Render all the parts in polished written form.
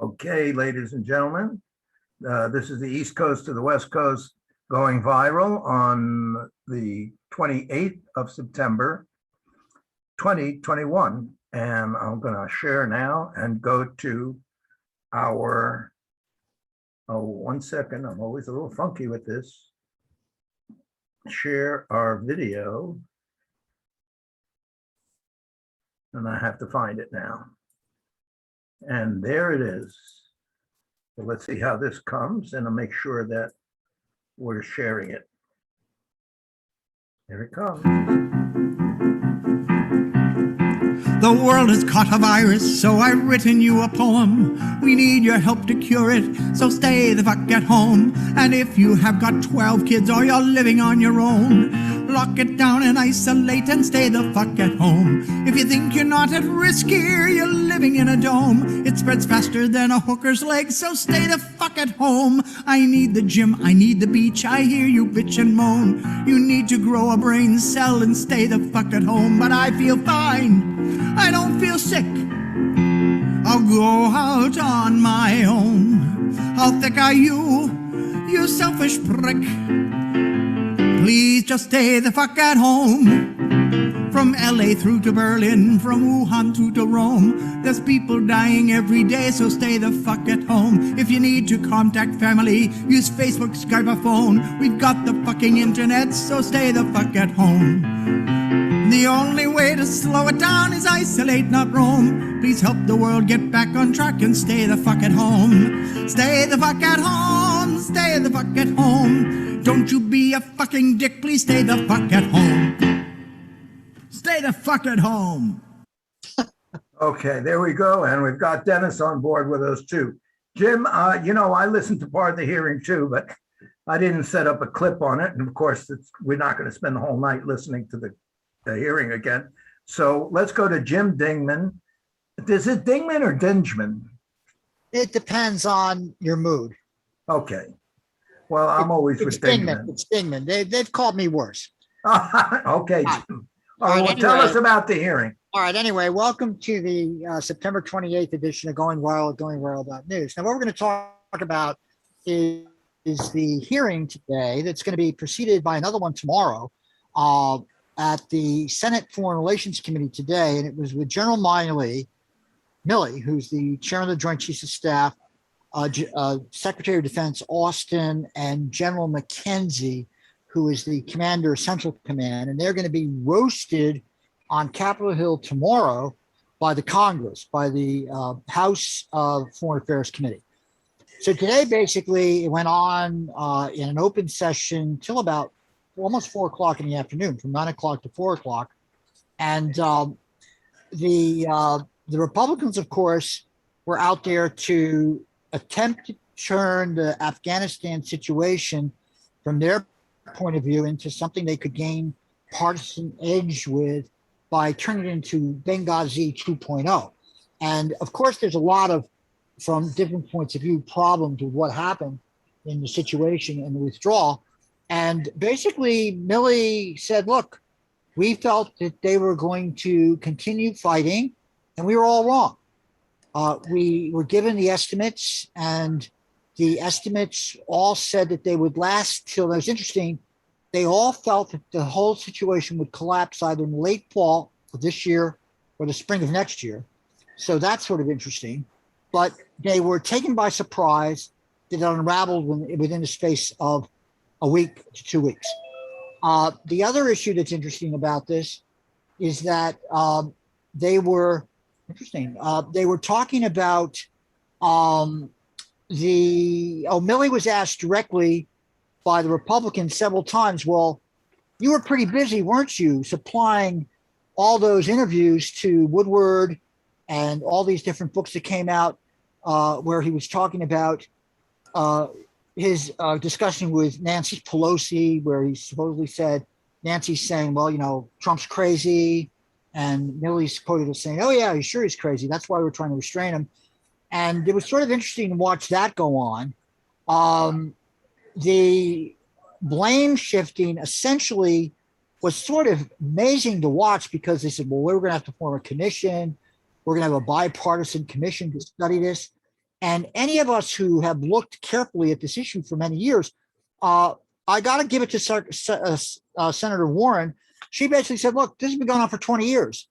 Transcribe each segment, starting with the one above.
Okay, ladies and gentlemen, this is the East Coast to the West Coast going viral on the 28th of September, 2021. And I'm going to share now and go to our, oh, 1 second. I'm always a little funky with this. Share our video. And I have to find it now. And there it is. So let's see how this comes, and I'll make sure that we're sharing it. Here it comes. The world has caught a virus, so I've written you a poem. We need your help to cure it, so stay the fuck at home. And if you have got 12 kids or you're living on your own, lock it down and isolate and stay the fuck at home. If you think you're not at risk here, you're living in a dome. It spreads faster than a hooker's leg, so stay the fuck at home. I need the gym, I need the beach, I hear you bitch and moan. You need to grow a brain cell and stay the fuck at home. But I feel fine, I don't feel sick. I'll go out on my own. How thick are you, you selfish prick? Please just stay the fuck at home. From LA through to Berlin, from Wuhan through to Rome, there's people dying every day, so stay the fuck at home. If you need to contact family, use Facebook, Skype, or phone. We've got the fucking internet, so stay the fuck at home. The only way to slow it down is isolate, not roam. Please help the world get back on track and stay the fuck at home. Stay the fuck at home, stay the fuck at home. Don't you be a fucking dick, please stay the fuck at home. Stay the fuck at home. Okay, there we go. And we've got Dennis on board with us too. Jim, you know, I listened to part of the hearing too, but I didn't set up a clip on it. And of course, we're not going to spend the whole night listening to the hearing again. So let's go to Jim Dingeman. Is it Dingeman or Dingeman? It depends on your mood. Okay. Well, I'm always with Dingeman. It's Dingeman. They've called me worse. Okay. All right, well, tell us about the hearing. All right. Anyway, welcome to the September 28th edition of Going Viral at GoingViral.news. Now, what we're going to talk about is the hearing today that's going to be preceded by another one tomorrow at the Senate Foreign Relations Committee today. And it was with General Milley, who's the chairman of the Joint Chiefs of Staff, Secretary of Defense Austin, and General McKenzie, who is the commander of Central Command. And they're going to be roasted on Capitol Hill tomorrow by the Congress, by the House Foreign Affairs Committee. So today, basically, it went on in an open session till about almost 4 o'clock in the afternoon, from 9 o'clock to 4 o'clock. And the Republicans, of course, were out there to attempt to turn the Afghanistan situation from their point of view into something they could gain partisan edge with by turning it into Benghazi 2.0. And of course, there's a lot of, from different points of view, problems with what happened in the situation and the withdrawal. And basically, Milley said, look, we felt that they were going to continue fighting, and we were all wrong. We were given the estimates, and the estimates all said that they would last till, it was interesting, they all felt that the whole situation would collapse either in the late fall of this year or the spring of next year. So that's sort of interesting. But they were taken by surprise. It unraveled within the space of a week to 2 weeks. The other issue that's interesting about this is that they were talking about Milley was asked directly by the Republicans several times, well, you were pretty busy, weren't you, supplying all those interviews to Woodward and all these different books that came out where he was talking about his discussion with Nancy Pelosi, where he supposedly said, Nancy's saying, well, you know, Trump's crazy. And Milley's quoted as saying, oh, yeah, he's sure he's crazy. That's why we're trying to restrain him. And it was sort of interesting to watch that go on. The blame shifting essentially was sort of amazing to watch, because they said, well, we're going to have to form a commission. We're going to have a bipartisan commission to study this. And any of us who have looked carefully at this issue for many years, I got to give it to Senator Warren. She basically said, look, this has been going on for 20 years.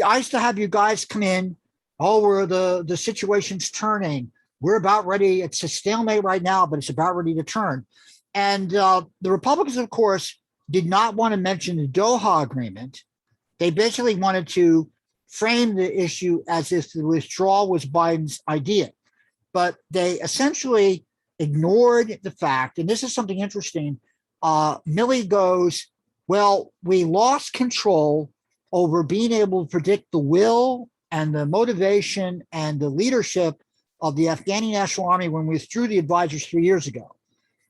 I used to have you guys come in. Oh, the situation's turning. We're about ready. It's a stalemate right now, but it's about ready to turn. And the Republicans, of course, did not want to mention the Doha Agreement. They basically wanted to frame the issue as if the withdrawal was Biden's idea. But they essentially ignored the fact, and this is something interesting. Milley goes, well, we lost control over being able to predict the will and the motivation and the leadership of the Afghani National Army when we withdrew the advisors 3 years ago.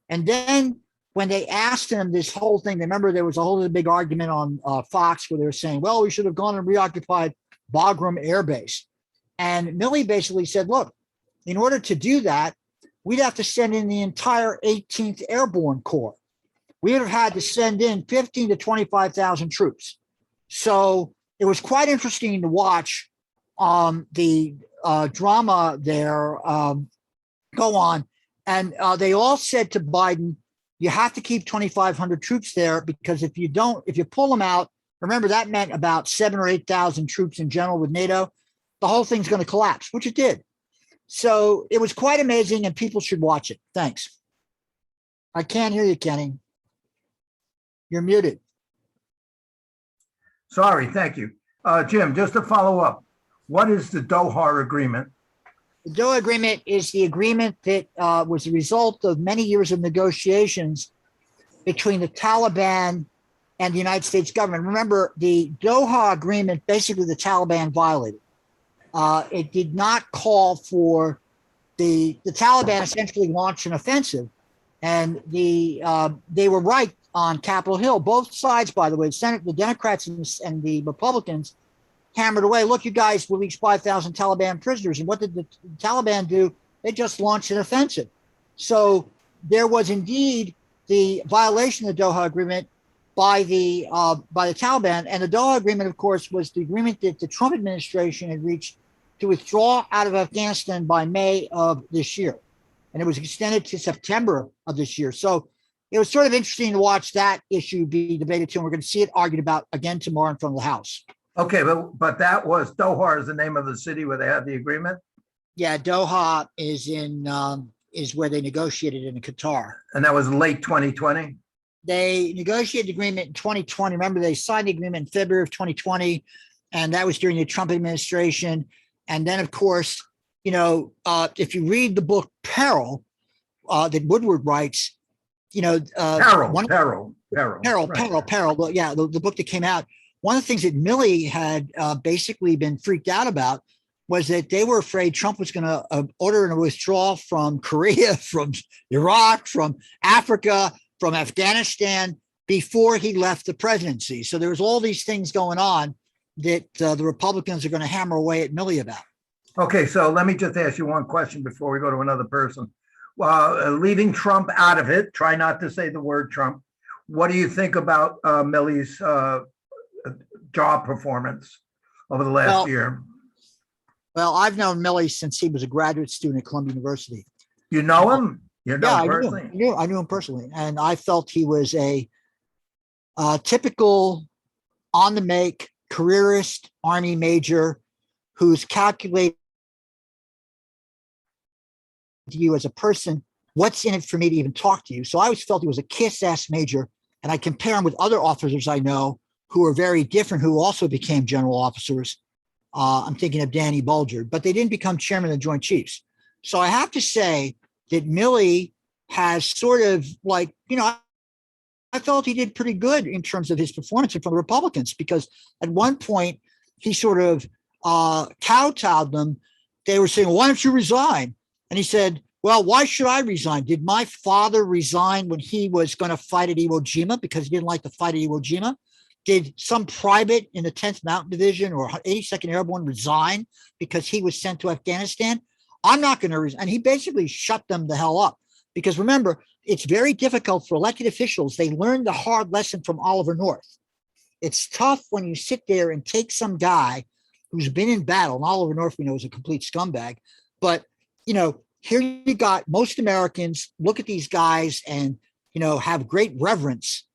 And then when they asked him this whole thing, remember there was a whole big argument on Fox where they were saying, well, we should have gone and reoccupied Bagram Air Base. And Milley basically said, look, in order to do that, we'd have to send in the entire 18th Airborne Corps. We would have had to send in 15 to 25,000 troops. So it was quite interesting to watch the drama there go on. And they all said to Biden, you have to keep 2,500 troops there, because if you pull them out, remember that meant about 7,000 or 8,000 troops in general with NATO, the whole thing's going to collapse, which it did. So it was quite amazing, and people should watch it. Thanks. I can't hear you, Kenny. You're muted. Sorry, thank you. Jim, just to follow up, what is the Doha Agreement? The Doha Agreement is the agreement that was the result of many years of negotiations between the Taliban and the United States government. Remember, the Doha Agreement, basically the Taliban violated. It did not call for the Taliban essentially launched an offensive, and they were right on Capitol Hill. Both sides, by the way, the Democrats and the Republicans hammered away. Look, you guys released 5,000 Taliban prisoners. And what did the Taliban do? They just launched an offensive. So there was indeed the violation of the Doha Agreement by the Taliban. And the Doha Agreement, of course, was the agreement that the Trump administration had reached to withdraw out of Afghanistan by May of this year. And it was extended to September of this year. So it was sort of interesting to watch that issue be debated too. And we're going to see it argued about again tomorrow in front of the House. Okay, but that was Doha is the name of the city where they had the agreement? Yeah, Doha is where they negotiated in Qatar. And that was late 2020? They negotiated the agreement in 2020. Remember, they signed the agreement in February of 2020, and that was during the Trump administration. And then, of course, if you read the book Peril that Woodward writes, Peril. Peril. Yeah, the book that came out. One of the things that Milley had basically been freaked out about was that they were afraid Trump was going to order a withdrawal from Korea, from Iraq, from Africa, from Afghanistan before he left the presidency. So there was all these things going on that the Republicans are going to hammer away at Milley about. Okay, so let me just ask you one question before we go to another person. Leaving Trump out of it, try not to say the word Trump. What do you think about Milley's job performance over the last year? Well, I've known Milley since he was a graduate student at Columbia University. You know him? You know him personally? I knew him personally. And I felt he was a typical on-the-make careerist Army major who's calculated you as a person, what's in it for me to even talk to you? So I always felt he was a kiss-ass major, and I compare him with other officers I know who are very different, who also became general officers. I'm thinking of Danny Bulger, but they didn't become chairman of the Joint Chiefs. So I have to say that Milley has sort of I felt he did pretty good in terms of his performance from the Republicans, because at one point he sort of kowtowed them. They were saying, well, why don't you resign? And he said, well, why should I resign? Did my father resign when he was going to fight at Iwo Jima because he didn't like to fight at Iwo Jima? Did some private in the 10th Mountain Division or 82nd Airborne resign because he was sent to Afghanistan? I'm not going to resign. And he basically shut them the hell up, because remember, it's very difficult for elected officials. They learned the hard lesson from Oliver North. It's tough when you sit there and take some guy who's been in battle, and Oliver North we know is a complete scumbag, but here you got most Americans look at these guys and have great reverence,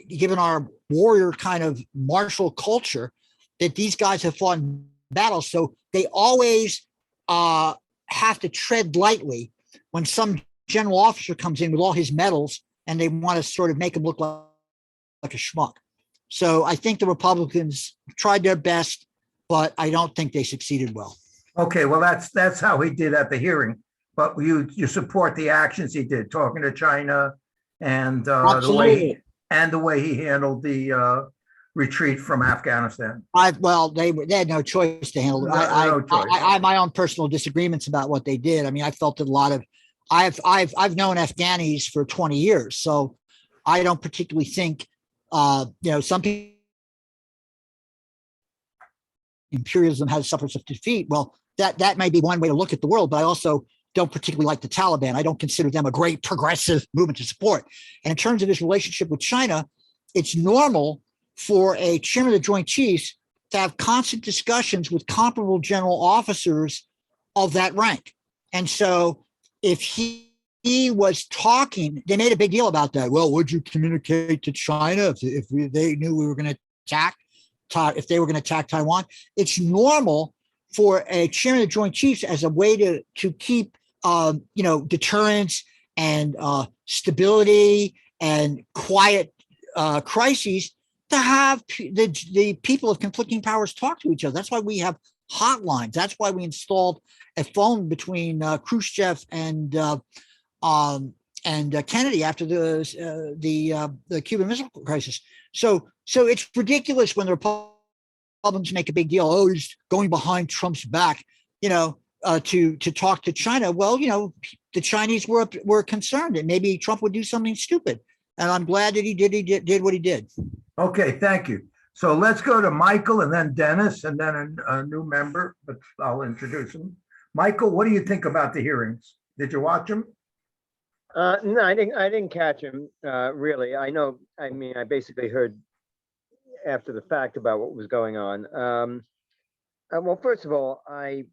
given our warrior kind of martial culture, that these guys have fought in battle. So they always have to tread lightly when some general officer comes in with all his medals and they want to sort of make him look like a schmuck. So I think the Republicans tried their best, but I don't think they succeeded well. Okay, well, that's how he did at the hearing. But you support the actions he did, talking to China and the way he handled the retreat from Afghanistan. They had no choice to handle it. I have my own personal disagreements about what they did. I mean, I felt that a lot of I've known Afghanis for 20 years, so I don't particularly think some people imperialism has suffered some defeat. Well, that may be one way to look at the world, but I also don't particularly like the Taliban. I don't consider them a great progressive movement to support. And in terms of his relationship with China, it's normal for a chairman of the Joint Chiefs to have constant discussions with comparable general officers of that rank. And so if he was talking, they made a big deal about that. Well, would you communicate to China if they knew we were going to attack, if they were going to attack Taiwan? It's normal for a chairman of the Joint Chiefs as a way to keep deterrence and stability and quiet crises, to have the people of conflicting powers talk to each other. That's why we have hotlines. That's why we installed a phone between Khrushchev and Kennedy after the Cuban Missile Crisis. So it's ridiculous when the Republicans make a big deal. Oh, he's going behind Trump's back, to talk to China. Well, the Chinese were concerned that maybe Trump would do something stupid, and I'm glad that he did what he did. Okay, thank you. So let's go to Michael and then Dennis and then a new member, but I'll introduce him. Michael, what do you think about the hearings? Did you watch them? No, I didn't catch him really. I basically heard after the fact about what was going on. Well, first of all, I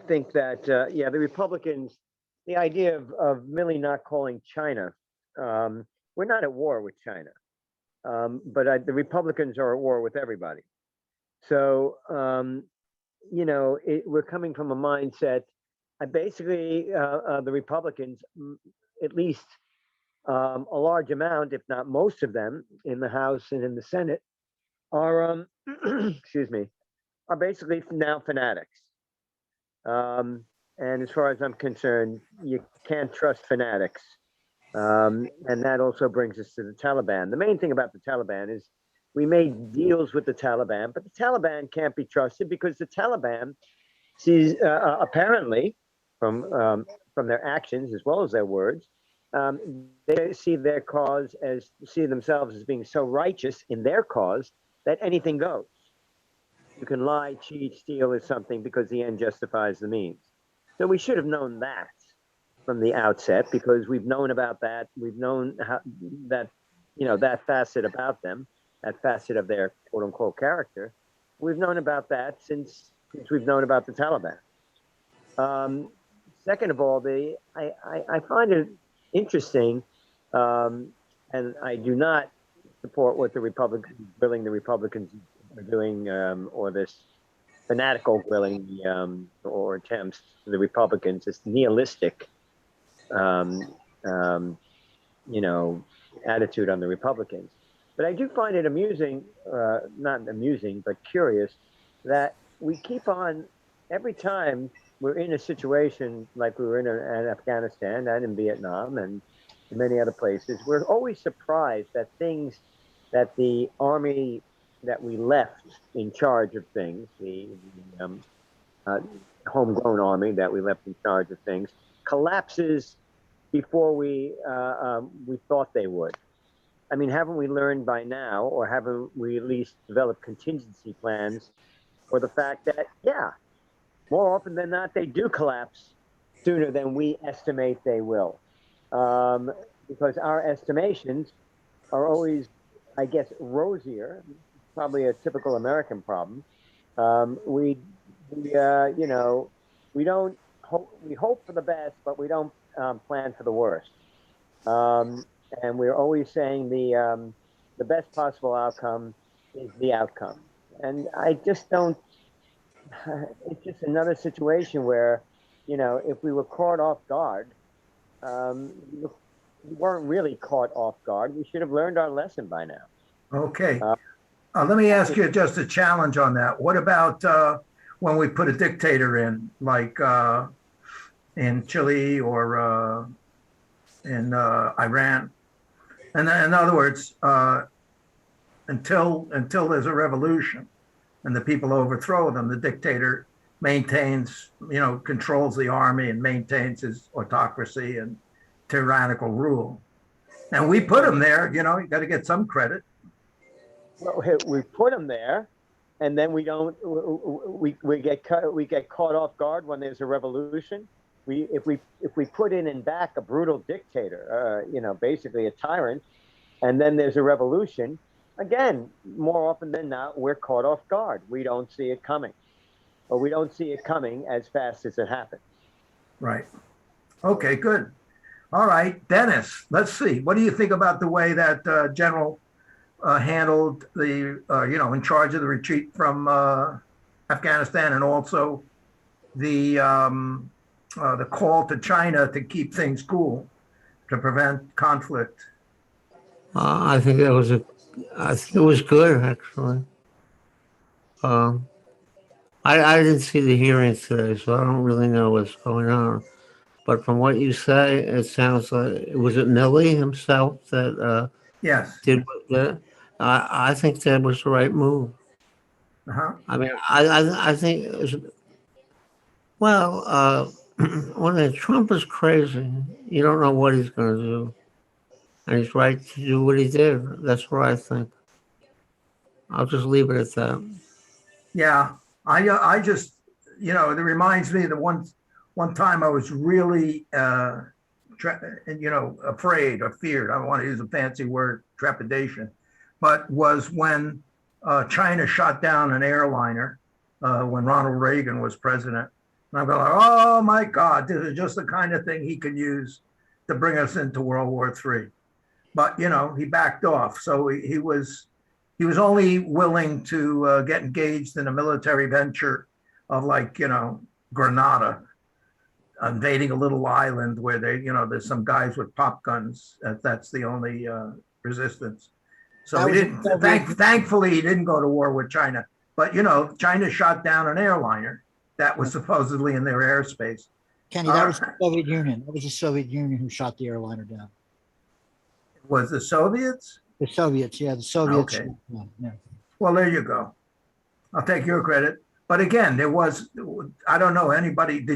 think that the Republicans, the idea of really not calling China, we're not at war with China, but the Republicans are at war with everybody. So we're coming from a mindset. Basically, the Republicans, at least a large amount, if not most of them, in the House and in the Senate, are excuse me, are basically now fanatics. And as far as I'm concerned, you can't trust fanatics. And that also brings us to the Taliban. The main thing about the Taliban is we made deals with the Taliban, but the Taliban can't be trusted because the Taliban sees, apparently, from their actions as well as their words, they see themselves as being so righteous in their cause that anything goes. You can lie, cheat, steal is something because the end justifies the means. So we should have known that from the outset, because we've known about that. We've known that facet about them, that facet of their quote unquote character. We've known about that since we've known about the Taliban. Second of all, I find it interesting, and I do not support what the Republicans are doing, or this fanatical grilling or attempts for the Republicans, this nihilistic, attitude on the Republicans. But I do find it amusing, not amusing, but curious, that we keep on, every time we're in a situation like we were in Afghanistan and in Vietnam and in many other places, we're always surprised that things that the army that we left in charge of things, the homegrown army that we left in charge of things, collapses before we thought they would. I mean, haven't we learned by now, or haven't we at least developed contingency plans for the fact that, more often than not, they do collapse sooner than we estimate they will? Because our estimations are always, I guess, rosier, probably a typical American problem, You know, we don't hope, we hope for the best, but we don't plan for the worst. Um, and we're always saying the best possible outcome is the outcome. And I just don't, it's just another situation where, you know, if we were caught off guard, we weren't really caught off guard. We should have learned our lesson by now. Okay. Uh, Let me ask you just a challenge on that. What about when we put a dictator in, like in Chile or in Iran? And in other words, until there's a revolution and the people overthrow them, the dictator maintains, controls the army and maintains his autocracy and tyrannical rule. And we put him there, you got to get some credit. Well, we put them there, and then we get caught off guard when there's a revolution. If we put in back a brutal dictator, basically a tyrant, and then there's a revolution, again, more often than not, we're caught off guard. We don't see it coming, or we don't see it coming as fast as it happens. Right. Okay, good. All right, Dennis, let's see. What do you think about the way that General handled the, in charge of the retreat from Afghanistan, and also the call to China to keep things cool, to prevent conflict? I think it was good, actually. I didn't see the hearings today, so I don't really know what's going on. But from what you say, it sounds like, was it Milley himself that Yes. did that? I think that was the right move. Uh-huh. I mean, I think it was, well, when Trump is crazy, you don't know what he's going to do. And he's right to do what he did. That's what I think. I'll just leave it at that. Yeah, I just, it reminds me that one time I was really, afraid or feared. I don't want to use a fancy word, trepidation, but was when China shot down an airliner when Ronald Reagan was president. And I'm going, oh my God, this is just the kind of thing he could use to bring us into World War III. But, he backed off. So he was only willing to get engaged in a military venture of Grenada, invading a little island where there's some guys with pop guns. That's the only resistance. So thankfully he didn't go to war with China. But, China shot down an airliner that was supposedly in their airspace. Kenny, that was the Soviet Union. That was the Soviet Union who shot the airliner down. Was the Soviets? The Soviets, yeah, the Soviets. Okay. Yeah. Well, there you go. I'll take your credit. But again, I don't know anybody,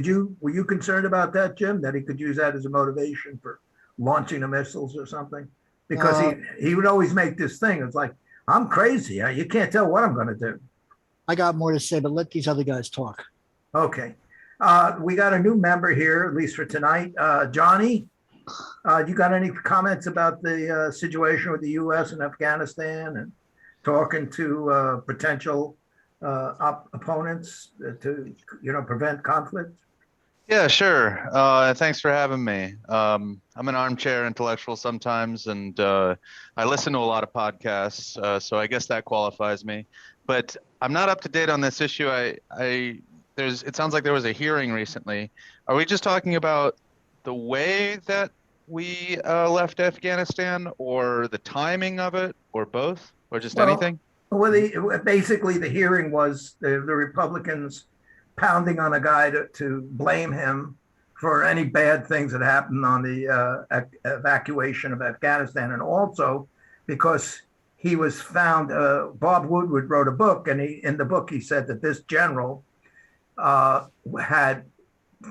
were you concerned about that, Jim, that he could use that as a motivation for launching the missiles or something? Because he would always make this thing. It's like, I'm crazy. You can't tell what I'm going to do. I got more to say, but let these other guys talk. Okay. We got a new member here, at least for tonight. Johnny, you got any comments about the situation with the U.S. and Afghanistan, and talking to potential opponents to, prevent conflict? Yeah, sure. Thanks for having me. I'm an armchair intellectual sometimes, and I listen to a lot of podcasts, so I guess that qualifies me. But I'm not up to date on this issue. It sounds like there was a hearing recently. Are we just talking about the way that we left Afghanistan, or the timing of it, or both, or just anything? Well, basically the hearing was the Republicans pounding on a guy to blame him for any bad things that happened on the evacuation of Afghanistan, and also because he was found. Bob Woodward wrote a book, and in the book he said that this general had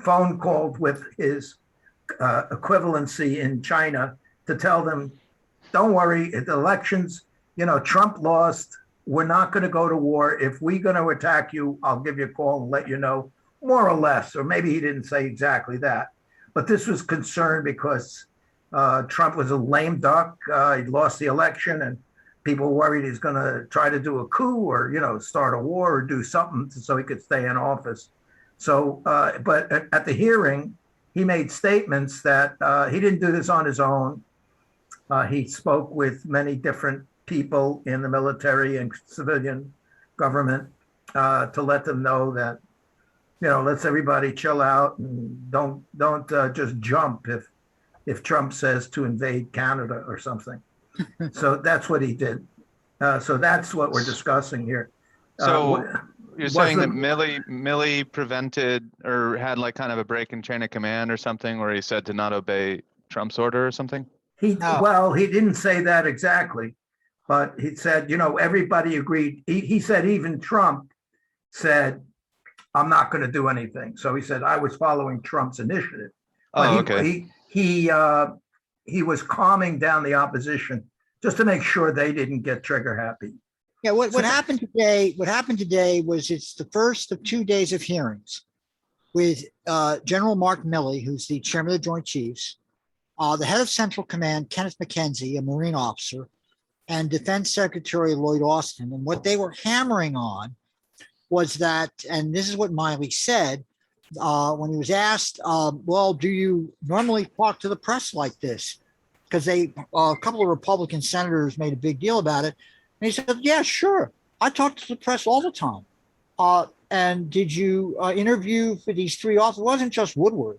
phone called with his equivalency in China to tell them, don't worry, the elections, Trump lost. We're not going to go to war. If we're going to attack you, I'll give you a call and let you know, more or less. Or maybe he didn't say exactly that. But this was concerned because Trump was a lame duck. He lost the election, and people worried he's going to try to do a coup or, start a war or do something so he could stay in office. So, but at the hearing, he made statements that he didn't do this on his own. He spoke with many different people in the military and civilian government to let them know that, let's everybody chill out and don't just jump if Trump says to invade Canada or something. So that's what he did. So that's what we're discussing here. So you're saying that wasn't- Milley prevented or had like kind of a break in chain of command or something where he said to not obey Trump's order or something? No. Well, he didn't say that exactly, but he said, everybody agreed. He said even Trump said, I'm not going to do anything. So he said, I was following Trump's initiative. Oh, But okay. he was calming down the opposition just to make sure they didn't get trigger happy. Yeah, what happened today? What happened today was it's the first of 2 days of hearings with General Mark Milley, who's the chairman of the Joint Chiefs, the head of Central Command, Kenneth McKenzie, a Marine officer, and Defense Secretary Lloyd Austin. And what they were hammering on was that, and this is what Miley said when he was asked, well, do you normally talk to the press like this? Because a couple of Republican senators made a big deal about it. And he said, yeah, sure. I talk to the press all the time. And did you interview for these three authors? It wasn't just Woodward.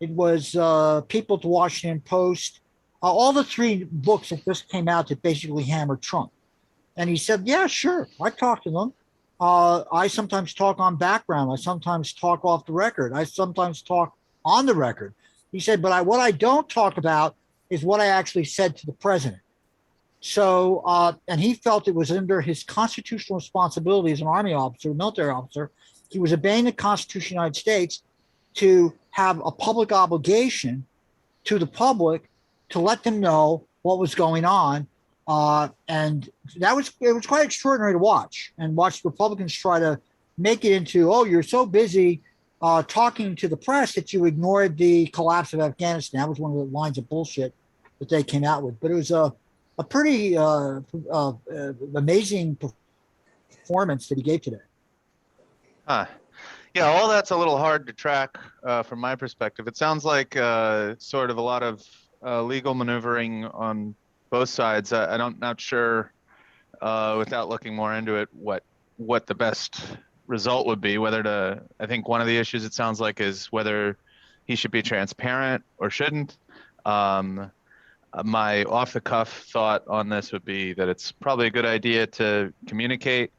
It was people at the Washington Post, all the three books that just came out that basically hammered Trump. And he said, yeah, sure. I talk to them. I sometimes talk on background. I sometimes talk off the record. I sometimes talk on the record. He said, but what I don't talk about is what I actually said to the president. So, and he felt it was under his constitutional responsibility as an Army officer, military officer. He was obeying the Constitution of the United States to have a public obligation to the public to let them know what was going on. And it was quite extraordinary to watch Republicans try to make it into, oh, you're so busy talking to the press that you ignored the collapse of Afghanistan. That was one of the lines of bullshit that they came out with. But it was a pretty amazing performance that he gave today. Yeah, all that's a little hard to track from my perspective. It sounds like sort of a lot of legal maneuvering on both sides. I'm not sure, without looking more into it, what the best result would be. I think one of the issues it sounds like is whether he should be transparent or shouldn't. My off-the-cuff thought on this would be that it's probably a good idea to communicate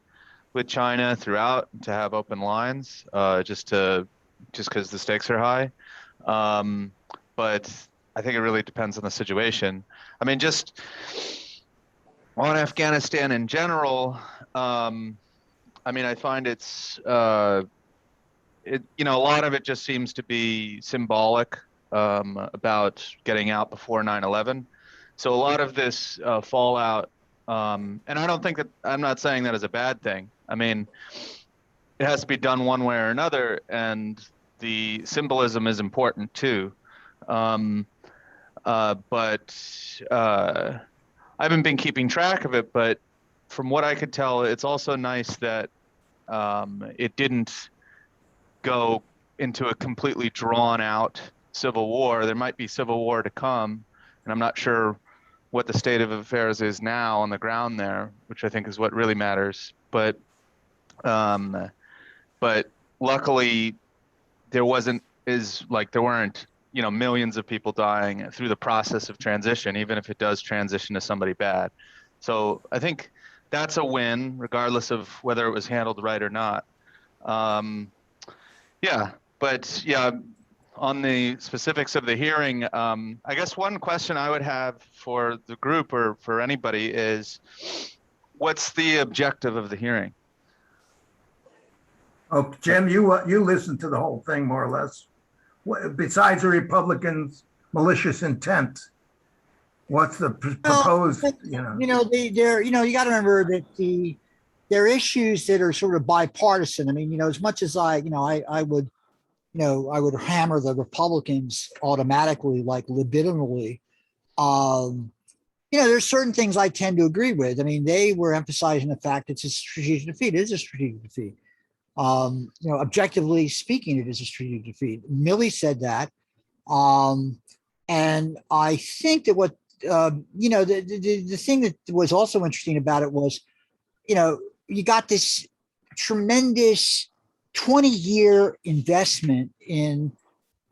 with China throughout, to have open lines, just because the stakes are high. But I think it really depends on the situation. I mean, just on Afghanistan in general, I mean, I find it's, a lot of it just seems to be symbolic about getting out before 9/11. So a lot of this fallout, and I don't think that, I'm not saying that is a bad thing. I mean, it has to be done one way or another, and the symbolism is important too. But I haven't been keeping track of it, but from what I could tell, it's also nice that it didn't go into a completely drawn out civil war. There might be civil war to come, and I'm not sure what the state of affairs is now on the ground there, which I think is what really matters. But luckily there weren't millions of people dying through the process of transition, even if it does transition to somebody bad. So I think that's a win, regardless of whether it was handled right or not. On the specifics of the hearing, I guess one question I would have for the group or for anybody is, what's the objective of the hearing? Oh, Jim, you listened to the whole thing more or less. Besides the Republicans' malicious intent, what's the proposed? You got to remember that there are issues that are sort of bipartisan. I mean, as much as I would hammer the Republicans automatically, like libidinally. there's certain things I tend to agree with. I mean, they were emphasizing the fact it's a strategic defeat. It is a strategic defeat. Objectively speaking, it is a strategic defeat. Milley said that. And I think that the thing that was also interesting about it was, you got this tremendous 20-year investment in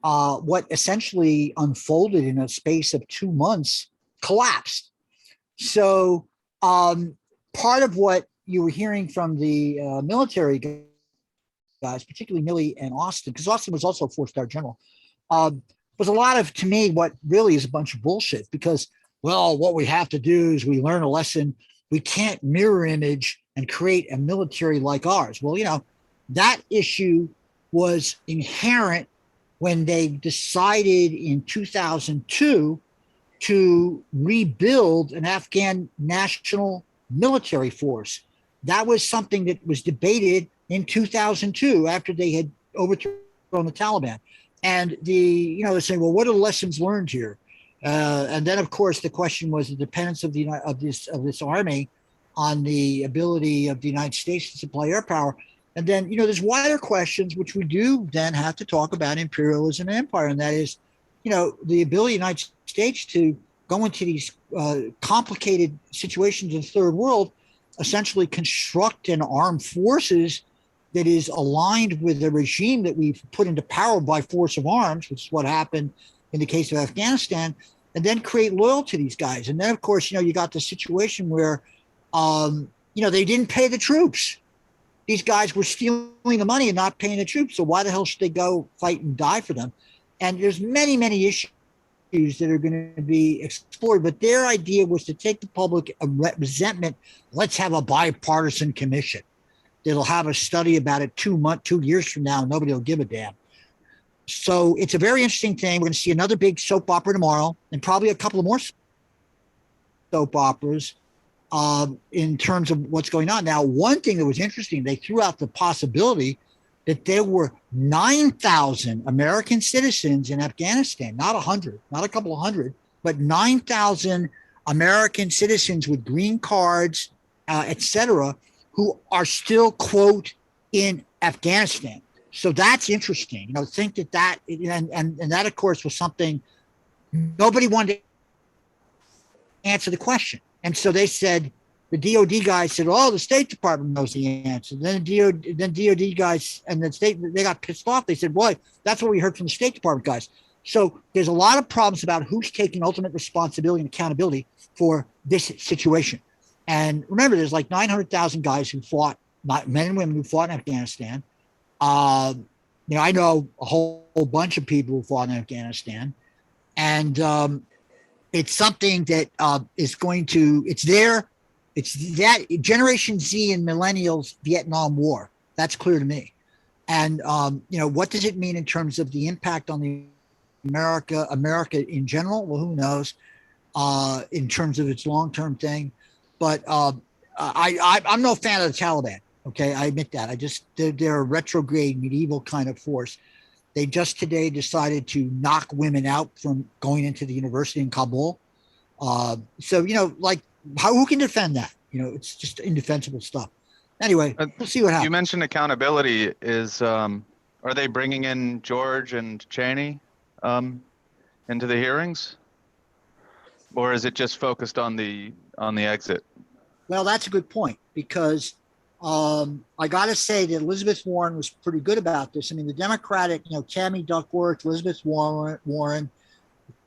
what essentially unfolded in a space of 2 months collapsed. So part of what you were hearing from the military guys, particularly Milley and Austin, because Austin was also a 4-star general, was a lot of, to me, what really is a bunch of bullshit. Because, well, what we have to do is we learn a lesson. We can't mirror image and create a military like ours. Well, that issue was inherent when they decided in 2002 to rebuild an Afghan national military force. That was something that was debated in 2002 after they had overthrown the Taliban. And they're saying, well, what are the lessons learned here? And then, of course, the question was the dependence of this army on the ability of the United States to supply air power. And then, there's wider questions, which we do then have to talk about imperialism and empire. And that is, the ability of the United States to go into these complicated situations in the third world, essentially construct an armed forces that is aligned with the regime that we've put into power by force of arms, which is what happened in the case of Afghanistan, and then create loyalty to these guys. And then, of course, you got the situation where, they didn't pay the troops. These guys were stealing the money and not paying the troops. So why the hell should they go fight and die for them? And there's many, many issues that are going to be explored. But their idea was to take the public resentment. Let's have a bipartisan commission that'll have a study about it 2 years from now. And nobody will give a damn. So it's a very interesting thing. We're going to see another big soap opera tomorrow, and probably a couple of more soap operas in terms of what's going on. Now, one thing that was interesting, they threw out the possibility that there were 9,000 American citizens in Afghanistan, not 100, not a couple of hundred, but 9,000 American citizens with green cards, et cetera, who are still, quote, in Afghanistan. So that's interesting. Think that and that, of course, was something nobody wanted to answer the question. And so they said, the DOD guys said, oh, the State Department knows the answer. Then DOD guys and the state, they got pissed off. They said, boy, that's what we heard from the State Department guys. So there's a lot of problems about who's taking ultimate responsibility and accountability for this situation. And remember, there's like 900,000 guys who fought, men and women who fought in Afghanistan. I know a whole bunch of people who fought in Afghanistan. And it's something that it's there. It's that Generation Z and millennials Vietnam War. That's clear to me. And, what does it mean in terms of the impact on the America in general? Well, who knows in terms of its long-term thing. But I'm no fan of the Taliban. Okay, I admit that. They're a retrograde medieval kind of force. They just today decided to knock women out from going into the university in Kabul. Who can defend that? It's just indefensible stuff. Anyway, we'll see what happens. You mentioned accountability. Are they bringing in George and Cheney into the hearings, or is it just focused on the exit? Well, that's a good point, because I got to say that Elizabeth Warren was pretty good about this. I mean, the Democratic, Tammy Duckworth, Elizabeth Warren,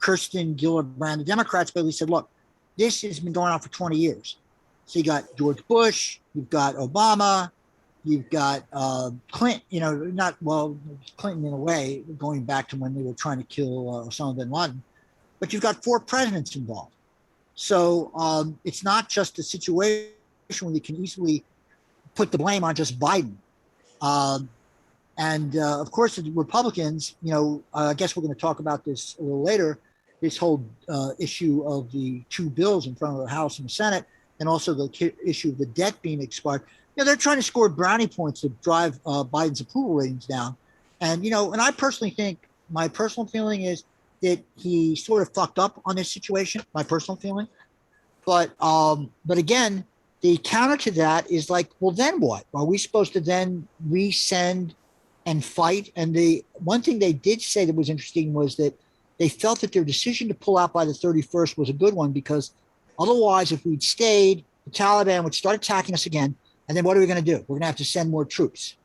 Kirsten Gillibrand, the Democrats basically said, look, this has been going on for 20 years. So you got George Bush, you've got Obama, you've got Clinton, Clinton in a way, going back to when they were trying to kill Osama bin Laden, but you've got 4 presidents involved. So it's not just a situation where you can easily put the blame on just Biden. Of course, the Republicans, I guess we're going to talk about this a little later, this whole issue of the 2 bills in front of the House and the Senate, and also the issue of the debt being expired. They're trying to score brownie points to drive Biden's approval ratings down. And, and I personally think, my personal feeling is that he sort of fucked up on this situation, my personal feeling. But again, the counter to that is like, well, then what? Are we supposed to then resend and fight? And the one thing they did say that was interesting was that they felt that their decision to pull out by the 31st was a good one, because otherwise, if we'd stayed, the Taliban would start attacking us again. And then what are we going to do? We're going to have to send more troops.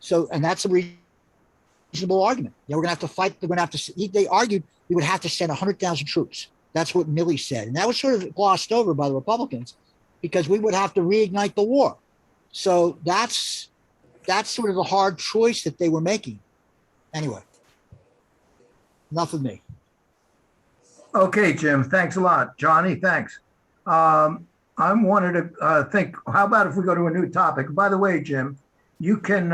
So, and that's a reasonable argument. Yeah, we're going to have to fight. They're going to have to, they argued we would have to send 100,000 troops. That's what Milley said. And that was sort of glossed over by the Republicans, because we would have to reignite the war. So that's sort of the hard choice that they were making. Anyway, enough of me. Okay, Jim, thanks a lot. Johnny, thanks. I wanted to think, how about if we go to a new topic? By the way, Jim, you can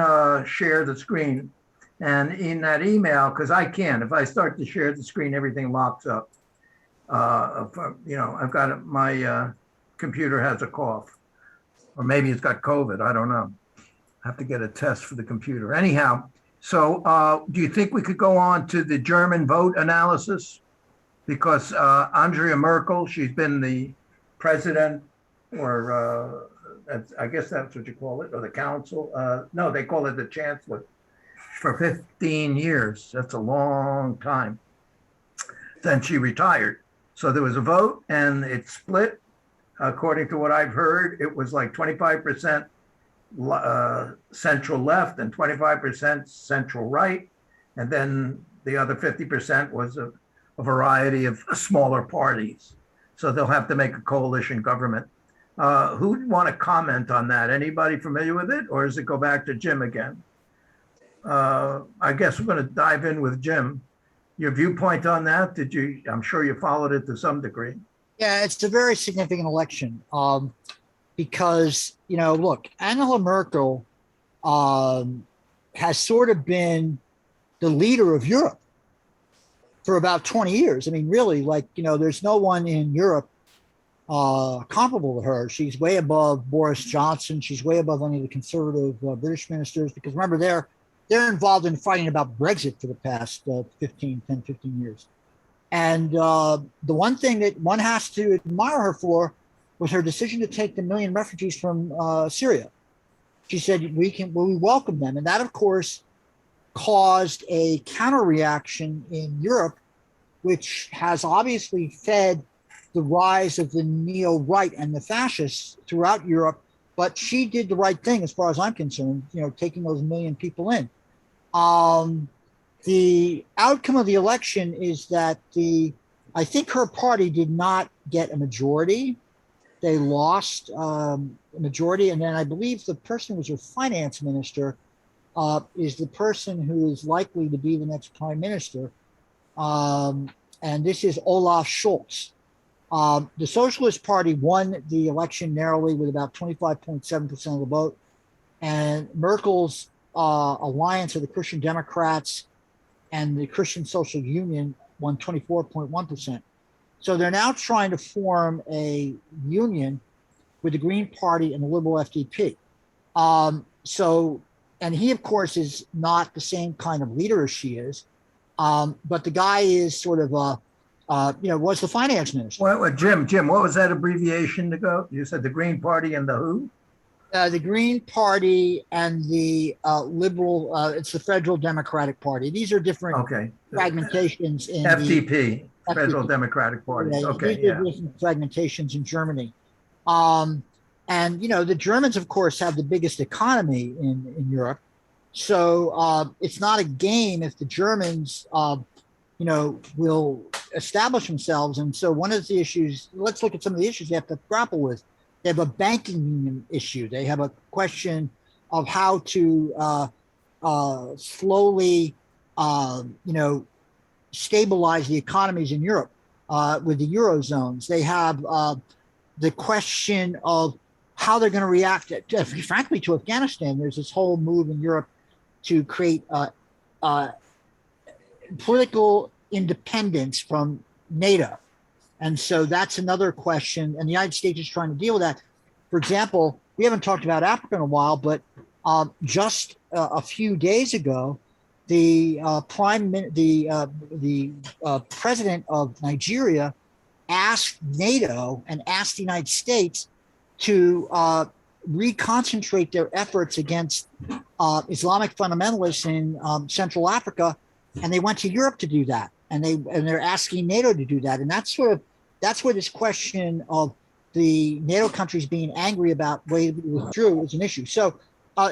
share the screen, and in that email, because I can, if I start to share the screen, everything locks up. I've got my computer has a cough, or maybe it's got COVID. I don't know. I have to get a test for the computer. Anyhow, so do you think we could go on to the German vote analysis? Because Angela Merkel, she's been the president, or I guess that's what you call it, or the council. No, they call it the chancellor, for 15 years. That's a long time since she retired. So there was a vote and it split. According to what I've heard, it was like 25% central left and 25% central right. And then the other 50% was a variety of smaller parties. So they'll have to make a coalition government. Who'd want to comment on that? Anybody familiar with it? Or does it go back to Jim again? I guess we're going to dive in with Jim. Your viewpoint on that? I'm sure you followed it to some degree. Yeah, it's a very significant election because, look, Angela Merkel has sort of been the leader of Europe for about 20 years. I mean, really, there's no one in Europe comparable to her. She's way above Boris Johnson. She's way above any of the conservative British ministers, because remember, they're involved in fighting about Brexit for the past 15 years. And the one thing that one has to admire her for was her decision to take the 1 million refugees from Syria. She said, we welcome them. And that, of course, caused a counter reaction in Europe, which has obviously fed the rise of the neo-right and the fascists throughout Europe. But she did the right thing, as far as I'm concerned, taking those 1 million people in. The outcome of the election is that I think her party did not get a majority. They lost a majority. And then I believe the person who was her finance minister is the person who is likely to be the next prime minister. And this is Olaf Scholz. The Socialist Party won the election narrowly with about 25.7% of the vote. And Merkel's alliance of the Christian Democrats and the Christian Social Union won 24.1%. So they're now trying to form a union with the Green Party and the Liberal FDP. And he, of course, is not the same kind of leader as she is, but the guy is sort of was the finance minister. Well, Jim, what was that abbreviation to go? You said the Green Party and the who? The Green Party and the Liberal, it's the Federal Democratic Party. These are different fragmentations in FDP, Federal Democratic Party. These are different fragmentations in Germany. And, the Germans, of course, have the biggest economy in Europe. So it's not a game if the Germans, will establish themselves. And so one of the issues, let's look at some of the issues they have to grapple with. They have a banking union issue. They have a question of how to slowly, stabilize the economies in Europe with the Eurozones. They have the question of how they're going to react, frankly, to Afghanistan. There's this whole move in Europe to create political independence from NATO. And so that's another question. And the United States is trying to deal with that. For example, we haven't talked about Africa in a while, but just a few days ago, the president of Nigeria asked NATO and asked the United States to reconcentrate their efforts against Islamic fundamentalists in Central Africa, and they went to Europe to do that, and they're asking NATO to do that, and that's where this question of the NATO countries being angry about the way we withdrew is an issue. So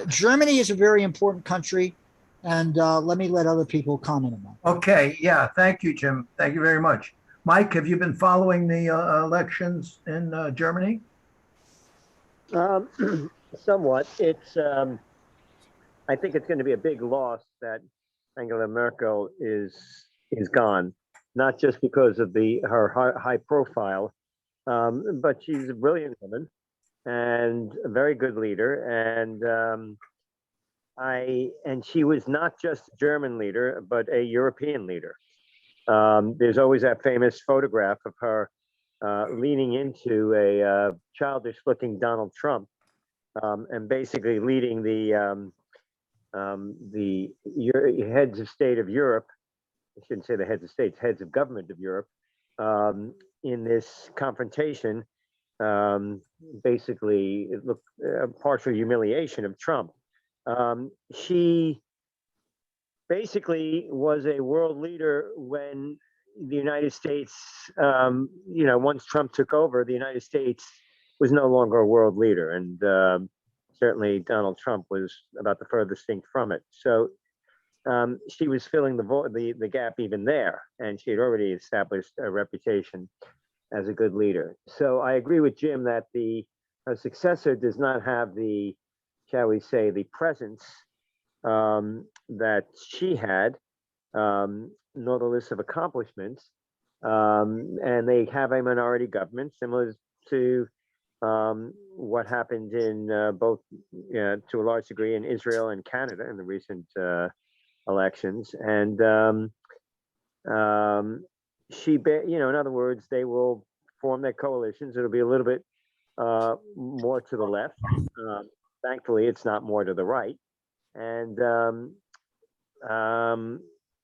Germany is a very important country, and let other people comment on that. Okay, yeah, thank you, Jim. Thank you very much. Mike, have you been following the elections in Germany? Somewhat. It's. I think it's going to be a big loss that Angela Merkel is gone, not just because of her high profile, but she's a brilliant woman and a very good leader, and she was not just a German leader, but a European leader. There's always that famous photograph of her leaning into a childish-looking Donald Trump, and basically leading the heads of state of Europe. I shouldn't say the heads of states, heads of government of Europe, in this confrontation. Basically, it looked a partial humiliation of Trump. She basically was a world leader when the United States, once Trump took over, the United States was no longer a world leader. And certainly Donald Trump was about the furthest thing from it. So she was filling the gap even there, and she had already established a reputation as a good leader. So I agree with Jim that her successor does not have the, shall we say, the presence that she had, nor the list of accomplishments. And they have a minority government, similar to what happened in both, to a large degree, in Israel and Canada in the recent elections. And in other words, they will form their coalitions. It'll be a little bit more to the left. Thankfully, it's not more to the right. And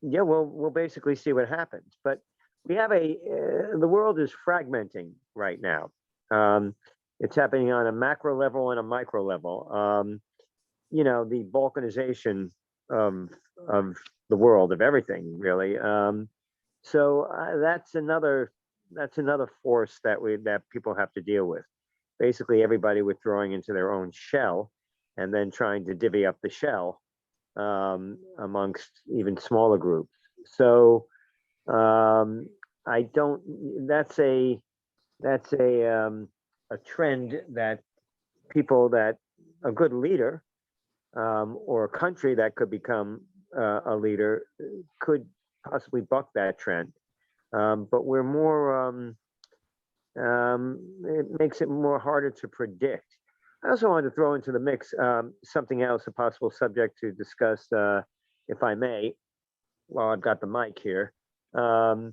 we'll basically see what happens. But we have the world is fragmenting right now. It's happening on a macro level and a micro level. The balkanization of the world, of everything, really. So that's another force that people have to deal with. Basically, everybody withdrawing into their own shell, and then trying to divvy up the shell amongst even smaller groups. So that's a trend that people that a good leader or a country that could become a leader could possibly buck that trend. But we're more, it makes it more harder to predict. I also wanted to throw into the mix something else, a possible subject to discuss, if I may, while I've got the mic here. I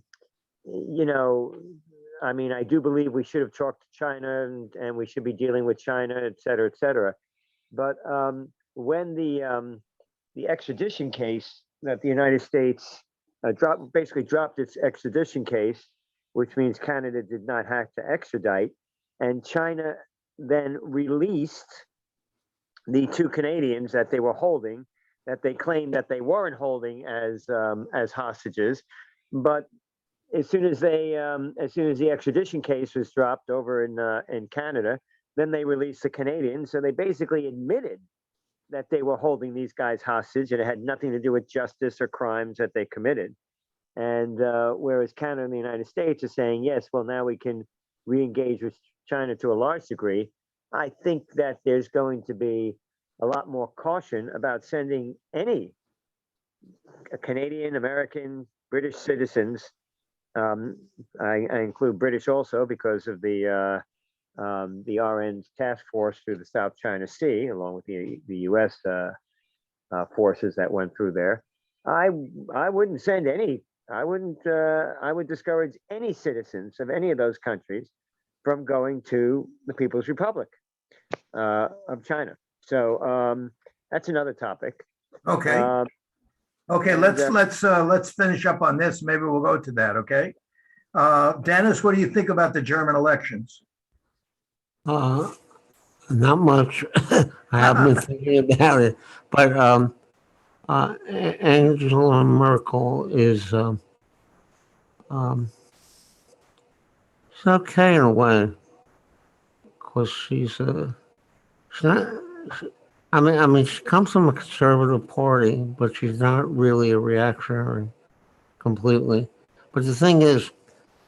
do believe we should have talked to China, and we should be dealing with China, et cetera, et cetera. But when the extradition case that the United States dropped its extradition case, which means Canada did not have to extradite, and China then released the two Canadians that they were holding, that they claimed that they weren't holding as hostages, but as soon as the extradition case was dropped over in Canada, then they released the Canadians. So they basically admitted that they were holding these guys hostage, and it had nothing to do with justice or crimes that they committed. And whereas Canada and the United States are saying, yes, well, now we can re-engage with China to a large degree, I think that there's going to be a lot more caution about sending any Canadian, American, British citizens. I include British also because of the RN's task force through the South China Sea, along with the U.S. Forces that went through there. I wouldn't send any. I would discourage any citizens of any of those countries from going to the People's Republic of China. So that's another topic. Okay. Okay, let's finish up on this. Maybe we'll go to that. Okay. Dennis, what do you think about the German elections? Uh, Not much. I haven't been thinking about it, but Angela Merkel is um, she's okay in a way because she's not. I mean, she comes from a conservative party, but she's not really a reactionary completely. But the thing is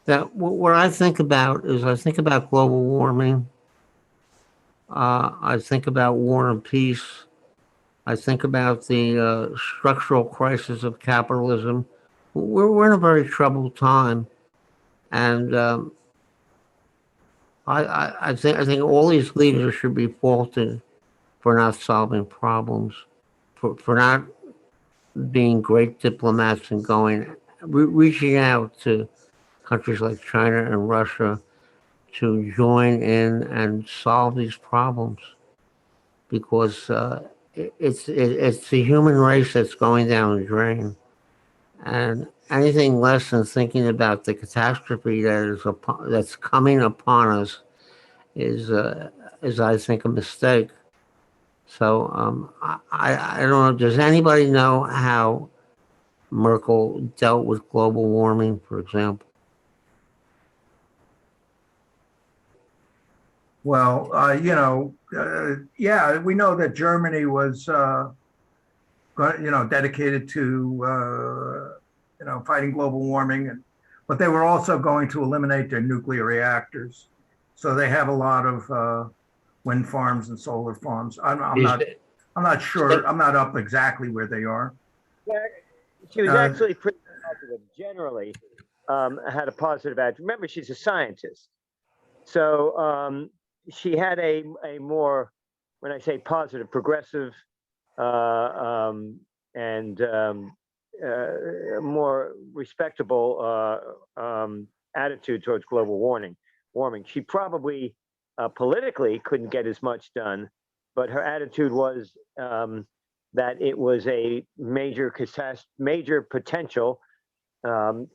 that what I think about is I think about global warming. I think about war and peace. I think about the structural crisis of capitalism. We're in a very troubled time, and I think all these leaders should be faulted for not solving problems, for not being great diplomats and reaching out to countries like China and Russia to join in and solve these problems because it's the human race that's going down the drain, and anything less than thinking about the catastrophe that's coming upon us is I think a mistake. So I don't know. Does anybody know how Merkel dealt with global warming, for example? Well, yeah, we know that Germany was, dedicated to, fighting global warming, but they were also going to eliminate their nuclear reactors. So they have a lot of wind farms and solar farms. I'm not sure. I'm not up exactly where they are. Yeah, she was actually pretty positive. Generally, had a positive attitude. Remember, she's a scientist, so she had a more, when I say positive, progressive, and more respectable attitude towards global warming. She probably politically couldn't get as much done, but her attitude was that it was a major potential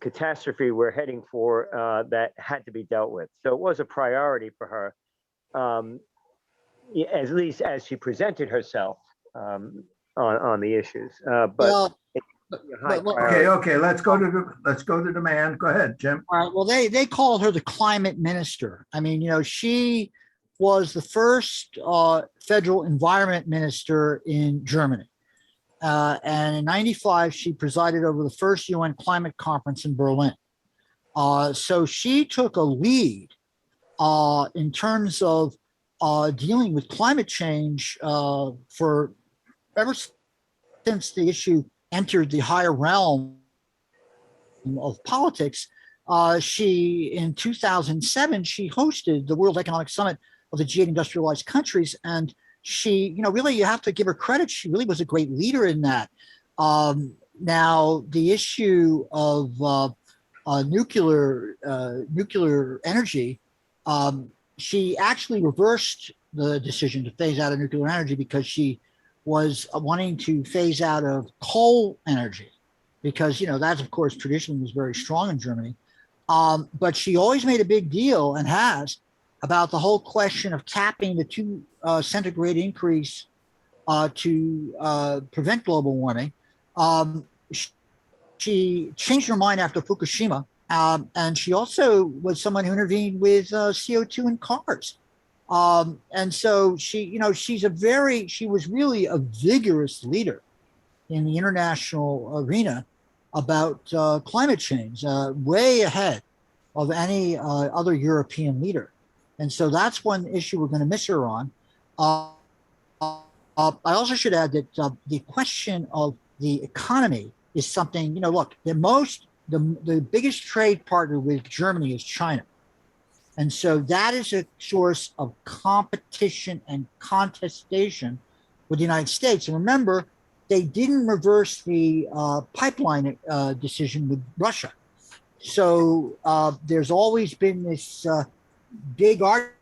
catastrophe we're heading for that had to be dealt with. So it was a priority for her, at least as she presented herself on the issues. But Well, Okay. Let's go to the man. Go ahead, Jim. all right. Well, they called her the climate minister. I mean, she was the first federal environment minister in Germany. And in 95, she presided over the first UN climate conference in Berlin. So she took a lead in terms of dealing with climate change for ever since the issue entered the higher realm of politics. In 2007, she hosted the World Economic Summit of the G8 industrialized countries. And she, really, you have to give her credit. She really was a great leader in that. Now, the issue of nuclear energy, she actually reversed the decision to phase out of nuclear energy because she was wanting to phase out of coal energy because, that, of course, traditionally was very strong in Germany. But she always made a big deal and has about the whole question of capping the 2 centigrade increase to prevent global warming. She changed her mind after Fukushima. And she also was someone who intervened with CO2 in cars. And so she was really a vigorous leader in the international arena about climate change, way ahead of any other European leader. And so that's one issue we're going to miss her on. I also should add that the question of the economy is something, look, the biggest trade partner with Germany is China. And so that is a source of competition and contestation with the United States. And remember, they didn't reverse the pipeline decision with Russia. So there's always been this big argument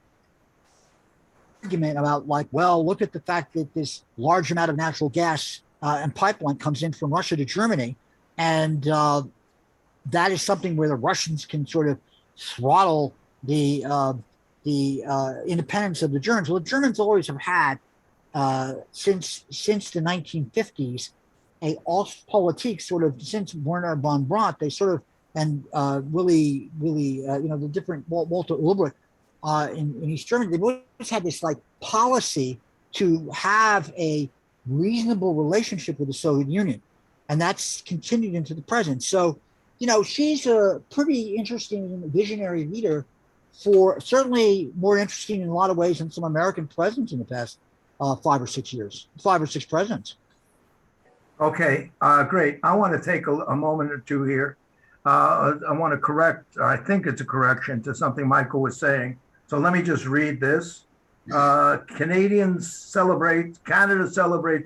about look at the fact that this large amount of natural gas and pipeline comes in from Russia to Germany. And that is something where the Russians can sort of throttle the independence of the Germans. Well, the Germans always have had since the 1950s a Ostpolitik sort of since Werner von Brandt. They sort of and Willie the different Walter Ulbricht in East Germany. They've always had this like policy to have a reasonable relationship with the Soviet Union, and that's continued into the present. So, she's a pretty interesting visionary leader, for certainly more interesting in a lot of ways than some American presidents in the past 5 or 6 years, 5 or 6 presidents. Okay, great. I want to take a moment or two here. I want to correct, I think it's a correction to something Michael was saying. So let me just read this. Canada celebrates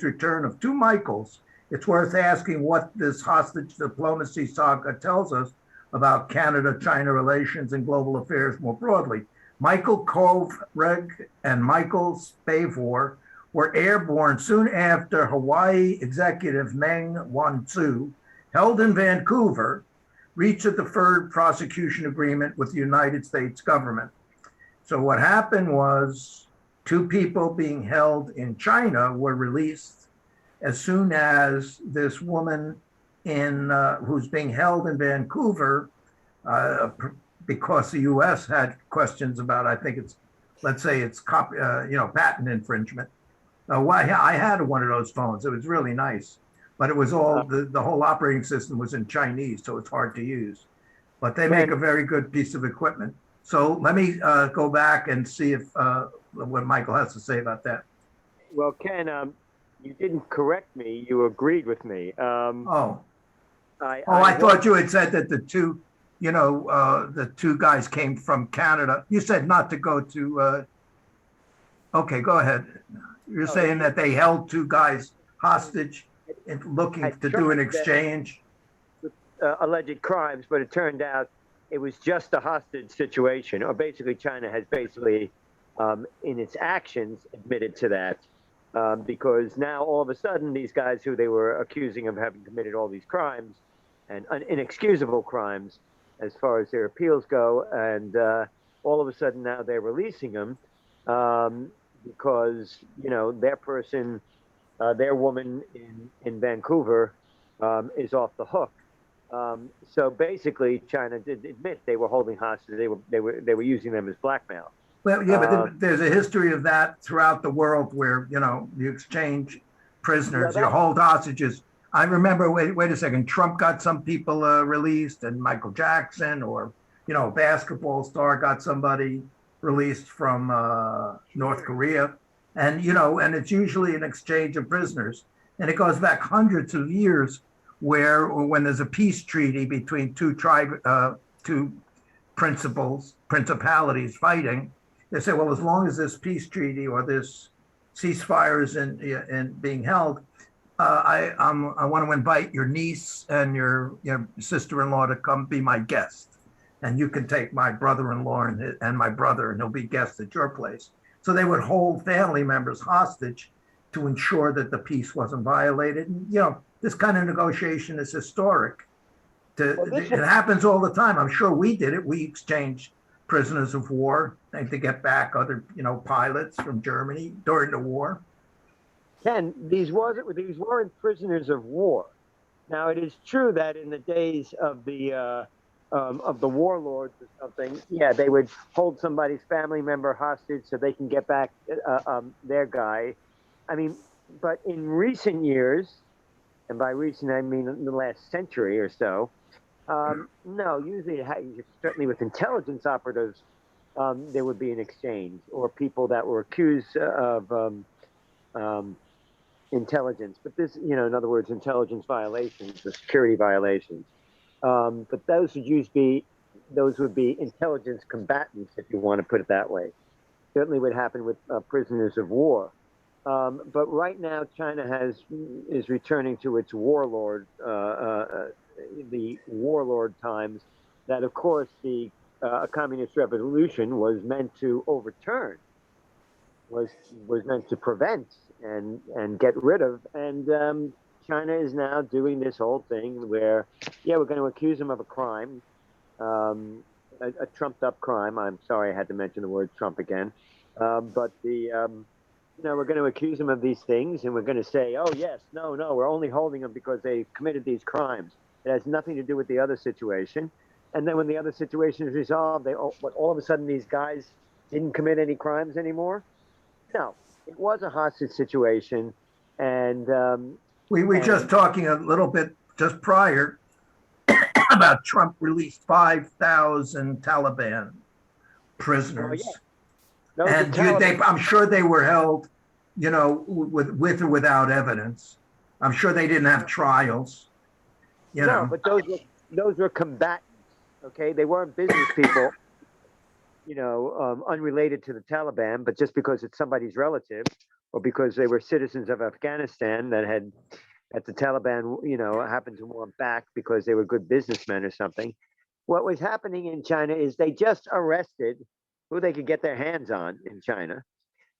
return of 2 Michaels. It's worth asking what this hostage diplomacy saga tells us about Canada-China relations and global affairs more broadly. Michael Kovrig and Michael Spavor were airborne soon after Hawaii executive Meng Wanzhou, held in Vancouver, reached a deferred prosecution agreement with the United States government. So what happened was 2 people being held in China were released as soon as this woman who's being held in Vancouver because the U.S. had questions about, I think let's say it's patent infringement. I had one of those phones. It was really nice, but it was all the whole operating system was in Chinese, so it's hard to use. But they make a very good piece of equipment. So let me go back and see if what Michael has to say about that. Well, Ken, you didn't correct me. You agreed with me. I thought you had said that the 2 guys came from Canada. You said not to go to. Okay, go ahead. You're saying that they held 2 guys hostage and looking to do an exchange. Alleged crimes, but it turned out it was just a hostage situation, or basically China has in its actions admitted to that, because now all of a sudden these guys who they were accusing of having committed all these crimes and inexcusable crimes as far as their appeals go, and all of a sudden now they're releasing them because their woman in Vancouver is off the hook. So basically, China did admit they were holding hostage. They were using them as blackmail. Well, yeah, but there's a history of that throughout the world where you exchange prisoners, you hold hostages. I remember. Wait a second. Trump got some people released, and Michael Jackson, or a basketball star got somebody released from North Korea, and and it's usually an exchange of prisoners, and it goes back hundreds of years. When there's a peace treaty between two principalities fighting, they say, well, as long as this peace treaty or this ceasefire is in being held, I want to invite your niece and your sister-in-law to come be my guest, and you can take my brother-in-law and my brother, and he'll be guests at your place. So they would hold family members hostage to ensure that the peace wasn't violated. And, this kind of negotiation is historic. It happens all the time. I'm sure we did it. We exchanged prisoners of war and to get back other, pilots from Germany during the war. Ken, these weren't prisoners of war. Now, it is true that in the days of the warlords or something, they would hold somebody's family member hostage so they can get back their guy. I mean, but in recent years, and by recent I mean in the last century or so, no, usually certainly with intelligence operatives, there would be an exchange, or people that were accused of intelligence. But this, in other words, intelligence violations or security violations. But those would be intelligence combatants, if you want to put it that way. Certainly would happen with prisoners of war. But right now, China is returning to its warlord, the warlord times that, of course, the communist revolution was meant to overturn, was meant to prevent and get rid of. And China is now doing this whole thing where, yeah, we're going to accuse them of a crime, a trumped up crime. I'm sorry I had to mention the word Trump again. But we're going to accuse them of these things, and we're going to say, oh, yes, no, we're only holding them because they committed these crimes. It has nothing to do with the other situation. And then when the other situation is resolved, all of a sudden these guys didn't commit any crimes anymore? No, it was a hostage situation. And We were just talking a little bit just prior about Trump released 5,000 Taliban prisoners. Oh, yeah. And I'm sure they were held, with or without evidence. I'm sure they didn't have trials. No, but those were combatants. Okay, they weren't business people, unrelated to the Taliban, but just because it's somebody's relative, or because they were citizens of Afghanistan that the Taliban, happened to want back because they were good businessmen or something. What was happening in China is they just arrested who they could get their hands on in China,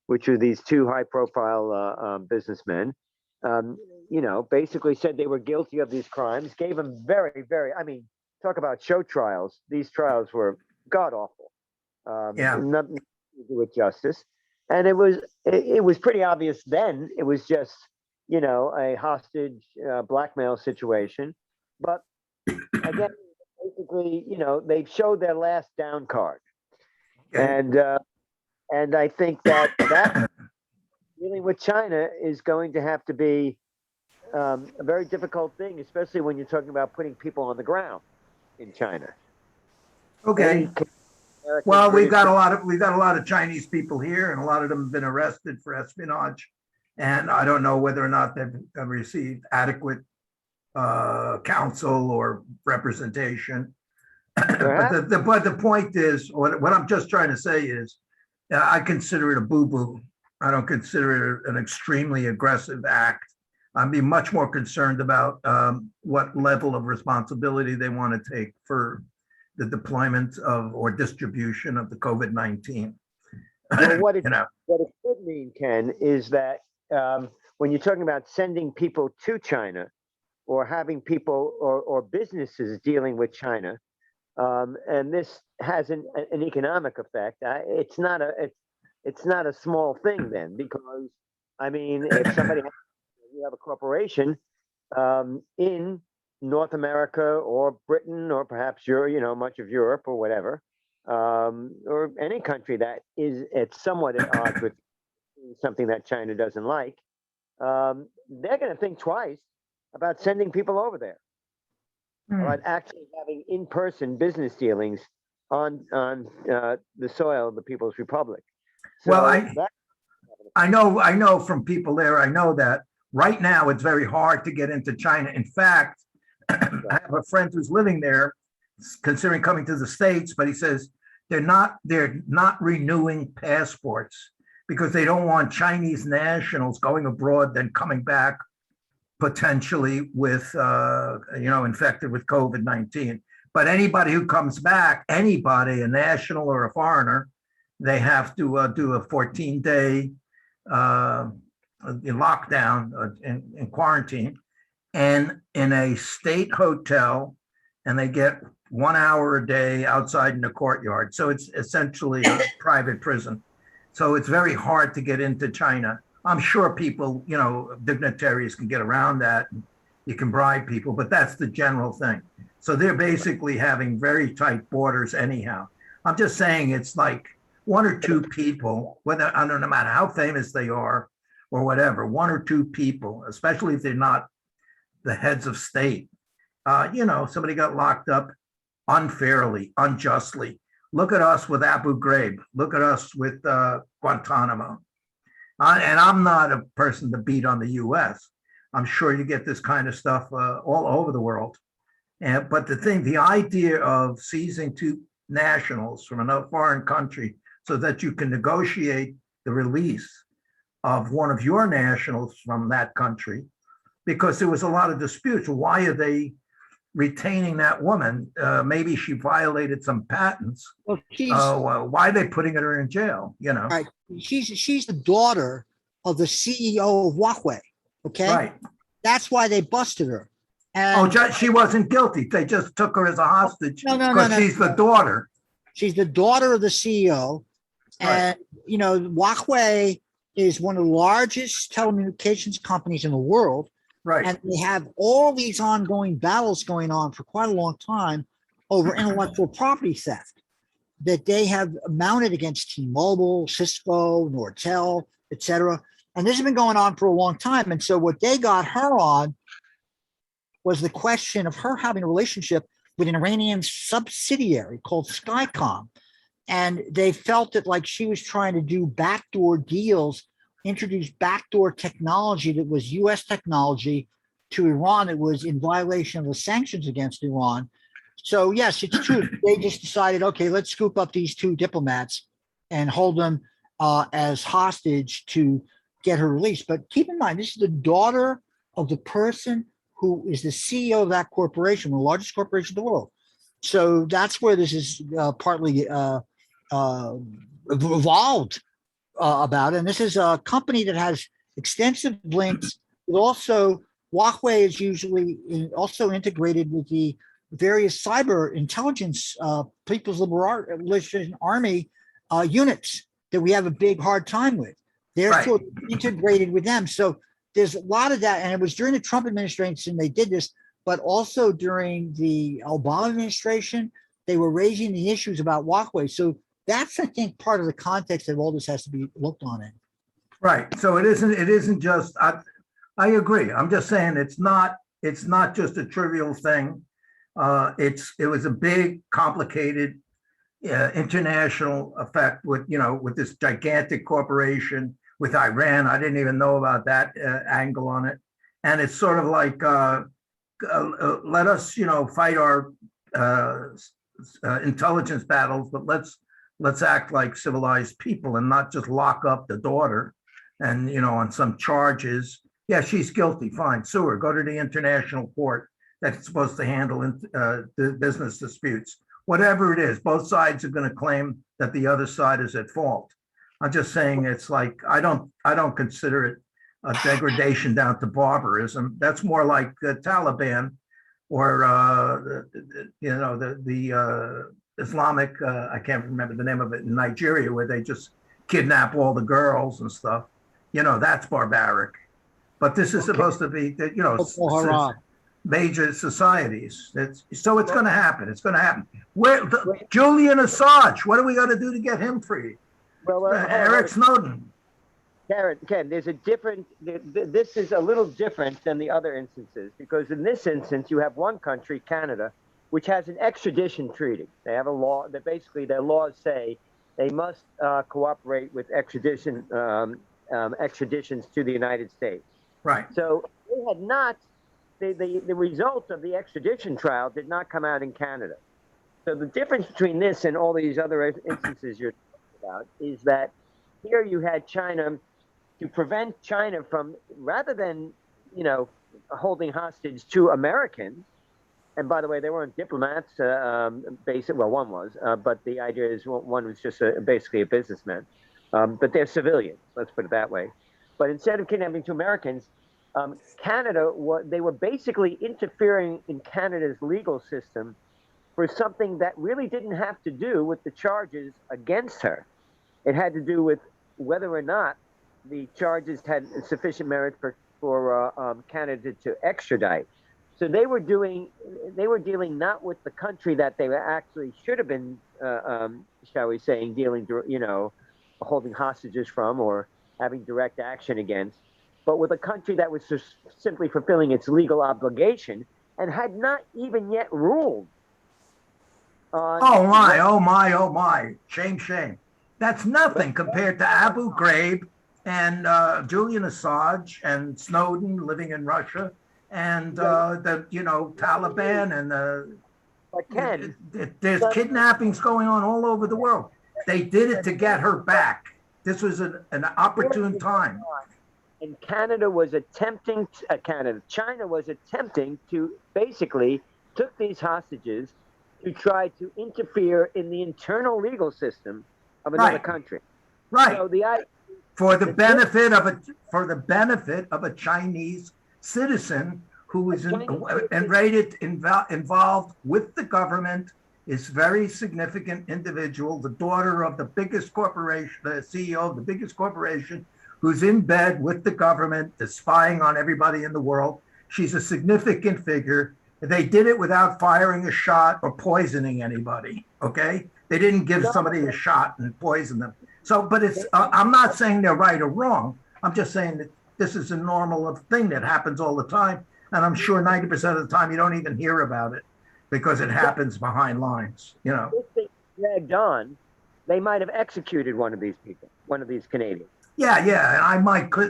which were these two high-profile businessmen. Basically said they were guilty of these crimes, gave them very, very, talk about show trials. These trials were god awful. Nothing to do with justice. And it was pretty obvious then. It was just, a hostage blackmail situation. But again, basically, they showed their last down card. Okay. And I think that dealing with China is going to have to be a very difficult thing, especially when you're talking about putting people on the ground in China. Okay. Well, we've got a lot of Chinese people here, and a lot of them have been arrested for espionage. And I don't know whether or not they've received adequate counsel or representation. But the point is, what I'm just trying to say is, I consider it a boo-boo. I don't consider it an extremely aggressive act. I'd be much more concerned about what level of responsibility they want to take for the deployment of or distribution of the COVID-19. Well, what it could mean, Ken, is that when you're talking about sending people to China or having people or businesses dealing with China, and this has an economic effect, it's not a small thing then, because if somebody you have a corporation in North America or Britain or perhaps much of Europe or whatever, or any country that is somewhat at odds with something that China doesn't like, they're going to think twice about sending people over there, about actually having in-person business dealings on the soil of the People's Republic. So well, I know from people there, I know that right now it's very hard to get into China. In fact, I have a friend who's living there, considering coming to the States, but he says they're not renewing passports because they don't want Chinese nationals going abroad then coming back potentially with infected with COVID-19. But anybody who comes back, anybody, a national or a foreigner, they have to do a 14-day lockdown in quarantine, and in a state hotel, and they get 1 hour a day outside in the courtyard. So it's essentially a private prison. So it's very hard to get into China. I'm sure people, dignitaries can get around that. You can bribe people, but that's the general thing. So they're basically having very tight borders anyhow. I'm just saying it's like 1 or 2 people, whether, I don't know, no matter how famous they are or whatever, 1 or 2 people, especially if they're not the heads of state, somebody got locked up unfairly, unjustly. Look at us with Abu Ghraib. Look at us with Guantanamo. And I'm not a person to beat on the U.S. I'm sure you get this kind of stuff all over the world. But the idea of seizing 2 nationals from another foreign country so that you can negotiate the release of one of your nationals from that country, because there was a lot of disputes. Why are they retaining that woman? Maybe she violated some patents. Well, why are they putting her in jail? Right. She's the daughter of the CEO of Huawei. Okay. Right. That's why they busted her. Oh, And she wasn't guilty. They just took her as a hostage no, because she's the daughter. she's the daughter of the CEO. Right. And, Huawei is one of the largest telecommunications companies in the world. Right. And they have all these ongoing battles going on for quite a long time over intellectual property theft that they have mounted against T-Mobile, Cisco, Nortel, et cetera. And this has been going on for a long time. And so what they got her on was the question of her having a relationship with an Iranian subsidiary called Skycom. And they felt that like she was trying to do backdoor deals, introduce backdoor technology that was US technology to Iran that was in violation of the sanctions against Iran. So yes, it's true. They just decided, okay, let's scoop up these two diplomats and hold them as hostage to get her released. But keep in mind, this is the daughter of the person who is the CEO of that corporation, the largest corporation in the world. So that's where this is partly evolved about. And this is a company that has extensive links, but also Huawei is usually also integrated with the various cyber intelligence People's Liberation Army units that we have a big hard time with. They're Right. sort of integrated with them. So there's a lot of that. And it was during the Trump administration they did this, but also during the Obama administration, they were raising the issues about Huawei. So that's, I think, part of the context that all this has to be looked on in. Right. So it isn't just, I agree. I'm just saying it's not just a trivial thing. It was a big, complicated international effect with this gigantic corporation with Iran. I didn't even know about that angle on it. And it's sort of like, let us, fight our intelligence battles, but let's act like civilized people and not just lock up the daughter and, on some charges. Yeah, she's guilty. Fine. Sue her. Go to the international court that's supposed to handle the business disputes. Whatever it is, both sides are going to claim that the other side is at fault. I'm just saying it's like, I don't consider it a degradation down to barbarism. That's more like the Taliban or, the Islamic, I can't remember the name of it, in Nigeria, where they just kidnap all the girls and stuff. That's barbaric. But this is supposed to be, major societies. So it's going to happen. It's going to happen. Julian Assange, what are we going to do to get him free? Well, Eric Snowden. Ken, there's a different, this is a little different than the other instances, because in this instance, you have one country, Canada, which has an extradition treaty. They have a law that basically their laws say they must cooperate with extraditions to the United States. Right. So they had not, the result of the extradition trial did not come out in Canada. So the difference between this and all these other instances you're talking about is that here you had China, to prevent China from, rather than, holding hostage two Americans, and by the way, they weren't diplomats, well, one was, but the idea is one was just basically a businessman, but they're civilians, let's put it that way. But instead of kidnapping two Americans, Canada, they were basically interfering in Canada's legal system for something that really didn't have to do with the charges against her. It had to do with whether or not the charges had sufficient merit for Canada to extradite. So they were dealing not with the country that they actually should have been, shall we say, holding hostages from or having direct action against, but with a country that was just simply fulfilling its legal obligation and had not even yet ruled on. Oh my. Shame. That's nothing compared to Abu Ghraib and Julian Assange and Snowden living in Russia and the Taliban and But Ken, there's kidnappings going on all over the world. They did it to get her back. This was an opportune time. And China was attempting to basically took these hostages to try to interfere in the internal legal system of another country. Right. So for the benefit of a Chinese citizen who is and rated involved with the government, is very significant individual, the daughter of the biggest corporation, the CEO of the biggest corporation, who's in bed with the government, is spying on everybody in the world. She's a significant figure. They did it without firing a shot or poisoning anybody, okay? They didn't give somebody a shot and poison them. So, but it's, I'm not saying they're right or wrong. I'm just saying that this is a normal thing that happens all the time. And I'm sure 90% of the time you don't even hear about it because it happens behind lines, you know. If they dragged on, they might have executed one of these people, one of these Canadians. Yeah, and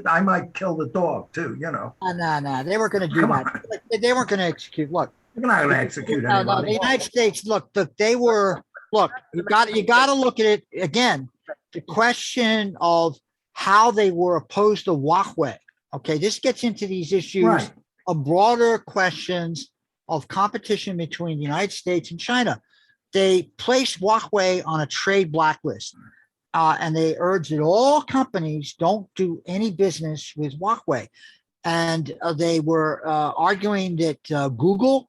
I might kill the dog too, you know. No, they weren't going to do that. They weren't going to execute. Look, You're not going to execute no, anybody. the United States. Look, they were. Look, you got to look at it again. The question of how they were opposed to Huawei. Okay, this gets into these issues Right. of broader questions of competition between the United States and China. They placed Huawei on a trade blacklist. And they urged that all companies don't do any business with Huawei. And they were arguing that Google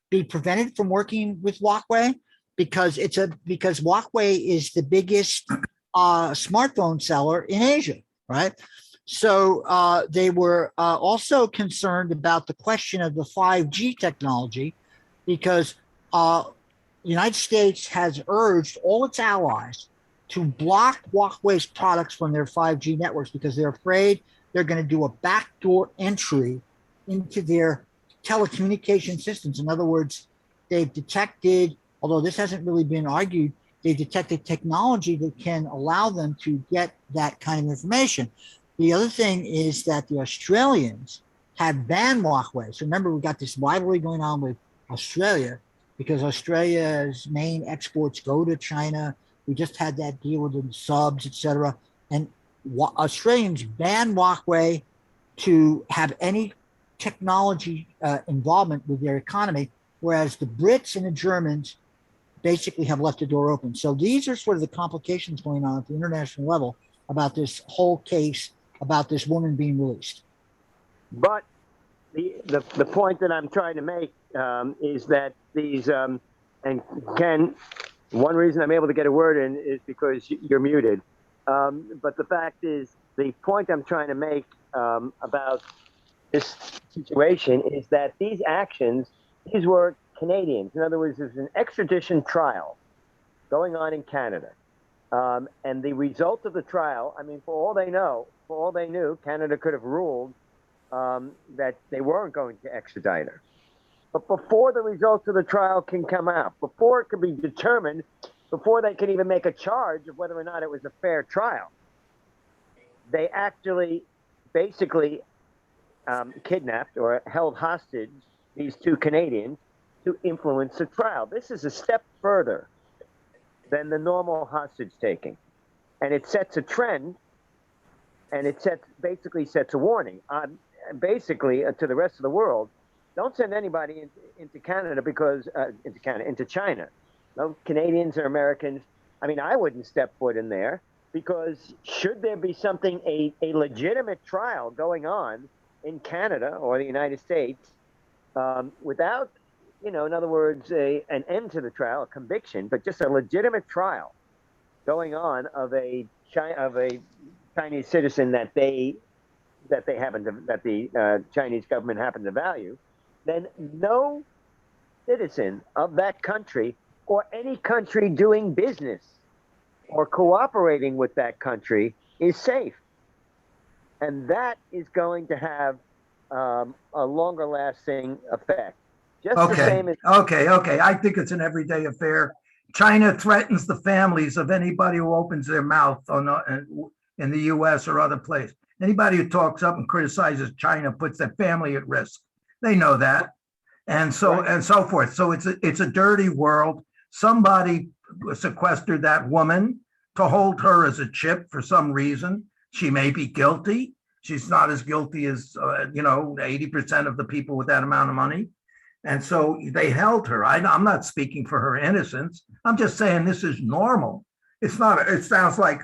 be prevented from working with Huawei because Huawei is the biggest smartphone seller in Asia, right? So they were also concerned about the question of the 5G technology because the United States has urged all its allies to block Huawei's products from their 5G networks because they're afraid they're going to do a backdoor entry into their telecommunication systems. In other words, they've detected, although this hasn't really been argued, they detected technology that can allow them to get that kind of information. The other thing is that the Australians have banned Huawei. So remember, we got this rivalry going on with Australia because Australia's main exports go to China. We just had that deal with the subs, et cetera. And Australians banned Huawei to have any technology involvement with their economy, whereas the Brits and the Germans basically have left the door open. So these are sort of the complications going on at the international level about this whole case, about this woman being released. But the point that I'm trying to make is that these, and Ken, one reason I'm able to get a word in is because you're muted. But the fact is, the point I'm trying to make about this situation is that these actions, these were Canadians. In other words, there's an extradition trial going on in Canada. And the result of the trial, I mean, for all they know, for all they knew, Canada could have ruled that they weren't going to extradite her. But before the results of the trial can come out, before it can be determined, before they can even make a charge of whether or not it was a fair trial, they actually basically kidnapped or held hostage these two Canadians to influence the trial. This is a step further than the normal hostage taking. And it sets a trend, and it basically sets a warning basically to the rest of the world. Don't send anybody into Canada because into China. No Canadians or Americans. I mean, I wouldn't step foot in there because should there be something, a legitimate trial going on in Canada or the United States without, in other words, an end to the trial, a conviction, but just a legitimate trial going on of a Chinese citizen that the Chinese government happen to value, then no citizen of that country or any country doing business or cooperating with that country is safe. And that is going to have a longer lasting effect. Just the same as Okay. I think it's an everyday affair. China threatens the families of anybody who opens their mouth in the US or other place. Anybody who talks up and criticizes China puts their family at risk. They know that. And so and so forth. So it's a dirty world. Somebody sequestered that woman to hold her as a chip for some reason. She may be guilty. She's not as guilty as 80% of the people with that amount of money. And so they held her. I'm not speaking for her innocence. I'm just saying this is normal. It's not. It sounds like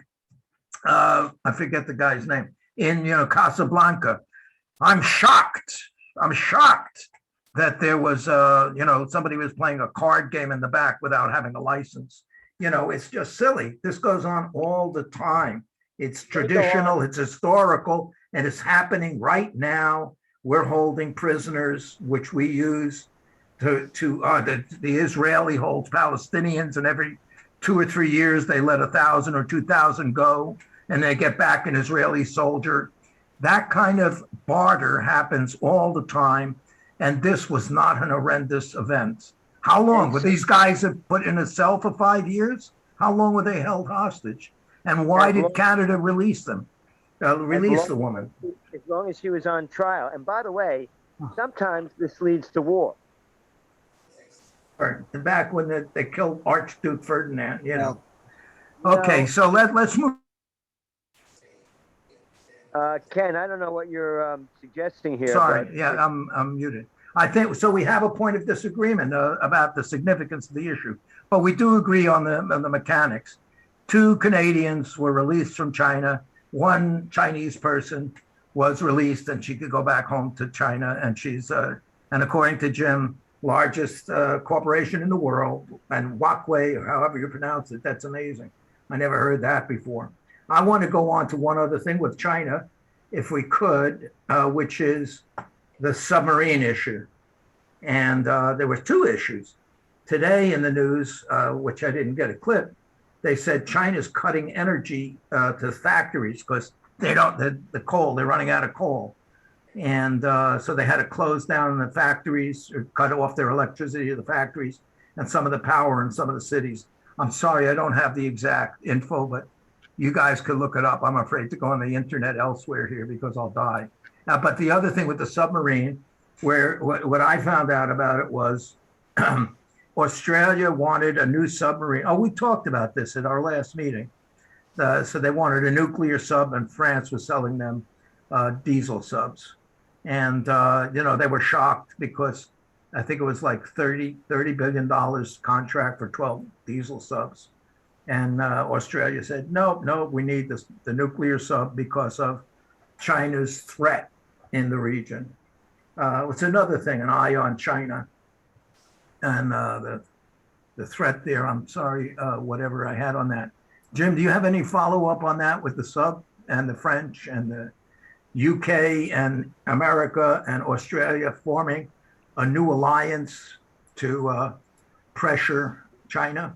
I forget the guy's name in Casablanca. I'm shocked. I'm shocked that there was, somebody was playing a card game in the back without having a license. It's just silly. This goes on all the time. It's traditional, it's historical, and it's happening right now. We're holding prisoners, which we use the Israeli holds Palestinians, and every 2 or 3 years they let 1,000 or 2,000 go, and they get back an Israeli soldier. That kind of barter happens all the time, and this was not an horrendous event. How long were these guys put in a cell for 5 years? How long were they held hostage? And why did Canada release them? Release the woman? As long as she was on trial. And by the way, sometimes this leads to war. Back when they killed Archduke Ferdinand, Okay, so let's move. Ken, I don't know what you're suggesting here. Sorry, I'm muted. I think so. We have a point of disagreement about the significance of the issue, but we do agree on the mechanics. 2 Canadians were released from China. 1 Chinese person was released, and she could go back home to China. And she's, and according to Jim, largest corporation in the world, and Huawei, or however you pronounce it. That's amazing. I never heard that before. I want to go on to one other thing with China, if we could, which is the submarine issue. And there were 2 issues. Today in the news, which I didn't get a clip, they said China's cutting energy to factories because they're running out of coal. And so they had to close down the factories or cut off their electricity to the factories and some of the power in some of the cities. I'm sorry, I don't have the exact info, but you guys could look it up. I'm afraid to go on the internet elsewhere here because I'll die. But the other thing with the submarine, what I found out about it was Australia wanted a new submarine. Oh, we talked about this at our last meeting. So they wanted a nuclear sub, and France was selling them diesel subs. And, they were shocked because I think it was like $30 billion contract for 12 diesel subs. And Australia said, no, we need the nuclear sub because of China's threat in the region. It's another thing, an eye on China and the threat there. I'm sorry, whatever I had on that. Jim, do you have any follow-up on that with the sub and the French and the UK and America and Australia forming a new alliance to pressure China?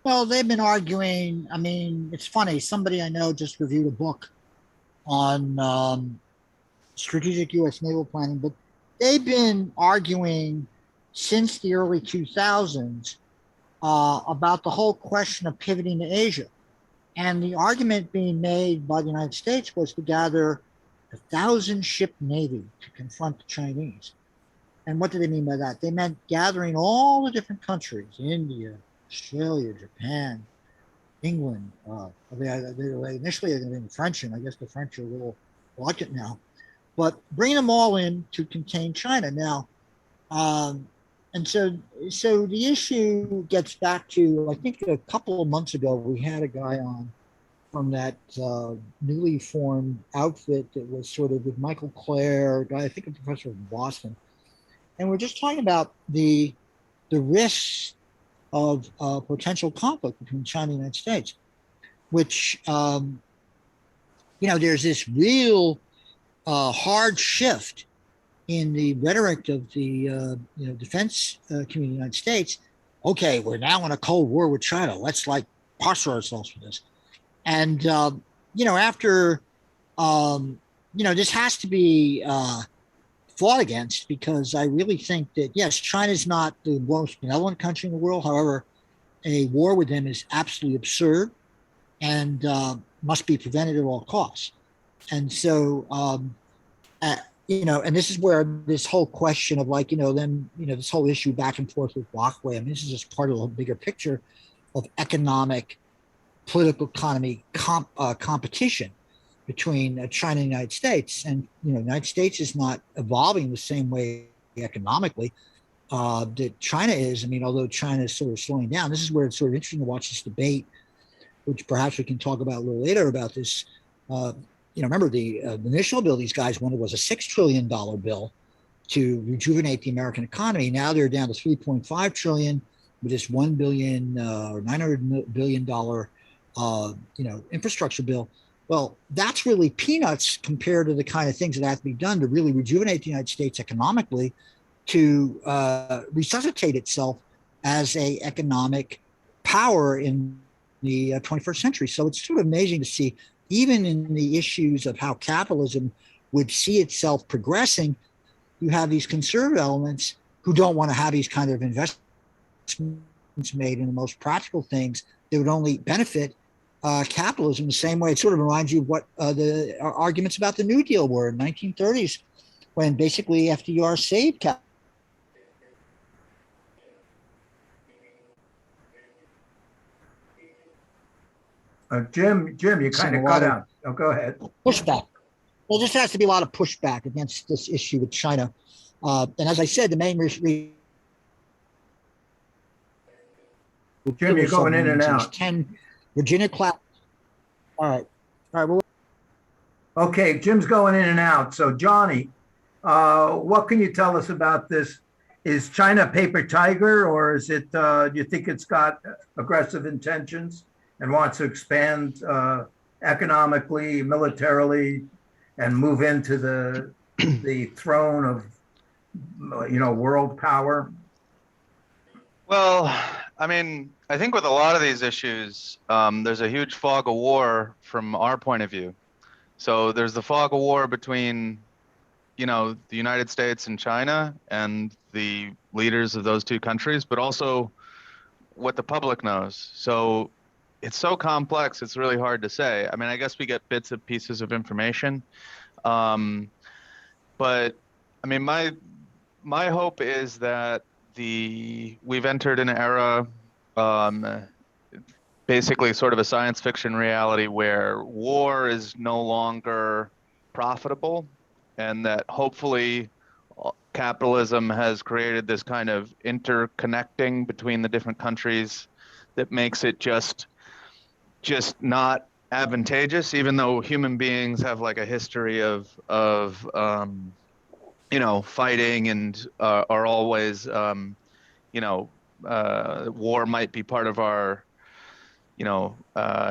Well, they've been arguing. I mean, it's funny. Somebody I know just reviewed a book on strategic U.S. naval planning, but they've been arguing since the early 2000s about the whole question of pivoting to Asia. And the argument being made by the United States was to gather 1,000-ship navy to confront the Chinese. And what did they mean by that? They meant gathering all the different countries, India, Australia, Japan, England. Initially they were in French, and I guess the French are a little reluctant now. But bring them all in to contain China. Now, and so the issue gets back to, I think a couple of months ago, we had a guy on from that newly formed outfit that was sort of with Michael Clare, a guy, I think a professor in Boston. And we're just talking about the risks of potential conflict between China and the United States, which, there's this real hard shift in the rhetoric of the defense community of the United States. Okay, we're now in a Cold War with China. Let's posture ourselves for this. And, after, this has to be fought against, because I really think that, yes, China's not the most benevolent country in the world. However, a war with them is absolutely absurd and must be prevented at all costs. And so, and this is where this whole question of this whole issue back and forth with Huawei, I mean, this is just part of a bigger picture of economic, political economy competition between China and the United States. And, the United States is not evolving the same way economically that China is. I mean, although China is sort of slowing down, this is where it's sort of interesting to watch this debate, which perhaps we can talk about a little later about this remember the initial bill these guys wanted was a $6 trillion bill to rejuvenate the American economy. Now they're down to 3.5 trillion with this $1 billion or $900 billion infrastructure bill. Well, that's really peanuts compared to the kind of things that have to be done to really rejuvenate the United States economically, to resuscitate itself as a economic power in the 21st century. So it's sort of amazing to see, even in the issues of how capitalism would see itself progressing, you have these conservative elements who don't want to have these kind of investments made in the most practical things that would only benefit capitalism the same way. It sort of reminds you of what the arguments about the New Deal were in the 1930s, when basically FDR saved capitalism. Jim, you kind of cut out. Oh, go ahead. Pushback. Well, there just has to be a lot of pushback against this issue with China. And as I said, the main reason. Jim, you're going in and out. 10 Virginia class. All right. Well, okay, Jim's going in and out. So, Johnny, what can you tell us about this? Is China a paper tiger, or is it? Do you think it's got aggressive intentions and wants to expand economically, militarily, and move into the throne of world power? Well, I mean, I think with a lot of these issues, there's a huge fog of war from our point of view. So there's the fog of war between, the United States and China and the leaders of those two countries, but also what the public knows. So it's so complex, it's really hard to say. I mean, I guess we get bits and pieces of information. But I mean, my hope is that we've entered an era, basically sort of a science fiction reality where war is no longer profitable, and that hopefully capitalism has created this kind of interconnecting between the different countries that makes it just not advantageous, even though human beings have like a history of fighting and are always, war might be part of our,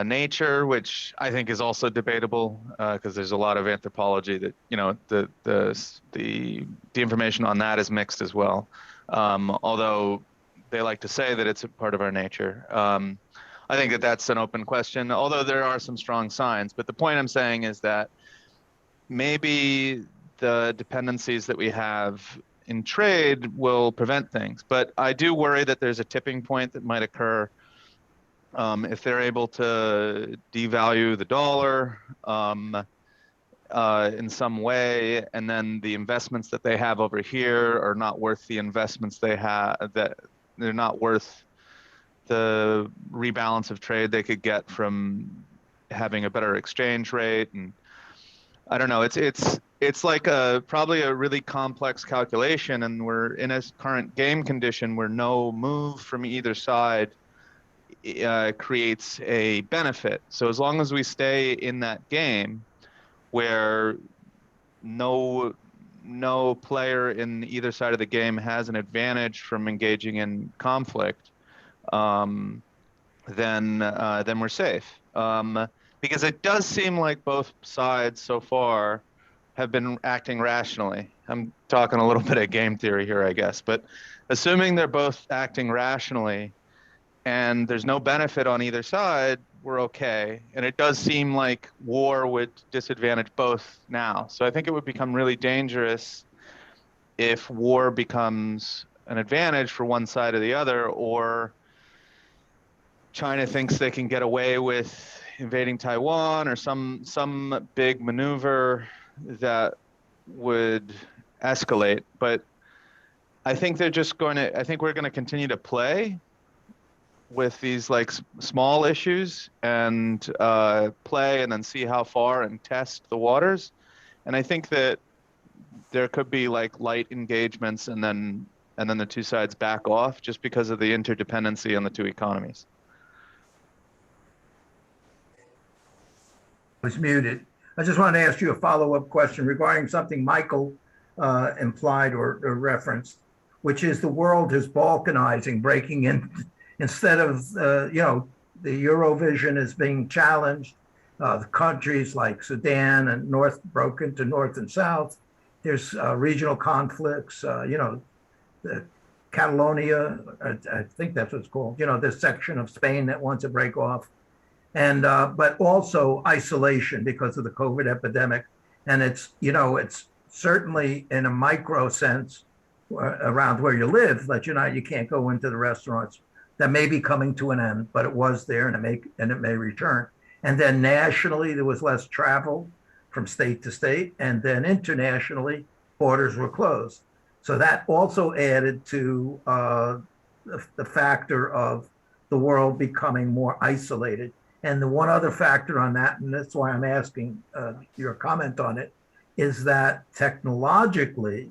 nature, which I think is also debatable because there's a lot of anthropology that, the information on that is mixed as well. Although they like to say that it's a part of our nature. I think that that's an open question, although there are some strong signs. But the point I'm saying is that maybe the dependencies that we have in trade will prevent things. But I do worry that there's a tipping point that might occur if they're able to devalue the dollar in some way, and then the investments that they have over here are not worth the investments they have, that they're not worth the rebalance of trade they could get from having a better exchange rate. And I don't know, it's like probably a really complex calculation, and we're in a current game condition where no move from either side creates a benefit. So as long as we stay in that game where no player in either side of the game has an advantage from engaging in conflict, then we're safe. Because it does seem like both sides so far have been acting rationally. I'm talking a little bit of game theory here, I guess, but assuming they're both acting rationally and there's no benefit on either side, we're okay. And it does seem like war would disadvantage both now. So I think it would become really dangerous if war becomes an advantage for one side or the other, or China thinks they can get away with invading Taiwan or some big maneuver that would escalate. But I think we're going to continue to play with these like small issues and play and then see how far and test the waters. And I think that there could be like light engagements and then the two sides back off just because of the interdependency on the two economies. Was muted. I just wanted to ask you a follow-up question regarding something Michael implied or referenced, which is the world is balkanizing, breaking in instead of the Eurovision is being challenged. The countries like Sudan and North broke into North and South. There's regional conflicts. The Catalonia, I think that's what it's called. This section of Spain that wants to break off, and but also isolation because of the COVID epidemic, and it's certainly in a micro sense around where you live that you can't go into the restaurants. That may be coming to an end, but it was there, and it may return. And then nationally, there was less travel from state to state, and then internationally, borders were closed. So that also added to the factor of the world becoming more isolated. And the one other factor on that, and that's why I'm asking your comment on it, is that technologically,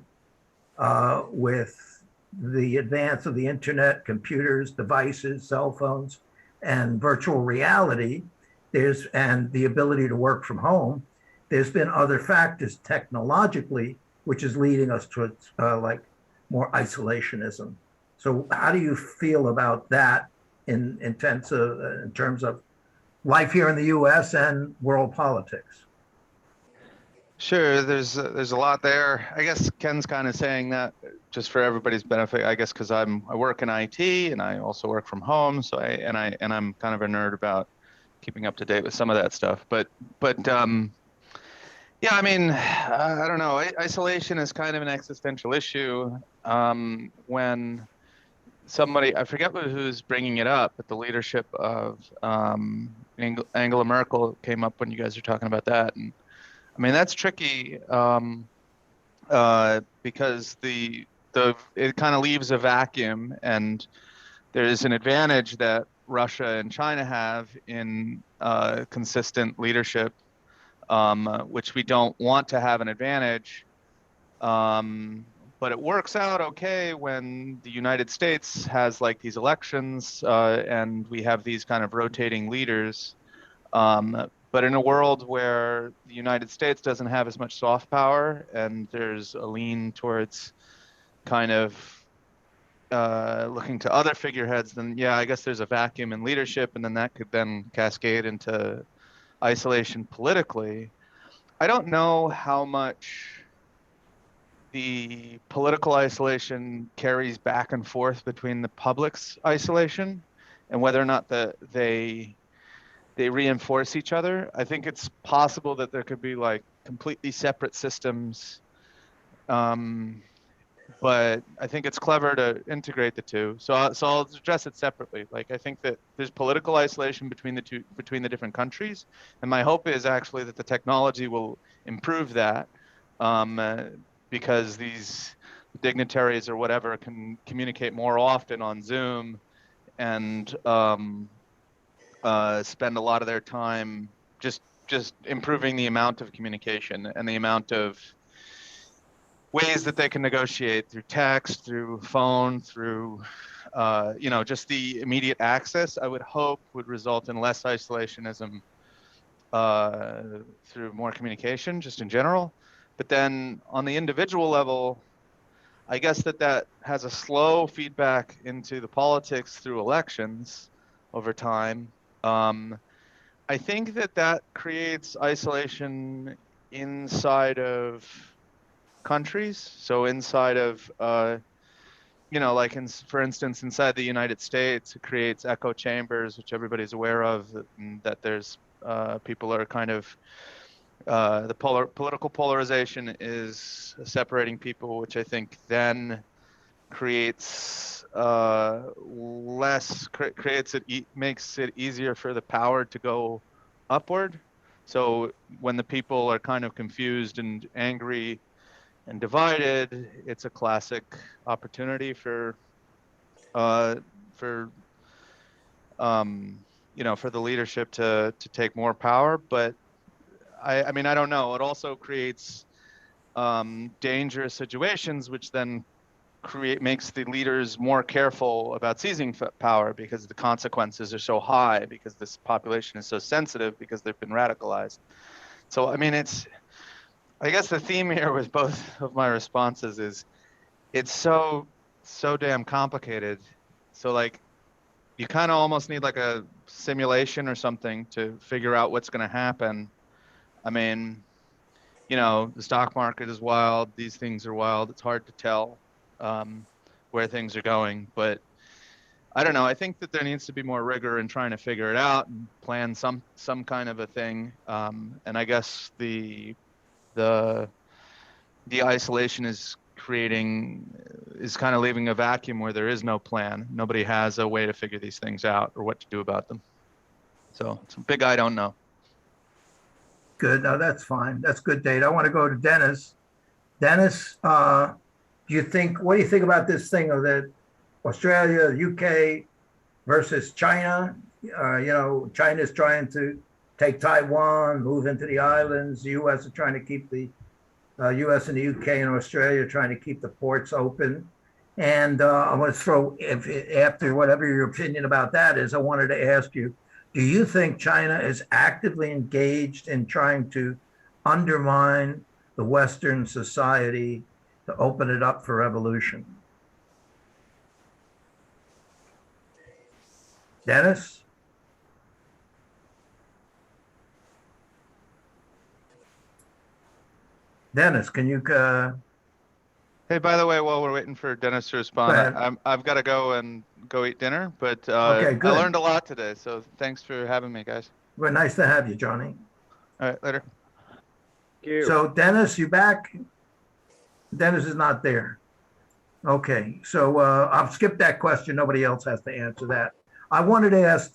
with the advance of the internet, computers, devices, cell phones, and virtual reality, and the ability to work from home, there's been other factors technologically which is leading us towards like more isolationism. So how do you feel about that in terms of life here in the U.S. and world politics? Sure, there's a lot there. I guess Ken's kind of saying that just for everybody's benefit. I guess because I work in IT and I also work from home, so I'm kind of a nerd about keeping up to date with some of that stuff. But yeah, I mean, I don't know. Isolation is kind of an existential issue. When somebody, I forget who's bringing it up, but the leadership of Angela Merkel came up when you guys were talking about that, and I mean, that's tricky because it kind of leaves a vacuum, and there's an advantage that Russia and China have in consistent leadership, which we don't want to have an advantage. But it works out okay when the United States has like these elections and we have these kind of rotating leaders. But in a world where the United States doesn't have as much soft power and there's a lean towards kind of looking to other figureheads, then yeah, I guess there's a vacuum in leadership, and then that could then cascade into isolation politically. I don't know how much the political isolation carries back and forth between the public's isolation and whether or not they reinforce each other. I think it's possible that there could be like completely separate systems, but I think it's clever to integrate the two. So I'll address it separately. Like, I think that there's political isolation between the different countries, and my hope is actually that the technology will improve that, because these dignitaries or whatever can communicate more often on Zoom and spend a lot of their time just improving the amount of communication and the amount of ways that they can negotiate through text, through phone, through just the immediate access. I would hope would result in less isolationism through more communication just in general. But then on the individual level, I guess that has a slow feedback into the politics through elections over time. I think that creates isolation inside of countries. So inside of, like for instance, inside the United States, it creates echo chambers, which everybody's aware of, that there's people are kind of, the political polarization is separating people, which I think then creates makes it easier for the power to go upward. So when the people are kind of confused and angry and divided, it's a classic opportunity for the leadership to take more power. But I mean, I don't know. It also creates dangerous situations, which then makes the leaders more careful about seizing power because the consequences are so high, because this population is so sensitive, because they've been radicalized. So, I mean, I guess the theme here with both of my responses is it's so damn complicated. So like you kind of almost need like a simulation or something to figure out what's going to happen. I mean, the stock market is wild. These things are wild. It's hard to tell where things are going, but I don't know. I think that there needs to be more rigor in trying to figure it out and plan some kind of a thing. And I guess the isolation is kind of leaving a vacuum where there is no plan. Nobody has a way to figure these things out or what to do about them. So it's a big I don't know. Good. No, that's fine. That's good, Dave. I want to go to Dennis. Dennis, what do you think about this thing of the Australia, UK versus China? China's trying to take Taiwan, move into the islands. The US is trying to keep the US and the UK and Australia trying to keep the ports open. And I want to after whatever your opinion about that is, I wanted to ask you, do you think China is actively engaged in trying to undermine the Western society to open it up for evolution? Dennis? Dennis, can you? Hey, by the way, while we're waiting for Dennis to respond, I've got to go eat dinner, but Okay, good. I learned a lot today, so thanks for having me, guys. Well, nice to have you, Johnny. All right, later. Thank you. So Dennis, you back? Dennis is not there. Okay, so I'll skip that question. Nobody else has to answer that. I wanted to ask,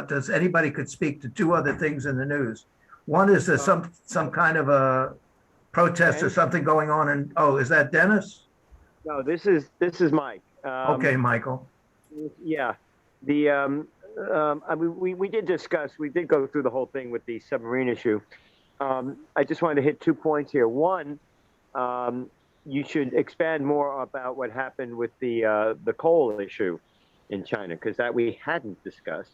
does anybody could speak to two other things in the news? One is there's some kind of a protest or something going on, and is that Dennis? No, this is Mike. Okay, Michael. Yeah, I mean, we did go through the whole thing with the submarine issue. I just wanted to hit 2 points here. One, you should expand more about what happened with the coal issue in China, because that we hadn't discussed.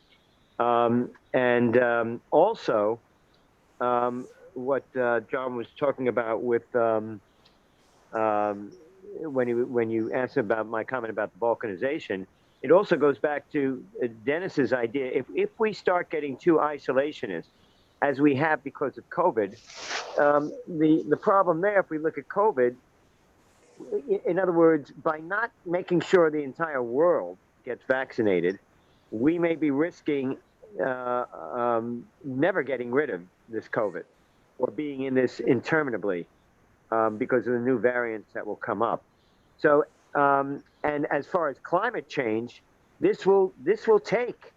And also, what John was talking about with when you asked about my comment about the balkanization, it also goes back to Dennis's idea. If we start getting too isolationist, as we have because of COVID, the problem there, if we look at COVID, in other words, by not making sure the entire world gets vaccinated, we may be risking never getting rid of this COVID or being in this interminably because of the new variants that will come up. So, and as far as climate change, this will take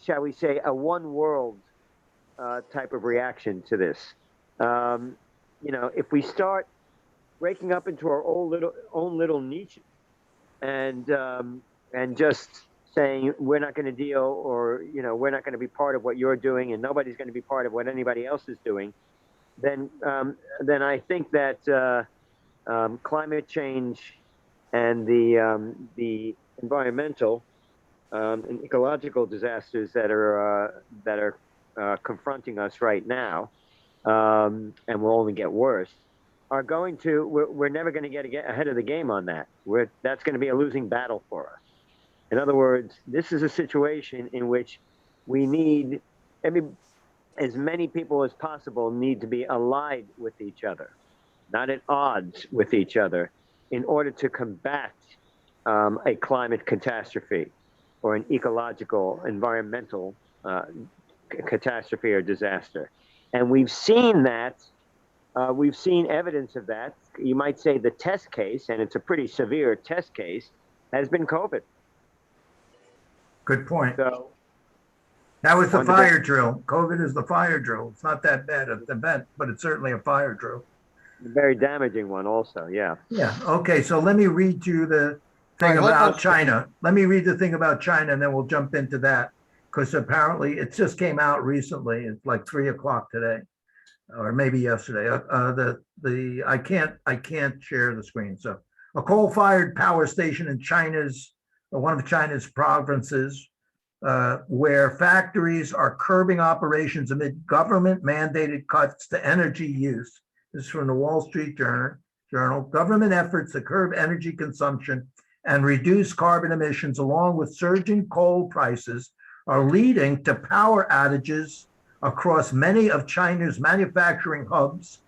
shall we say, a one world type of reaction to this. If we start breaking up into our own little niches and just saying we're not going to deal, or we're not going to be part of what you're doing, and nobody's going to be part of what anybody else is doing, then I think that climate change and the environmental and ecological disasters that are confronting us right now, and will only get worse, are going to. We're never going to get ahead of the game on that. That's going to be a losing battle for us. In other words, this is a situation in which we need, as many people as possible need to be allied with each other, not at odds with each other, in order to combat a climate catastrophe or an ecological, environmental catastrophe or disaster. And we've seen that. We've seen evidence of that. You might say the test case, and it's a pretty severe test case, has been COVID. Good point. So that was the fire drill. COVID is the fire drill. It's not that bad an event, but it's certainly a fire drill. A very damaging one also, yeah. Yeah, okay, so let me read you the thing about China. Let me read the thing about China, and then we'll jump into that, because apparently it just came out recently. It's like 3:00 today, or maybe yesterday. I can't share the screen. So a coal-fired power station in one of China's provinces where factories are curbing operations amid government-mandated cuts to energy use. This is from the Wall Street Journal. Government efforts to curb energy consumption and reduce carbon emissions, along with surging coal prices, are leading to power outages across many of China's manufacturing hubs,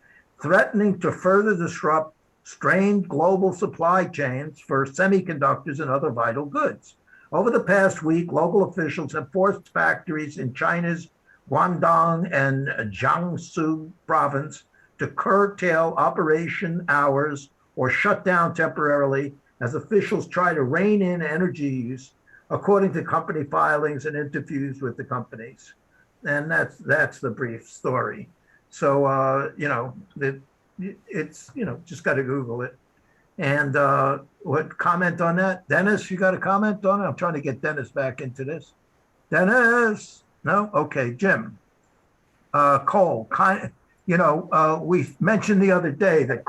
threatening to further disrupt strained global supply chains for semiconductors and other vital goods. Over the past week, local officials have forced factories in China's Guangdong and Jiangsu province to curtail operation hours or shut down temporarily as officials try to rein in energy use, according to company filings and interviews with the companies. And that's the brief story. So, it's, just got to Google it. And what comment on that? Dennis, you got a comment on it? I'm trying to get Dennis back into this. Dennis? No? Okay, Jim. Coal. We mentioned the other day that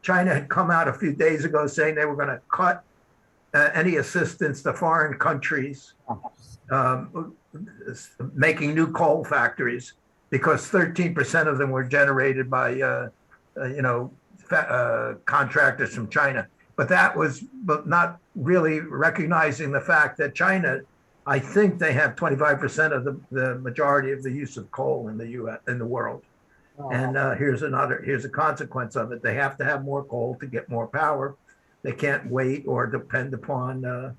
China had come out a few days ago saying they were going to cut any assistance to foreign countries making new coal factories, because 13% of them were generated by, contractors from China. But that was not really recognizing the fact that China, I think they have 25% of the majority of the use of coal in the U.S. in the world. Oh. And here's a consequence of it. They have to have more coal to get more power. They can't wait or depend upon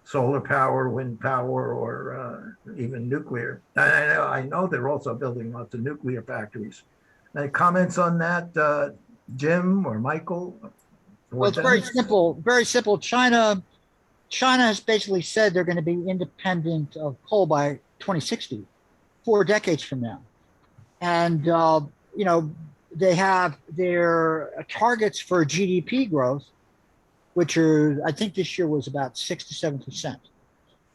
solar power, wind power, or even nuclear. I know they're also building lots of nuclear factories. Any comments on that, Jim or Michael? Well, it's very simple. Very simple. China has basically said they're going to be independent of coal by 2060, 4 decades from now. And, they have their targets for GDP growth, which are, I think this year was about 6 to 7%.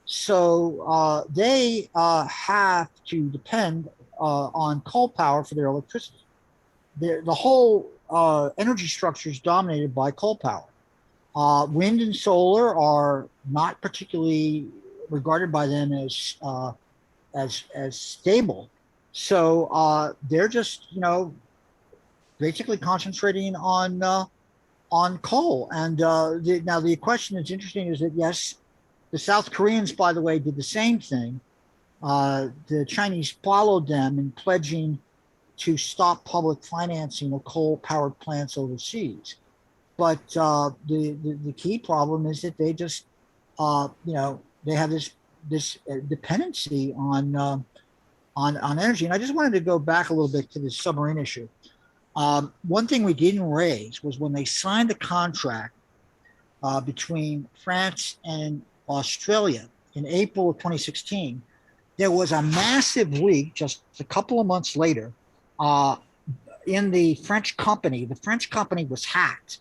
So they have to depend on coal power for their electricity. The whole energy structure is dominated by coal power. Wind and solar are not particularly regarded by them as stable. So they're just, basically concentrating on coal. And now the question that's interesting is that, yes, the South Koreans, by the way, did the same thing. The Chinese followed them in pledging to stop public financing of coal-powered plants overseas. But the key problem is that they just, they have this dependency on energy. And I just wanted to go back a little bit to the submarine issue. One thing we didn't raise was when they signed the contract between France and Australia in April of 2016, there was a massive leak just a couple of months later in the French company. The French company was hacked,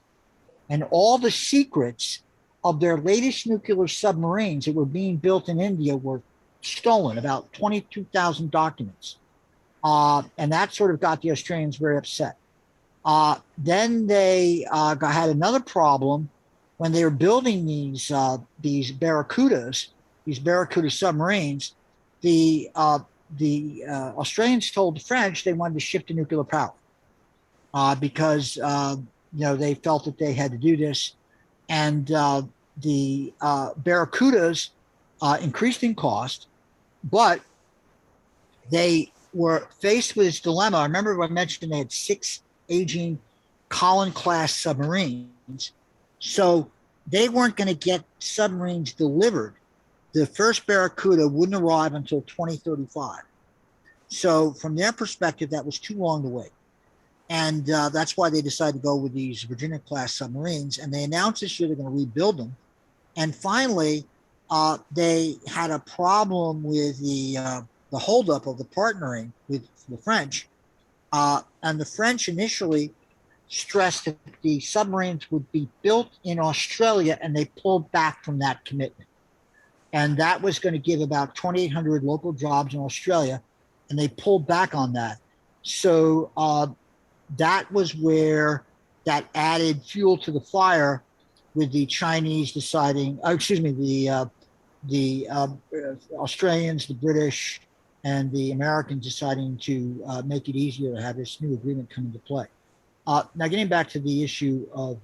and all the secrets of their latest nuclear submarines that were being built in India were stolen, about 22,000 documents. And that sort of got the Australians very upset. Then they had another problem when they were building these Barracudas, these Barracuda submarines. The Australians told the French they wanted to shift to nuclear power because they felt that they had to do this, and the Barracudas increased in cost, but they were faced with this dilemma. I remember I mentioned they had 6 aging Collins-class submarines, so they weren't going to get submarines delivered. The first Barracuda wouldn't arrive until 2035. So from their perspective, that was too long to wait. And that's why they decided to go with these Virginia-class submarines. And they announced this year they're going to rebuild them. And finally, they had a problem with the holdup of the partnering with the French. And the French initially stressed that the submarines would be built in Australia, and they pulled back from that commitment. And that was going to give about 2,800 local jobs in Australia, and they pulled back on that. So that was where that added fuel to the fire, with the Chinese deciding, the the Australians, the British, and the Americans deciding to make it easier to have this new agreement come into play. Now, getting back to the issue of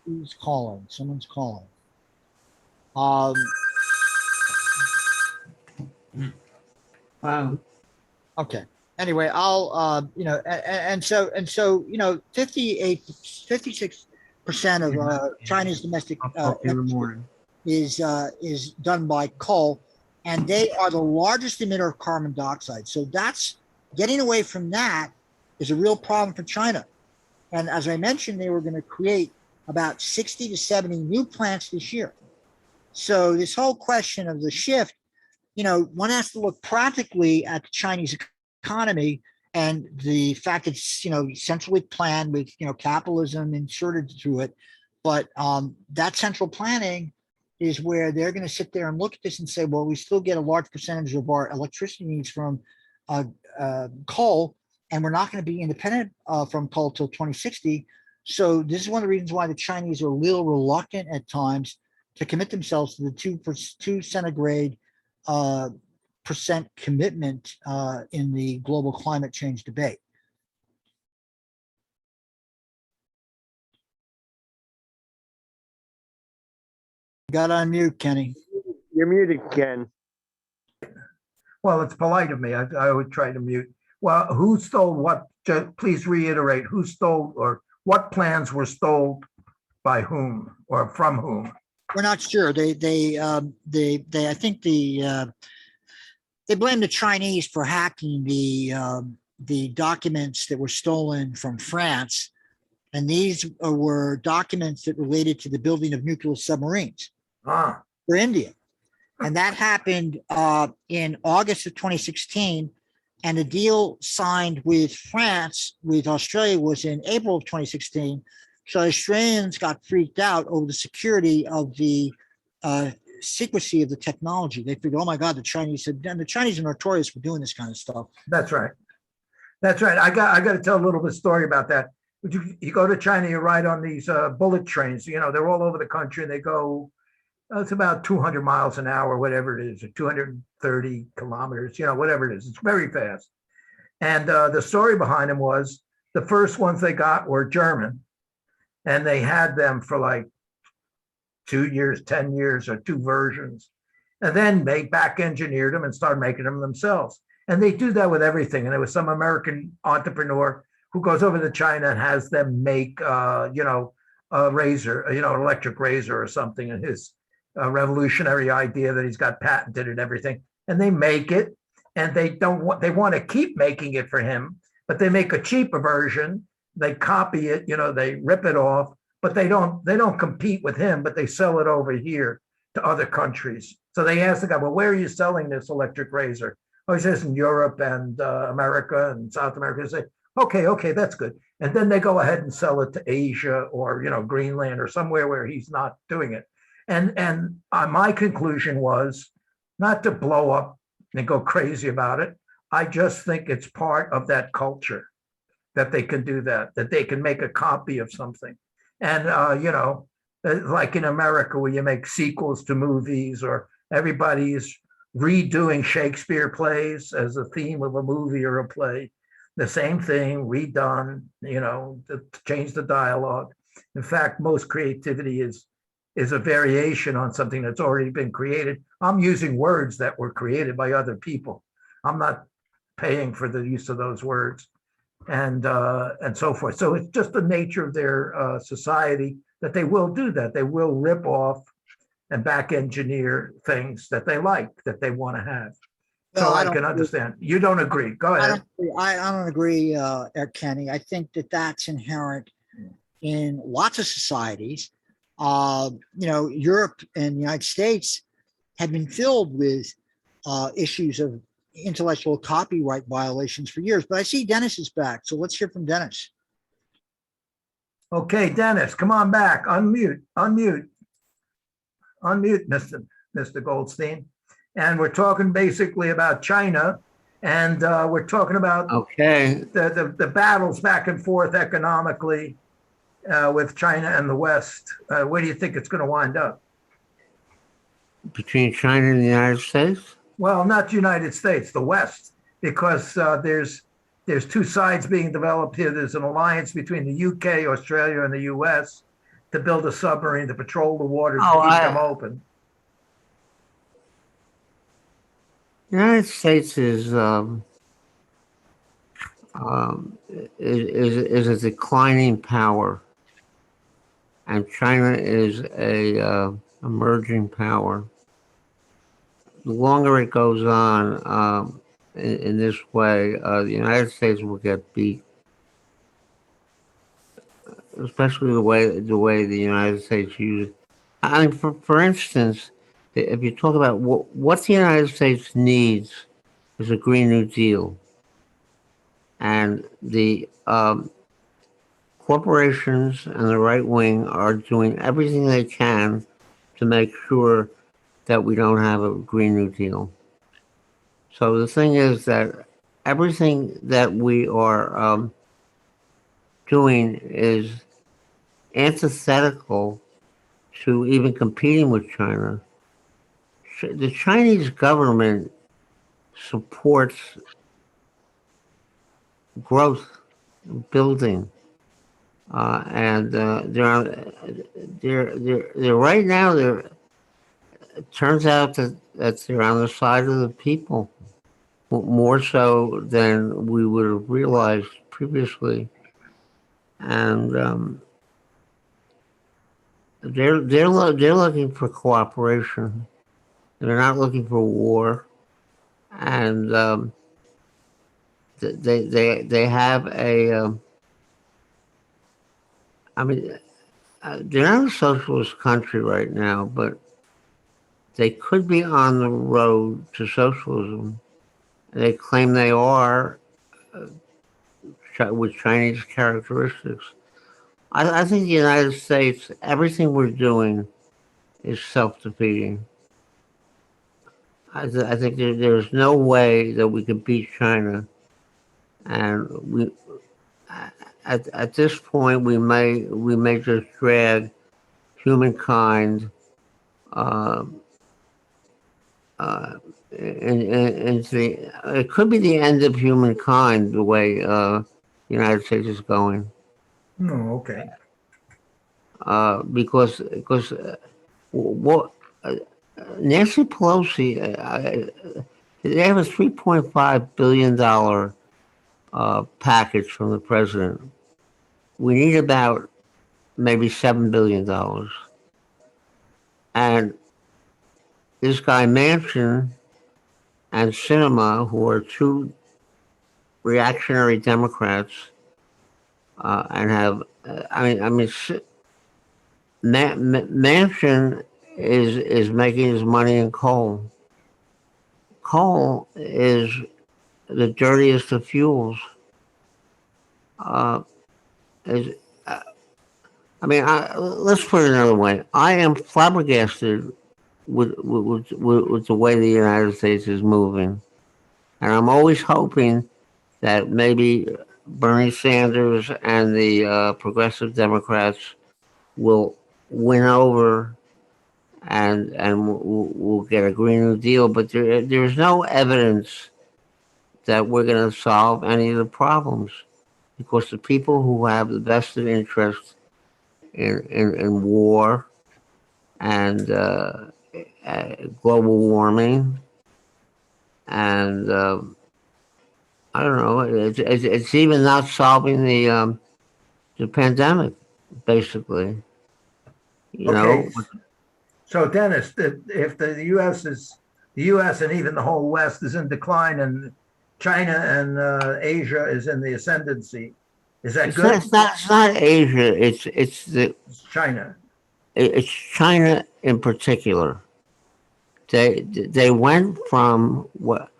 who's calling? Someone's calling. Wow. Okay. Anyway, I'll and so 56% of China's domestic I'll talk to you in the morning. is done by coal, and they are the largest emitter of carbon dioxide. So that's getting away from that is a real problem for China. And as I mentioned, they were going to create about 60 to 70 new plants this year. So this whole question of the shift, one has to look practically at the Chinese economy and the fact that it's, centrally planned with, capitalism inserted through it. But that central planning is where they're going to sit there and look at this and say, well, we still get a large percentage of our electricity needs from coal, and we're not going to be independent from coal till 2060. So this is one of the reasons why the Chinese are a little reluctant at times to commit themselves to the 2 centigrade percent commitment in the global climate change debate. Got on mute, Kenny. You're muted, Ken. Well, it's polite of me. I would try to mute. Well, who stole what? Please reiterate who stole or what plans were stole by whom or from whom. We're not sure. I think they blame the Chinese for hacking the documents that were stolen from France, and these were documents that related to the building of nuclear submarines for India, and that happened in August of 2016. And the deal signed with France, with Australia, was in April of 2016. So Australians got freaked out over the security of the secrecy of the technology. They figured, oh my God, the Chinese are notorious for doing this kind of stuff. That's right. That's right. I got to tell a little bit of story about that. You go to China, you ride on these bullet trains. They're all over the country, and they go. It's about 200 miles an hour, whatever it is, or 230 kilometers. Whatever it is. It's very fast. And the story behind them was the first ones they got were German, and they had them for like 2 years, 10 years, or 2 versions, and then they back engineered them and started making them themselves. And they do that with everything. And there was some American entrepreneur who goes over to China and has them make, a razor, an electric razor or something, and his revolutionary idea that he's got patented and everything. And they make it, and they want to keep making it for him, but they make a cheaper version. They copy it, they rip it off, but they don't compete with him, but they sell it over here to other countries. So they ask the guy, well, where are you selling this electric razor? Oh, he says in Europe and America and South America. They say, okay, that's good. And then they go ahead and sell it to Asia or, Greenland or somewhere where he's not doing it. And my conclusion was not to blow up and go crazy about it. I just think it's part of that culture that they can do that they can make a copy of something. And, like in America, where you make sequels to movies, or everybody's redoing Shakespeare plays as a theme of a movie or a play, the same thing redone, to change the dialogue. In fact, most creativity is a variation on something that's already been created. I'm using words that were created by other people. I'm not paying for the use of those words, and so forth. So it's just the nature of their society that they will do that. They will rip off and back engineer things that they like, that they want to have. So I can understand. You don't agree. Go ahead. I don't agree, Kenny. I think that that's inherent in lots of societies. Europe and the United States have been filled with issues of intellectual copyright violations for years. But I see Dennis is back, so let's hear from Dennis. Okay, Dennis, come on back. Unmute, Mr. Goldstein. And we're talking basically about China, and we're talking about the battles back and forth economically with China and the West. Where do you think it's going to wind up? between China and the United States? Well, not the United States, the West, because there's two sides being developed here. There's an alliance between the UK, Australia, and the US to build a submarine to patrol the waters to Oh, keep them open. The United States is a declining power, and China is a emerging power. The longer it goes on in this way, the United States will get beat, especially the way the United States uses. I mean, for instance, if you talk about what the United States needs is a Green New Deal, and the corporations and the right wing are doing everything they can to make sure that we don't have a Green New Deal. So the thing is that everything that we are doing is antithetical to even competing with China. The Chinese government supports growth, building, and they're right now. It turns out that they're on the side of the people, more so than we would have realized previously, and they're looking for cooperation. They're not looking for war, and they have a. I mean, they're not a socialist country right now, but they could be on the road to socialism. They claim they are with Chinese characteristics. I think the United States, everything we're doing is self-defeating. I think there's no way that we can beat China. And at this point, we may just drag humankind into it could be the end of humankind the way the United States is going. Oh, okay. Because what Nancy Pelosi, they have a $3.5 billion package from the president. We need about maybe $7 billion. And this guy Manchin and Sinema, who are two reactionary Democrats, and have, Manchin is making his money in coal. Coal is the dirtiest of fuels. Let's put it another way. I am flabbergasted with the way the United States is moving, and I'm always hoping that maybe Bernie Sanders and the progressive Democrats will win over, and we'll get a Green New Deal. But there's no evidence that we're going to solve any of the problems, because the people who have the vested interest in war and global warming and I don't know, it's even not solving the pandemic, basically. You Okay. know. So Dennis, if the U.S. and even the whole West is in decline, and China and Asia is in the ascendancy, is that good? It's not Asia. It's China. It's China in particular. They went from what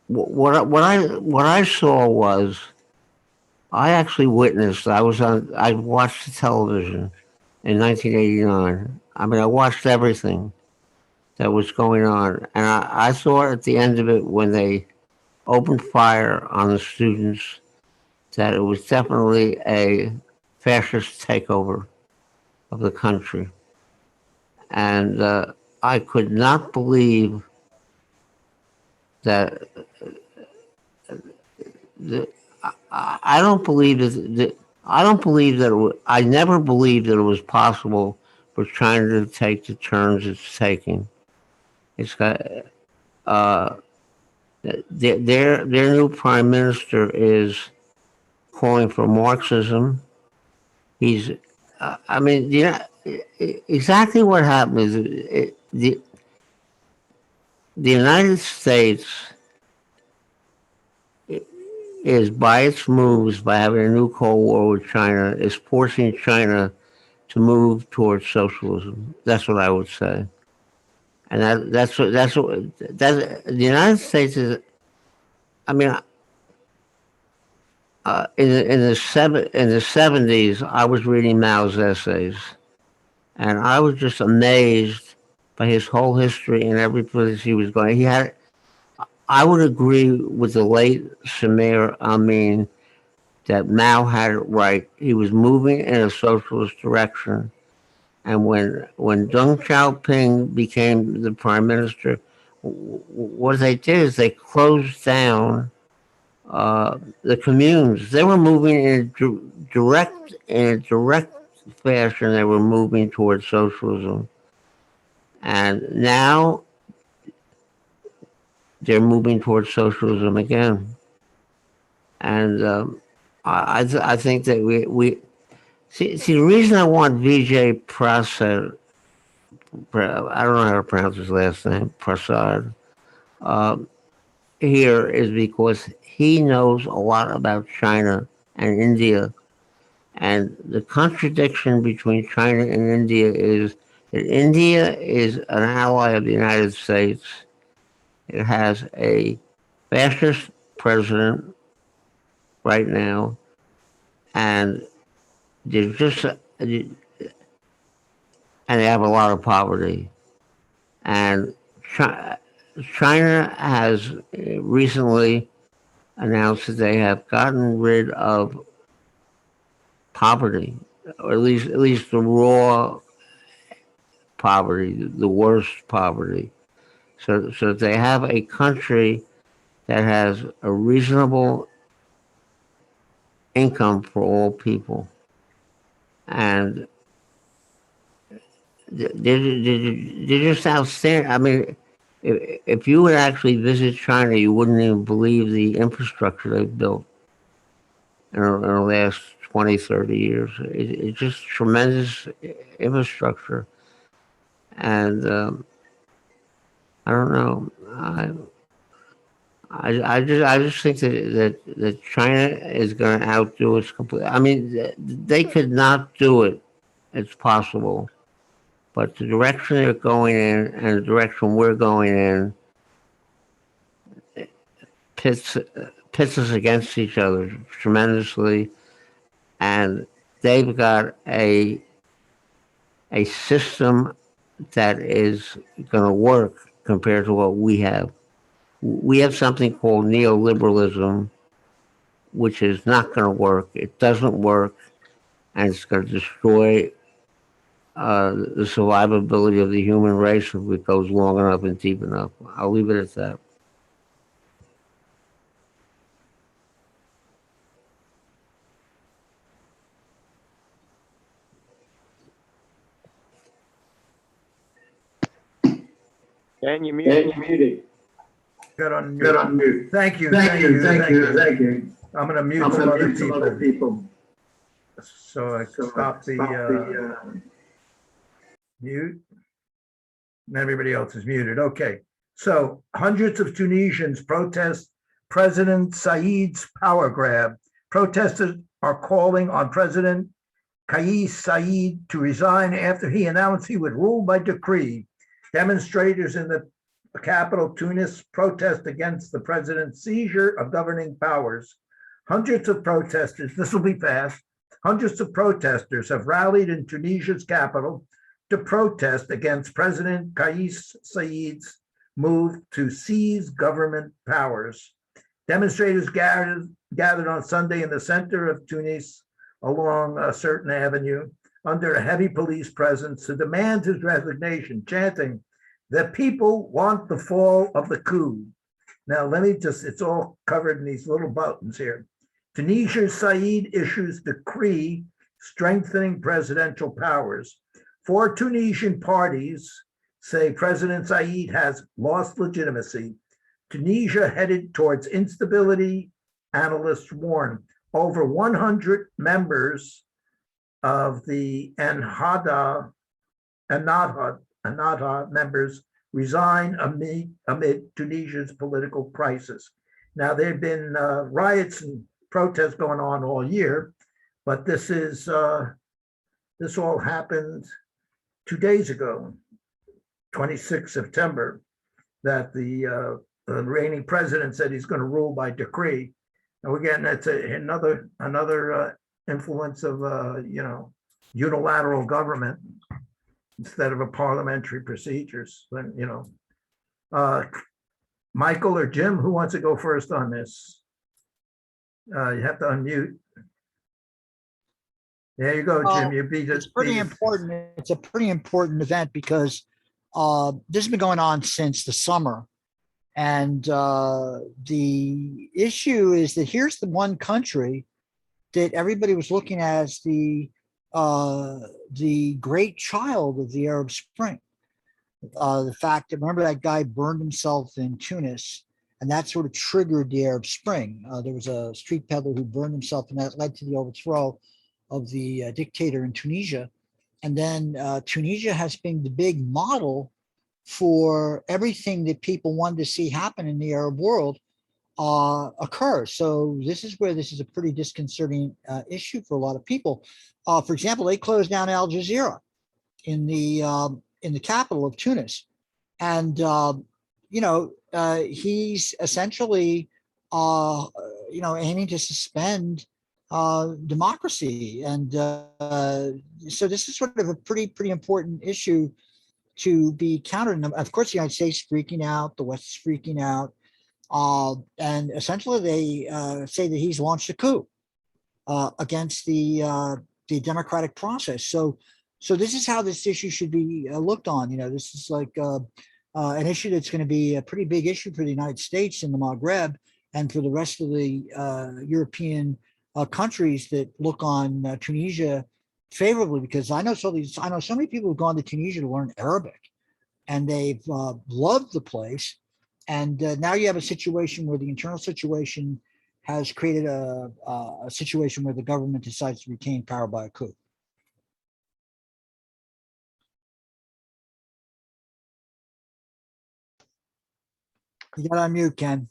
I saw was, I actually witnessed. I watched the television in 1989. I mean, I watched everything that was going on, and I saw at the end of it, when they opened fire on the students, that it was definitely a fascist takeover of the country. And I could not believe that I don't believe that I don't believe that I never believed that it was possible for China to take the turns it's taking. It's got uh, their new prime minister is calling for Marxism. He's I mean, exactly what happened is the United States is by its moves, by having a new Cold War with China, is forcing China to move towards socialism. That's what I would say, and that's what the United States is. I mean, in the 70s, I was reading Mao's essays, and I was just amazed by his whole history and every place he was going. He had. I would agree with the late Samir Amin that Mao had it right. He was moving in a socialist direction. And when Deng Xiaoping became the prime minister, what they did is they closed down the communes. They were moving in a direct fashion. They were moving towards socialism, and now they're moving towards socialism again. And I think that we see the reason I want Vijay Prasad. I don't know how to pronounce his last name, Prasad. Uh, here is because he knows a lot about China and India, and the contradiction between China and India is that India is an ally of the United States. It has a fascist president right now, and there's just and they have a lot of poverty. And China has recently announced that they have gotten rid of poverty, or at least the raw poverty, the worst poverty. So they have a country that has a reasonable income for all people, and they're just outstanding. I mean, if you would actually visit China, you wouldn't even believe the infrastructure they've built in the last 20, 30 years. It's just tremendous infrastructure. And I don't know. I just think that China is going to outdo us completely. I mean, they could not do it. It's possible. But the direction they're going in and the direction we're going in pits us against each other tremendously, and they've got a system that is going to work compared to what we have. We have something called neoliberalism, which is not going to work. It doesn't work, and it's going to destroy the survivability of the human race if it goes long enough and deep enough. I'll leave it at that. And you're muted. Get on mute. Thank you. I'm going to mute some other people. So I stop the mute. And everybody else is muted. Okay. So hundreds of Tunisians protest President Said's power grab. Protesters are calling on President Kais Saied to resign after he announced he would rule by decree. Demonstrators in the capital, Tunis, protest against the president's seizure of governing powers. Hundreds of protesters, this will be fast, hundreds of protesters have rallied in Tunisia's capital to protest against President Kais Saied's move to seize government powers. Demonstrators gathered on Sunday in the center of Tunis along a certain avenue under a heavy police presence to demand his resignation, chanting, The people want the fall of the coup. Now, let me just, it's all covered in these little buttons here. Tunisia's Said issues decree strengthening presidential powers. 4 Tunisian parties say President Said has lost legitimacy. Tunisia headed towards instability, analysts warn. Over 100 members of the Ennahda members resign amid Tunisia's political crisis. Now, there have been riots and protests going on all year, but this all happened 2 days ago, 26 September, that the reigning president said he's going to rule by decree. And again, that's another influence of unilateral government instead of a parliamentary procedures. But Michael or Jim, who wants to go first on this? You have to unmute. There you go, Jim. You beat it. It's pretty important. It's a pretty important event because this has been going on since the summer. And the issue is that here's the one country that everybody was looking at as the great child of the Arab Spring. The fact that, remember, that guy burned himself in Tunis, and that sort of triggered the Arab Spring. There was a street peddler who burned himself, and that led to the overthrow of the dictator in Tunisia. And then Tunisia has been the big model for everything that people wanted to see happen in the Arab world occur. So this is where this is a pretty disconcerting issue for a lot of people. For example, they closed down Al Jazeera in the capital of Tunis, and he's essentially aiming to suspend democracy, and so this is sort of a pretty important issue to be countered. And of course, the United States is freaking out, the West is freaking out, and essentially they say that he's launched a coup against the democratic process. So this is how this issue should be looked on. This is like an issue that's going to be a pretty big issue for the United States and the Maghreb, and for the rest of the European countries that look on Tunisia favorably, because I know so many people who've gone to Tunisia to learn Arabic, and they've loved the place. And now you have a situation where the internal situation has created a situation where the government decides to retain power by a coup. You got on mute, Ken.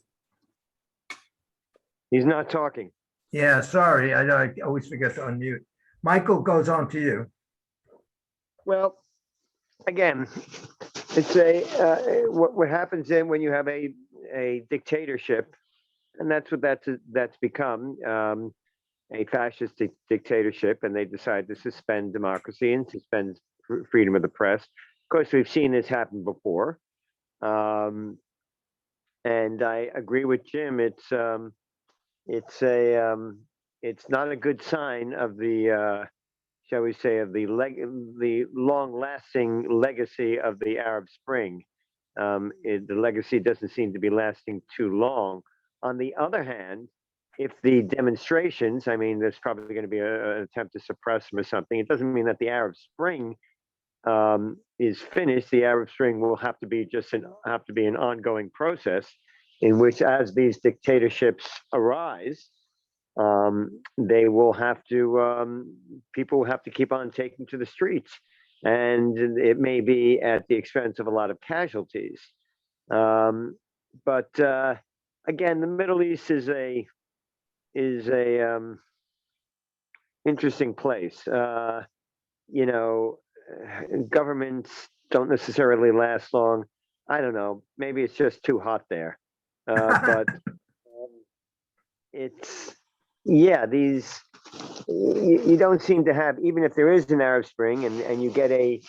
He's not talking. Yeah, sorry. I always forget to unmute. Michael, goes on to you. Well, again, it's what happens then when you have a dictatorship, and that's what that's become, a fascist dictatorship, and they decide to suspend democracy and suspend freedom of the press. Of course, we've seen this happen before, and I agree with Jim. It's not a good sign of the shall we say, of the long-lasting legacy of the Arab Spring. The legacy doesn't seem to be lasting too long. On the other hand, if the demonstrations, I mean, there's probably going to be an attempt to suppress them or something. It doesn't mean that the Arab Spring is finished. The Arab Spring will have to be an ongoing process in which, as these dictatorships arise, they will have to, people will have to keep on taking to the streets, and it may be at the expense of a lot of casualties. But again, the Middle East is a interesting place. Governments don't necessarily last long. I don't know. Maybe it's just too hot there. But it's, yeah, you don't seem to have, even if there is an Arab Spring and you get a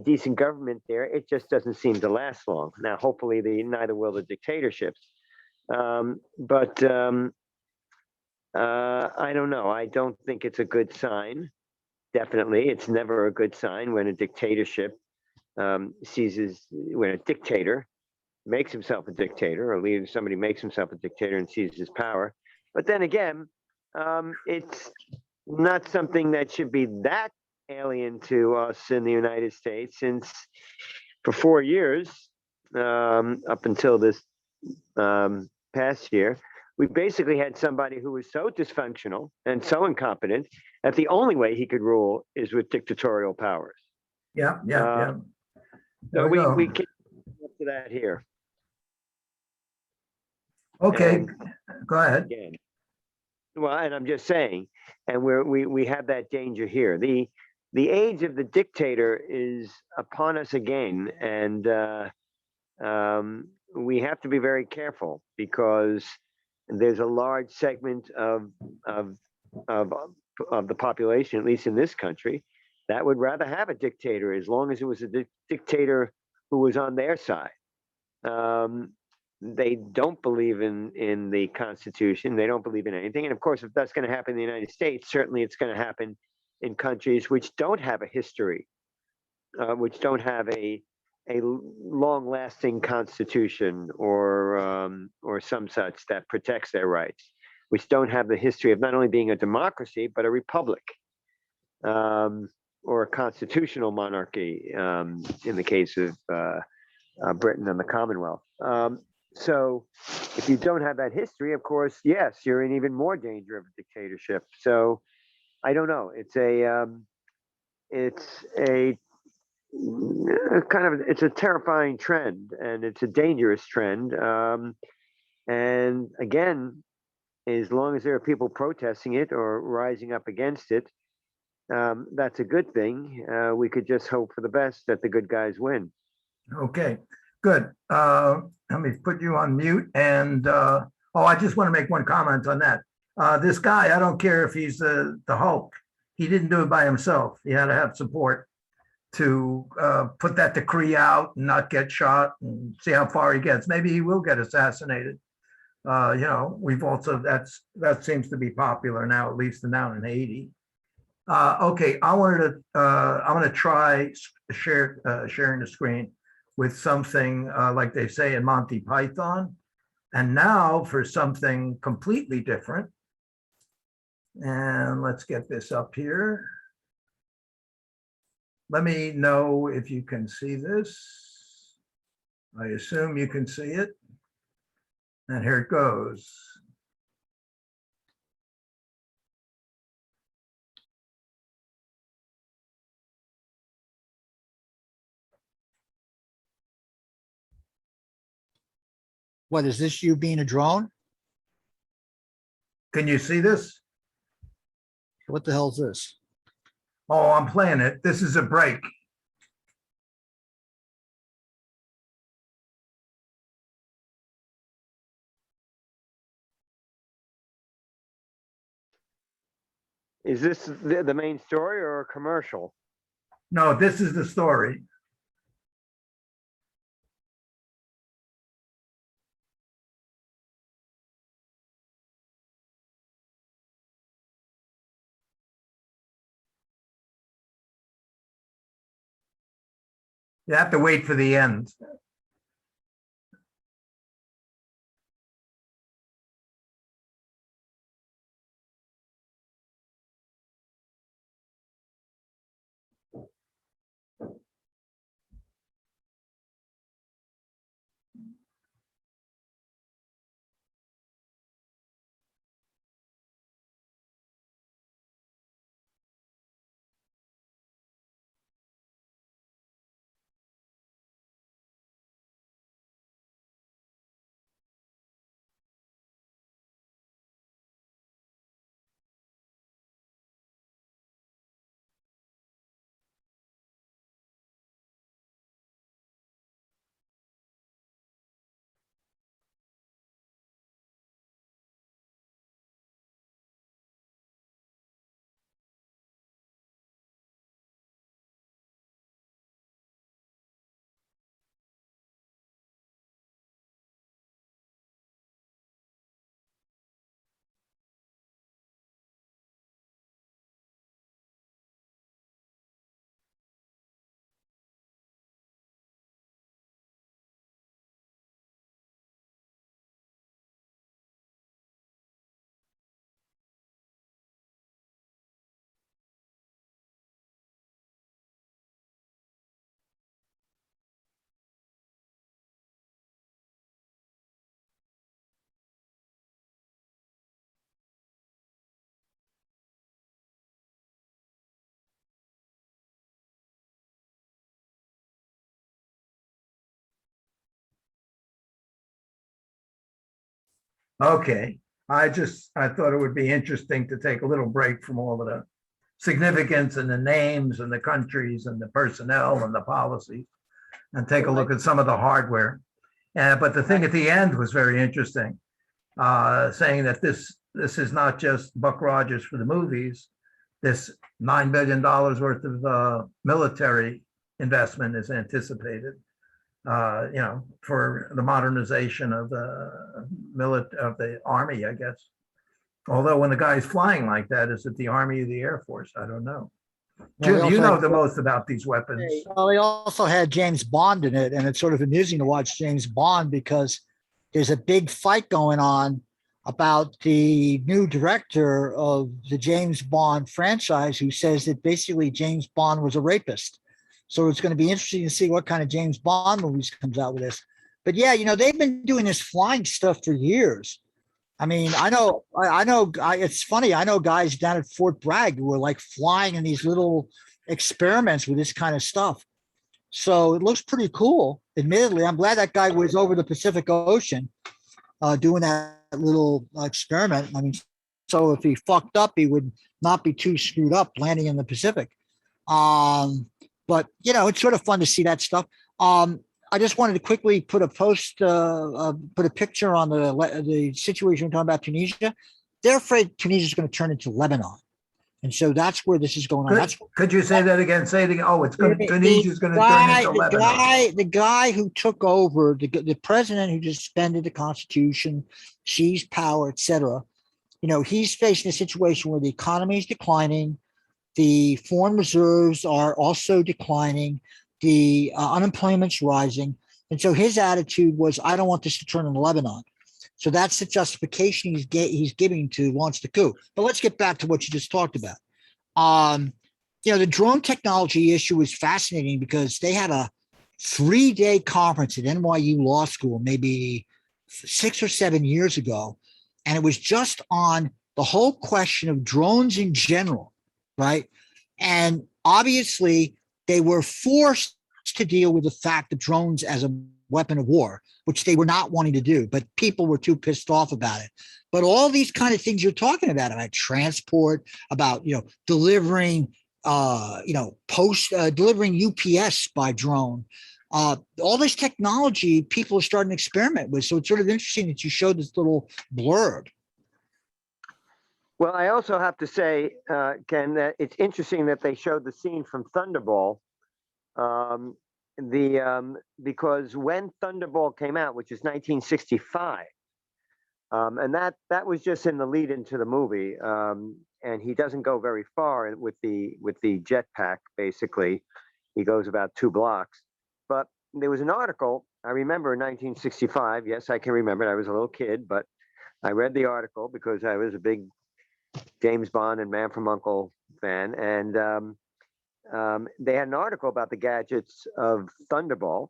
decent government there, it just doesn't seem to last long. Now, hopefully neither will the dictatorships. But I don't know. I don't think it's a good sign. Definitely, it's never a good sign when a dictatorship when a dictator makes himself a dictator, or leader, somebody makes himself a dictator and seizes power. But then again, it's not something that should be that alien to us in the United States, since for 4 years, up until this past year, we basically had somebody who was so dysfunctional and so incompetent that the only way he could rule is with dictatorial powers. Yeah, yeah, yeah. There So we go. we can't up to that here. Okay, And go ahead. again, well, and I'm just saying, and we have that danger here. The age of the dictator is upon us again, and we have to be very careful, because there's a large segment of the population, at least in this country, that would rather have a dictator, as long as it was a dictator who was on their side. They don't believe in the Constitution. They don't believe in anything. And of course, if that's going to happen in the United States, certainly it's going to happen in countries which don't have a history, which don't have a long-lasting constitution or some such that protects their rights, which don't have the history of not only being a democracy but a republic, or a constitutional monarchy, in the case of Britain and the Commonwealth. So if you don't have that history, of course, yes, you're in even more danger of a dictatorship. So I don't know. It's a terrifying trend, and it's a dangerous trend. And again, as long as there are people protesting it or rising up against it, that's a good thing. We could just hope for the best, that the good guys win. Okay, good. Let me put you on mute. And I just want to make one comment on that. This guy, I don't care if he's the Hulk. He didn't do it by himself. He had to have support to put that decree out and not get shot, and see how far he gets. Maybe he will get assassinated. We've also, that seems to be popular now, at least down in Haiti. Okay, I want to try sharing the screen with something like they say in Monty Python, and now for something completely different. And let's get this up here. Let me know if you can see this. I assume you can see it. And here it goes. What is this? You being a drone? Can you see this? What the hell is this? Oh, I'm playing it. This is a break. Is this the main story or a commercial? No, this is the story. You have to wait for the end. Okay. I thought it would be interesting to take a little break from all of the significance and the names and the countries and the personnel and the policies and take a look at some of the hardware. But the thing at the end was very interesting, saying that this is not just Buck Rogers for the movies. This $9 billion worth of military investment is anticipated, for the modernization of the Army, I guess. Although when the guy's flying like that, is it the Army or the Air Force? I don't know. Jim, you know the most about these weapons. Well, they also had James Bond in it, and it's sort of amusing to watch James Bond because there's a big fight going on about the new director of the James Bond franchise who says that basically James Bond was a rapist. So it's going to be interesting to see what kind of James Bond movies comes out with this. But yeah, they've been doing this flying stuff for years. I mean, I know, it's funny. I know guys down at Fort Bragg who were like flying in these little experiments with this kind of stuff. So it looks pretty cool. Admittedly, I'm glad that guy was over the Pacific Ocean doing that little experiment. I mean, so if he fucked up, he would not be too screwed up landing in the Pacific. But it's sort of fun to see that stuff. I just wanted to quickly put a put a picture on the situation we're talking about Tunisia. They're afraid Tunisia is going to turn into Lebanon, and so that's where this is going on. Could you say that again? Say it again. Oh, Tunisia is going to turn into Lebanon. The guy who took over, the president who just suspended the constitution, seized power, etc. He's facing a situation where the economy is declining, the foreign reserves are also declining. The unemployment's rising. And so his attitude was, I don't want this to turn into Lebanon. So that's the justification he's giving to launch the coup. But let's get back to what you just talked about. The drone technology issue is fascinating because they had a 3-day conference at NYU Law School, maybe 6 or 7 years ago. And it was just on the whole question of drones in general, right? And obviously, they were forced to deal with the fact of drones as a weapon of war, which they were not wanting to do, but people were too pissed off about it. But all these kind of things you're talking about transport, about delivering, delivering UPS by drone, all this technology people are starting to experiment with. So it's sort of interesting that you showed this little blurb. Well, I also have to say, Ken, that it's interesting that they showed the scene from Thunderball, because when Thunderball came out, which is 1965, and that was just in the lead into the movie, and he doesn't go very far with the jetpack. Basically, he goes about 2 blocks. But there was an article I remember in 1965. Yes, I can remember it. I was a little kid, but I read the article because I was a big James Bond and Man from U.N.C.L.E. fan, and they had an article about the gadgets of Thunderball,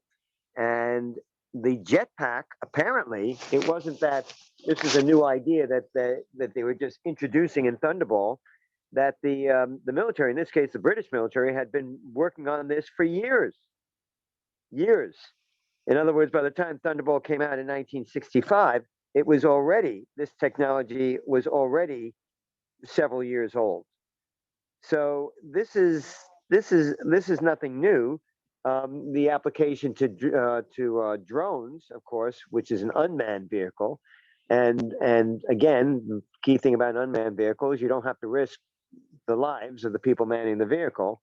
and the jetpack. Apparently, it wasn't that this was a new idea that they were just introducing in Thunderball. That the military, in this case, the British military, had been working on this for years. Years. In other words, by the time Thunderball came out in 1965, this technology was already several years old. So this is nothing new. The application to drones, of course, which is an unmanned vehicle, and again, the key thing about an unmanned vehicle is you don't have to risk the lives of the people manning the vehicle.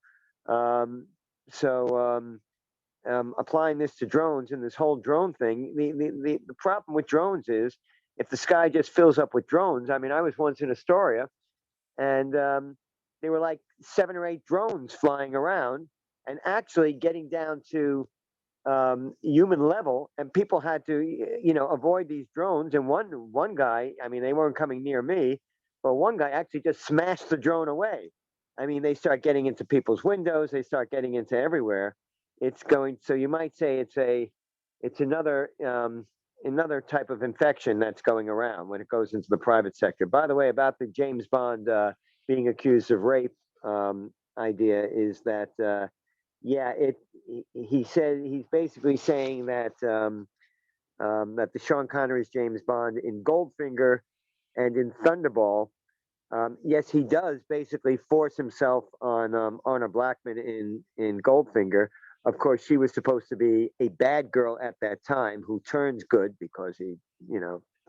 Applying this to drones and this whole drone thing, the problem with drones is if the sky just fills up with drones. I mean, I was once in Astoria, and there were like 7 or 8 drones flying around and actually getting down to human level, and people had to avoid these drones. And one guy, I mean, they weren't coming near me, but one guy actually just smashed the drone away. I mean, they start getting into people's windows, they start getting into everywhere. So you might say it's another type of infection that's going around when it goes into the private sector. By the way, about the James Bond being accused of rape idea is that he said he's basically saying that that the Sean Connery's James Bond in Goldfinger and in Thunderball, yes, he does basically force himself on Honor Blackman in Goldfinger. Of course, she was supposed to be a bad girl at that time who turns good because he,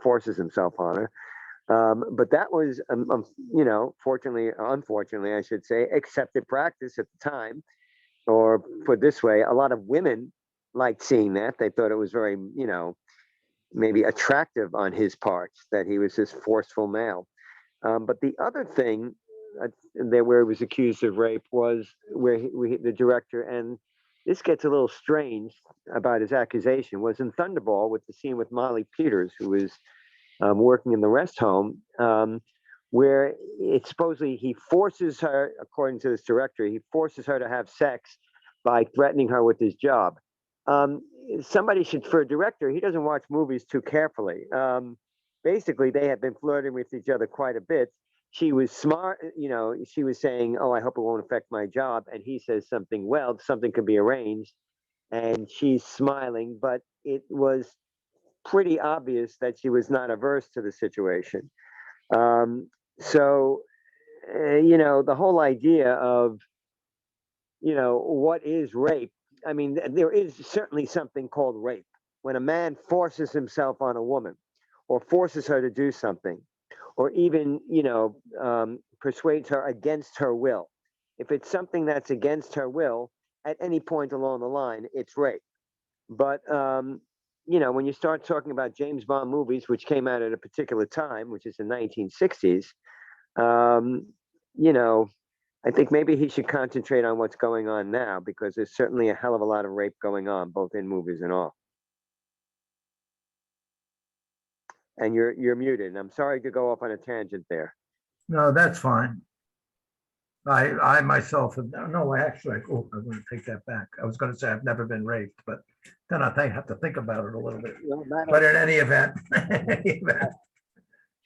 forces himself on her. But that was, fortunately, unfortunately, I should say, accepted practice at the time. Or put this way, a lot of women liked seeing that. They thought it was very, maybe attractive on his part that he was this forceful male. But the other thing where he was accused of rape was where the director, and this gets a little strange about his accusation, was in Thunderball with the scene with Molly Peters, who was working in the rest home, where it's supposedly he forces her, according to this director, he forces her to have sex by threatening her with his job. Somebody should, for a director, he doesn't watch movies too carefully. Basically, they have been flirting with each other quite a bit. She was smart, she was saying, "Oh, I hope it won't affect my job." And he says something, "Well, something could be arranged." And she's smiling, but it was pretty obvious that she was not averse to the situation. So, the whole idea of, what is rape? I mean, there is certainly something called rape when a man forces himself on a woman or forces her to do something, or even, persuades her against her will. If it's something that's against her will at any point along the line, it's rape. But, when you start talking about James Bond movies, which came out at a particular time, which is the 1960s, I think maybe he should concentrate on what's going on now, because there's certainly a hell of a lot of rape going on, both in movies and all. And you're muted. And I'm sorry to go off on a tangent there. No, that's fine. I myself, no, actually, I'm going to take that back. I was going to say I've never been raped, but then I have to think about it a little bit. But in any event,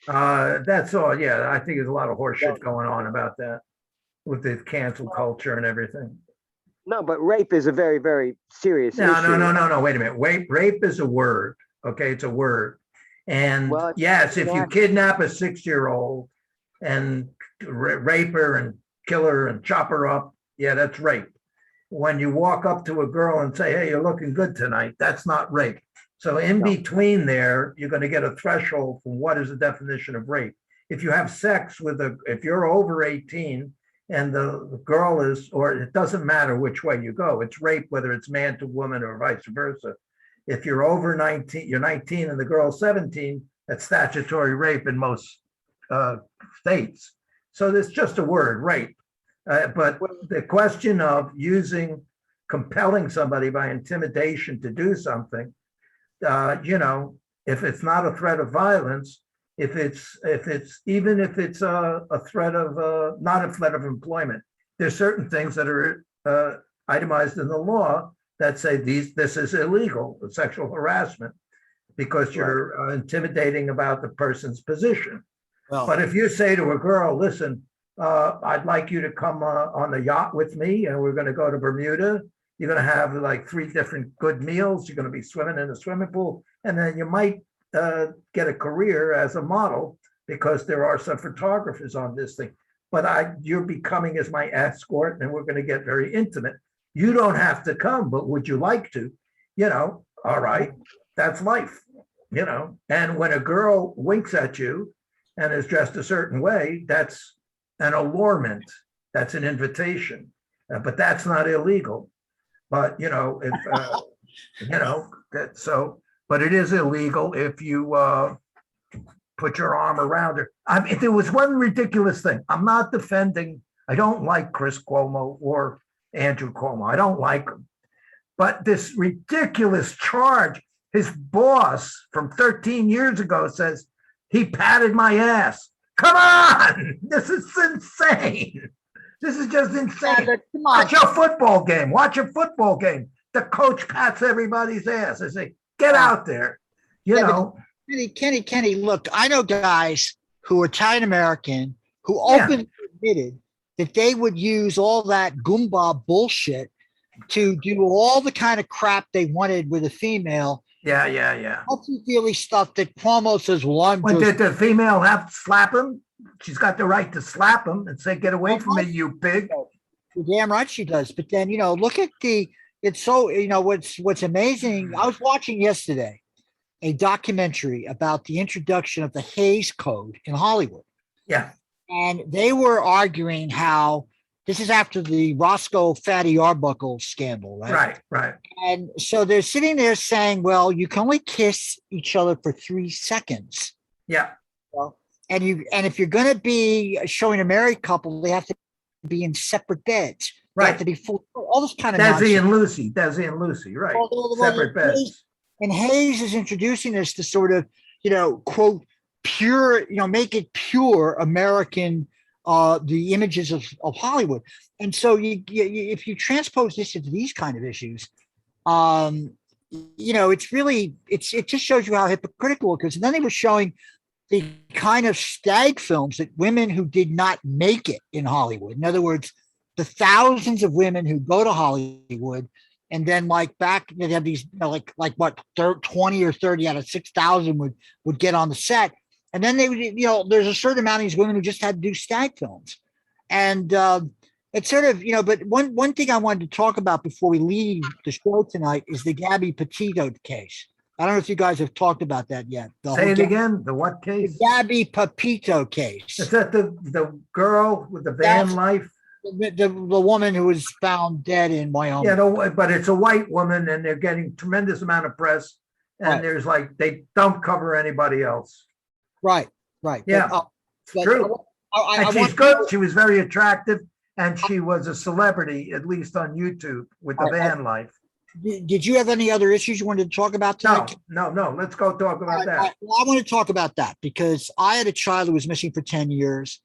that's all. Yeah, I think there's a lot of horseshit going on about that with the cancel culture and everything. No, but rape is a very, very serious issue. No. Wait a minute. Rape is a word. Okay, it's a word. And yes, if you kidnap a 6-year-old and rape her and kill her and chop her up, yeah, that's rape. When you walk up to a girl and say, "Hey, you're looking good tonight," that's not rape. So in between there, you're going to get a threshold from what is the definition of rape. If you have sex if you're over 18 and the girl is, or it doesn't matter which way you go, it's rape, whether it's man to woman or vice versa. If you're over 19, you're 19 and the girl's 17, that's statutory rape in most states. So there's just a word, rape. But the question of compelling somebody by intimidation to do something, if it's not a threat of violence, if it's a threat of not a threat of employment, there's certain things that are itemized in the law that say this is illegal, sexual harassment, because you're intimidating about the person's position. Well, but if you say to a girl, "Listen, I'd like you to come on the yacht with me, and we're going to go to Bermuda. You're going to have like 3 different good meals. You're going to be swimming in a swimming pool, and then you might get a career as a model because there are some photographers on this thing. But you're becoming as my escort, and we're going to get very intimate. You don't have to come, but would you like to? All right, that's life. And when a girl winks at you and is dressed a certain way, that's an allurement. That's an invitation, but that's not illegal. But but it is illegal if you put your arm around her. I mean, there was one ridiculous thing. I'm not defending. I don't like Chris Cuomo or Andrew Cuomo. I don't like them. But this ridiculous charge, his boss from 13 years ago says he patted my ass. Come on, this is insane. This is just insane. Watch a football game. Watch a football game. The coach pats everybody's ass. I say, get out there. Kenny, look, I know guys who are Italian American who openly admitted that they would use all that Goomba bullshit to do all the kind of crap they wanted with a female Yeah. touchy-feely stuff that Cuomo says, well, I'm When just. did the female have to slap him? She's got the right to slap him and say, get away from me, you pig. You're damn right she does. But then, look at it's so, what's amazing. I was watching yesterday a documentary about the introduction of the Hays Code in Hollywood. Yeah, And they were arguing how this is after the Roscoe Fatty Arbuckle scandal, right? right. And so they're sitting there saying, well, you can only kiss each other for 3 seconds. Yeah, And if you're going to be showing a married couple, they have to be in separate beds. They have right. to be full, all this kind of Desi nonsense. and Lucy, right. Well, Separate beds. And Hayes is introducing this to sort of, quote, pure, make it pure American, the images of Hollywood. And so if you transpose this into these kind of issues, it's really, it just shows you how hypocritical it is. And then they were showing the kind of stag films that women who did not make it in Hollywood. In other words, the thousands of women who go to Hollywood and then they have these, like what, 20 or 30 out of 6,000 would get on the set. And then they would, there's a certain amount of these women who just had to do stag films. And it's sort of, but one thing I wanted to talk about before we leave the show tonight is the Gabby Petito case. I don't know if you guys have talked about that yet. Say it again. The what The case? Gabby Petito case. Is that the girl with the van life? The woman who was found dead in Wyoming. Yeah, no, but it's a white woman and they're getting tremendous amount of press. And Right. there's they don't cover anybody else. Right. Yeah, But true. I And she's good. She was very attractive and she was a celebrity, at least on YouTube, with the van life. Did you have any other issues you wanted to talk about tonight? No. Let's go talk about that. I want to talk about that because I had a child who was missing for 10 years.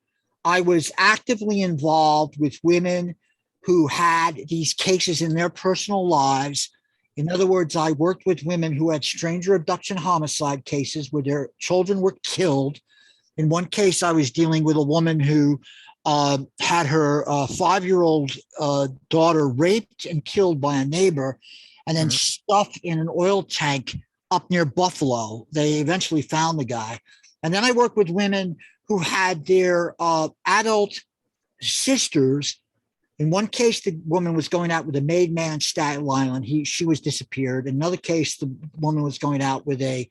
I was actively involved with women who had these cases in their personal lives. In other words, I worked with women who had stranger abduction homicide cases where their children were killed. In one case, I was dealing with a woman who had her 5-year-old daughter raped and killed by a neighbor and then stuffed in an oil tank up near Buffalo. They eventually found the guy. And then I worked with women who had their adult sisters. In one case, the woman was going out with a made man in Staten Island. She was disappeared. In another case, the woman was going out with a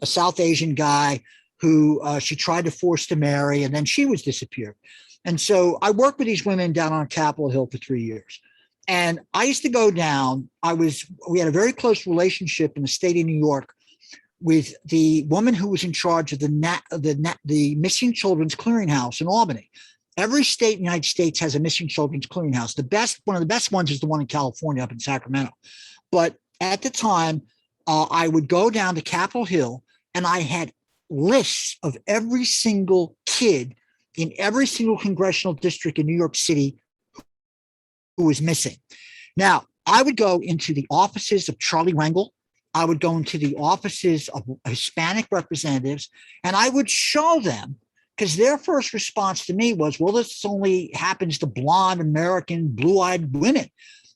South Asian guy who she tried to force to marry, and then she was disappeared. And so I worked with these women down on Capitol Hill for 3 years. And I used to go down. We had a very close relationship in the state of New York with the woman who was in charge of the Missing Children's Clearinghouse in Albany. Every state in the United States has a Missing Children's Clearinghouse. One of the best ones is the one in California up in Sacramento. But at the time, I would go down to Capitol Hill and I had lists of every single kid in every single congressional district in New York City who was missing. Now, I would go into the offices of Charlie Rangel. I would go into the offices of Hispanic representatives, and I would show them, because their first response to me was, well, this only happens to blonde American blue-eyed women.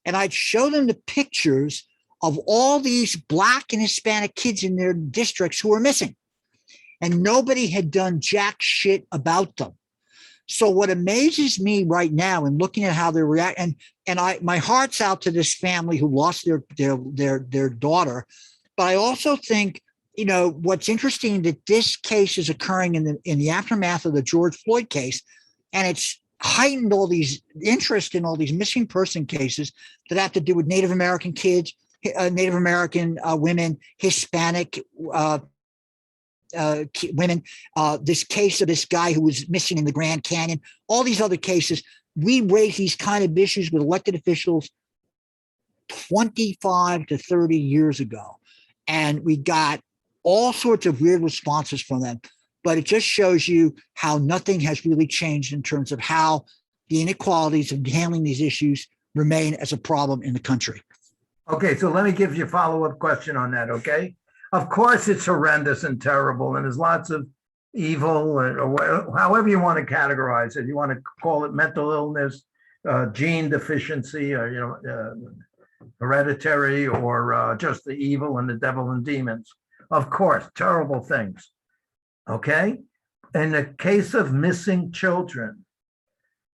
And I'd show them the pictures of all these Black and Hispanic kids in their districts who were missing. And nobody had done jack shit about them. So what amazes me right now in looking at how they're reacting, and my heart's out to this family who lost their daughter, but I also think, what's interesting that this case is occurring in the aftermath of the George Floyd case, and it's heightened all these interest in all these missing person cases that have to do with Native American kids, Native American women, Hispanic women, this case of this guy who was missing in the Grand Canyon, all these other cases. We raise these kind of issues with elected officials 25 to 30 years ago. And we got all sorts of weird responses from them. But it just shows you how nothing has really changed in terms of how the inequalities of handling these issues remain as a problem in the country. Okay, so let me give you a follow-up question on that, okay? Of course, it's horrendous and terrible, and there's lots of evil, or however you want to categorize it. You want to call it mental illness, gene deficiency, or Hereditary or just the evil and the devil and demons. Of course, terrible things. Okay. In the case of missing children,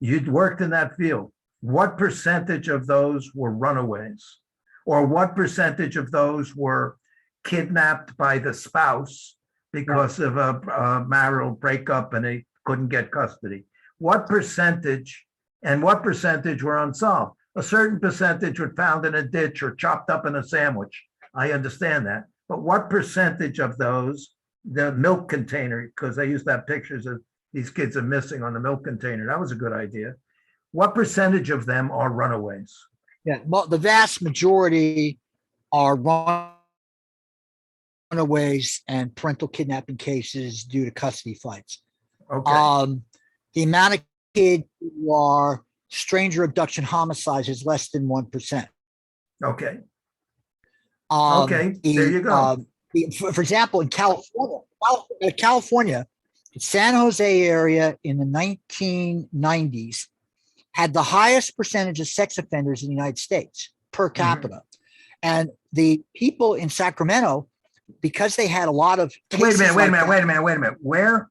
you'd worked in that field. What percentage of those were runaways? Or what percentage of those were kidnapped by the spouse because of a marital breakup and they couldn't get custody? What percentage and what percentage were unsolved? A certain percentage were found in a ditch or chopped up in a sandwich. I understand that. But what percentage of those, the milk container, because they used to have pictures of these kids are missing on the milk container. That was a good idea. What percentage of them are runaways? Yeah, well, the vast majority are runaways and parental kidnapping cases due to custody fights. Okay. The amount of kids who are stranger abduction homicides is less than 1%. Okay. Okay, there you go. For example, in California, the San Jose area in the 1990s had the highest percentage of sex offenders in the United States per capita. And the people in Sacramento, because they had a lot of Wait a minute. Where?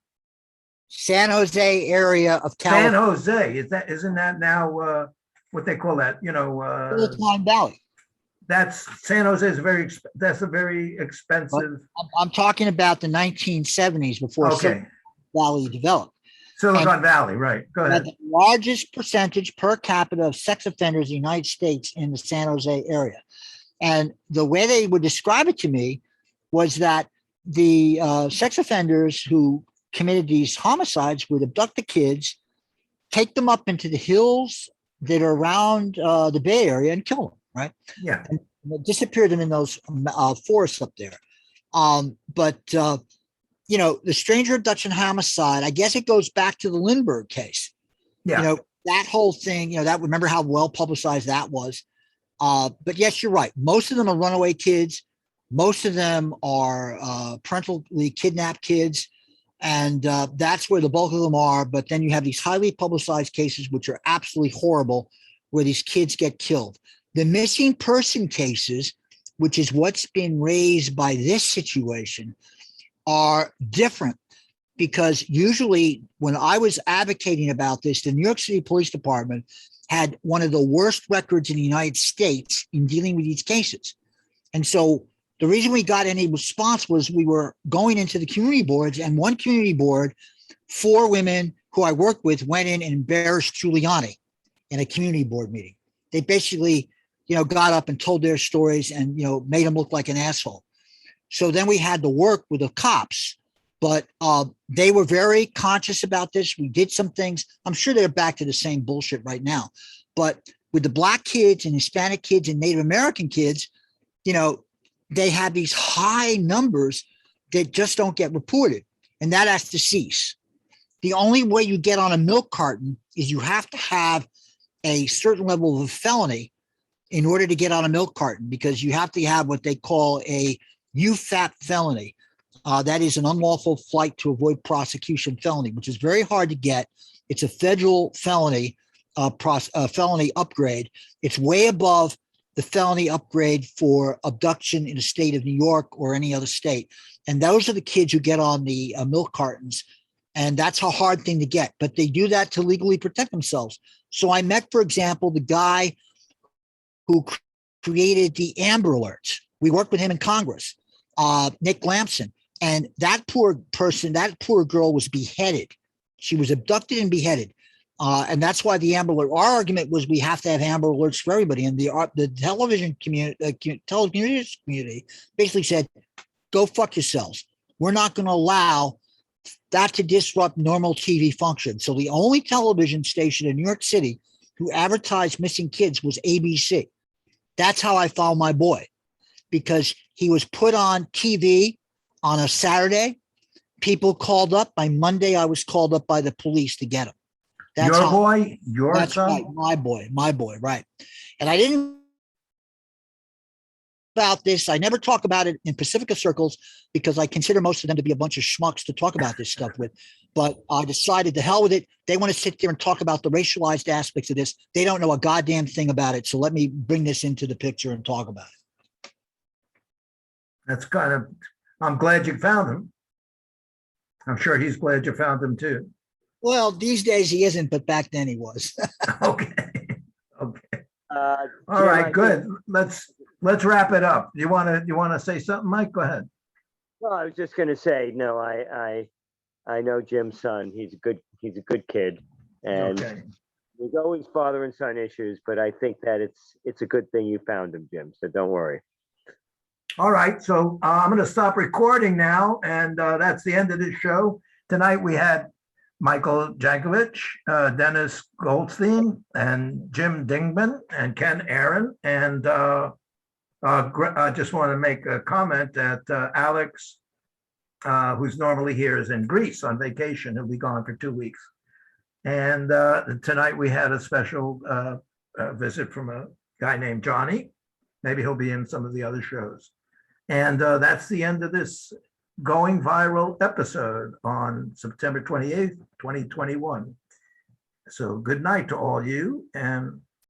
San Jose area of California. San Jose, isn't that now what they call that? Silicon Valley. That's San Jose is that's a very expensive. I'm talking about the 1970s before Silicon Valley developed. Silicon Valley, right? Go ahead. The largest percentage per capita of sex offenders in the United States in the San Jose area. And the way they would describe it to me was that the sex offenders who committed these homicides would abduct the kids, take them up into the hills that are around the Bay Area and kill them, right? Yeah. And disappear them in those forests up there. The stranger abduction homicide, I guess it goes back to the Lindbergh case. Yeah. That whole thing, that remember how well publicized that was. But yes, you're right. Most of them are runaway kids. Most of them are parentally kidnapped kids. And that's where the bulk of them are. But then you have these highly publicized cases, which are absolutely horrible, where these kids get killed. The missing person cases, which is what's been raised by this situation, are different because usually when I was advocating about this, the New York City Police Department had one of the worst records in the United States in dealing with these cases. And so the reason we got any response was we were going into the community boards, and one community board, 4 women who I worked with went in and embarrassed Giuliani in a community board meeting. They basically, got up and told their stories and, made him look like an asshole. So then we had to work with the cops, but they were very conscious about this. We did some things. I'm sure they're back to the same bullshit right now. But with the Black kids and Hispanic kids and Native American kids, they have these high numbers that just don't get reported. And that has to cease. The only way you get on a milk carton is you have to have a certain level of a felony in order to get on a milk carton, because you have to have what they call a UFAP felony. That is an unlawful flight to avoid prosecution felony, which is very hard to get. It's a federal felony, felony upgrade. It's way above the felony upgrade for abduction in the state of New York or any other state. And those are the kids who get on the milk cartons. And that's a hard thing to get, but they do that to legally protect themselves. So I met, for example, the guy who created the Amber Alerts. We worked with him in Congress, Nick Lampson. And that poor person, that poor girl was beheaded. She was abducted and beheaded. And that's why the Amber Alert, our argument was we have to have Amber Alerts for everybody. And the television community, telecommunications community basically said, go fuck yourselves. We're not going to allow that to disrupt normal TV function. So the only television station in New York City who advertised missing kids was ABC. That's how I found my boy, because he was put on TV on a Saturday. People called up. By Monday, I was called up by the police to get him. That's your boy, your that's son? right, my boy, right. And I didn't about this. I never talk about it in Pacifica circles because I consider most of them to be a bunch of schmucks to talk about this stuff with. But I decided to hell with it. They want to sit there and talk about the racialized aspects of this. They don't know a goddamn thing about it. So let me bring this into the picture and talk about it. That's kind of, I'm glad you found him. I'm sure he's glad you found him too. Well, these days he isn't, but back then he was. Okay. Okay. Uh, All Jim, right, I good. think- Let's wrap it up. You want to say something, Mike? Go ahead. No, I was just going to say, no, I know Jim's son. He's a good kid, and Okay. there's always father and son issues, but I think that it's a good thing you found him, Jim. So don't worry. All right, so I'm going to stop recording now, and that's the end of this show. Tonight we had Michael Jankowitz, Dennis Goldstein, and Jim Dingeman, and Ken Aaron. And I just want to make a comment that Alex, who's normally here, is in Greece on vacation. He'll be gone for 2 weeks. And tonight we had a special visit from a guy named Johnny. Maybe he'll be in some of the other shows. And that's the end of this going viral episode on September 28th, 2021. So good night to all you, and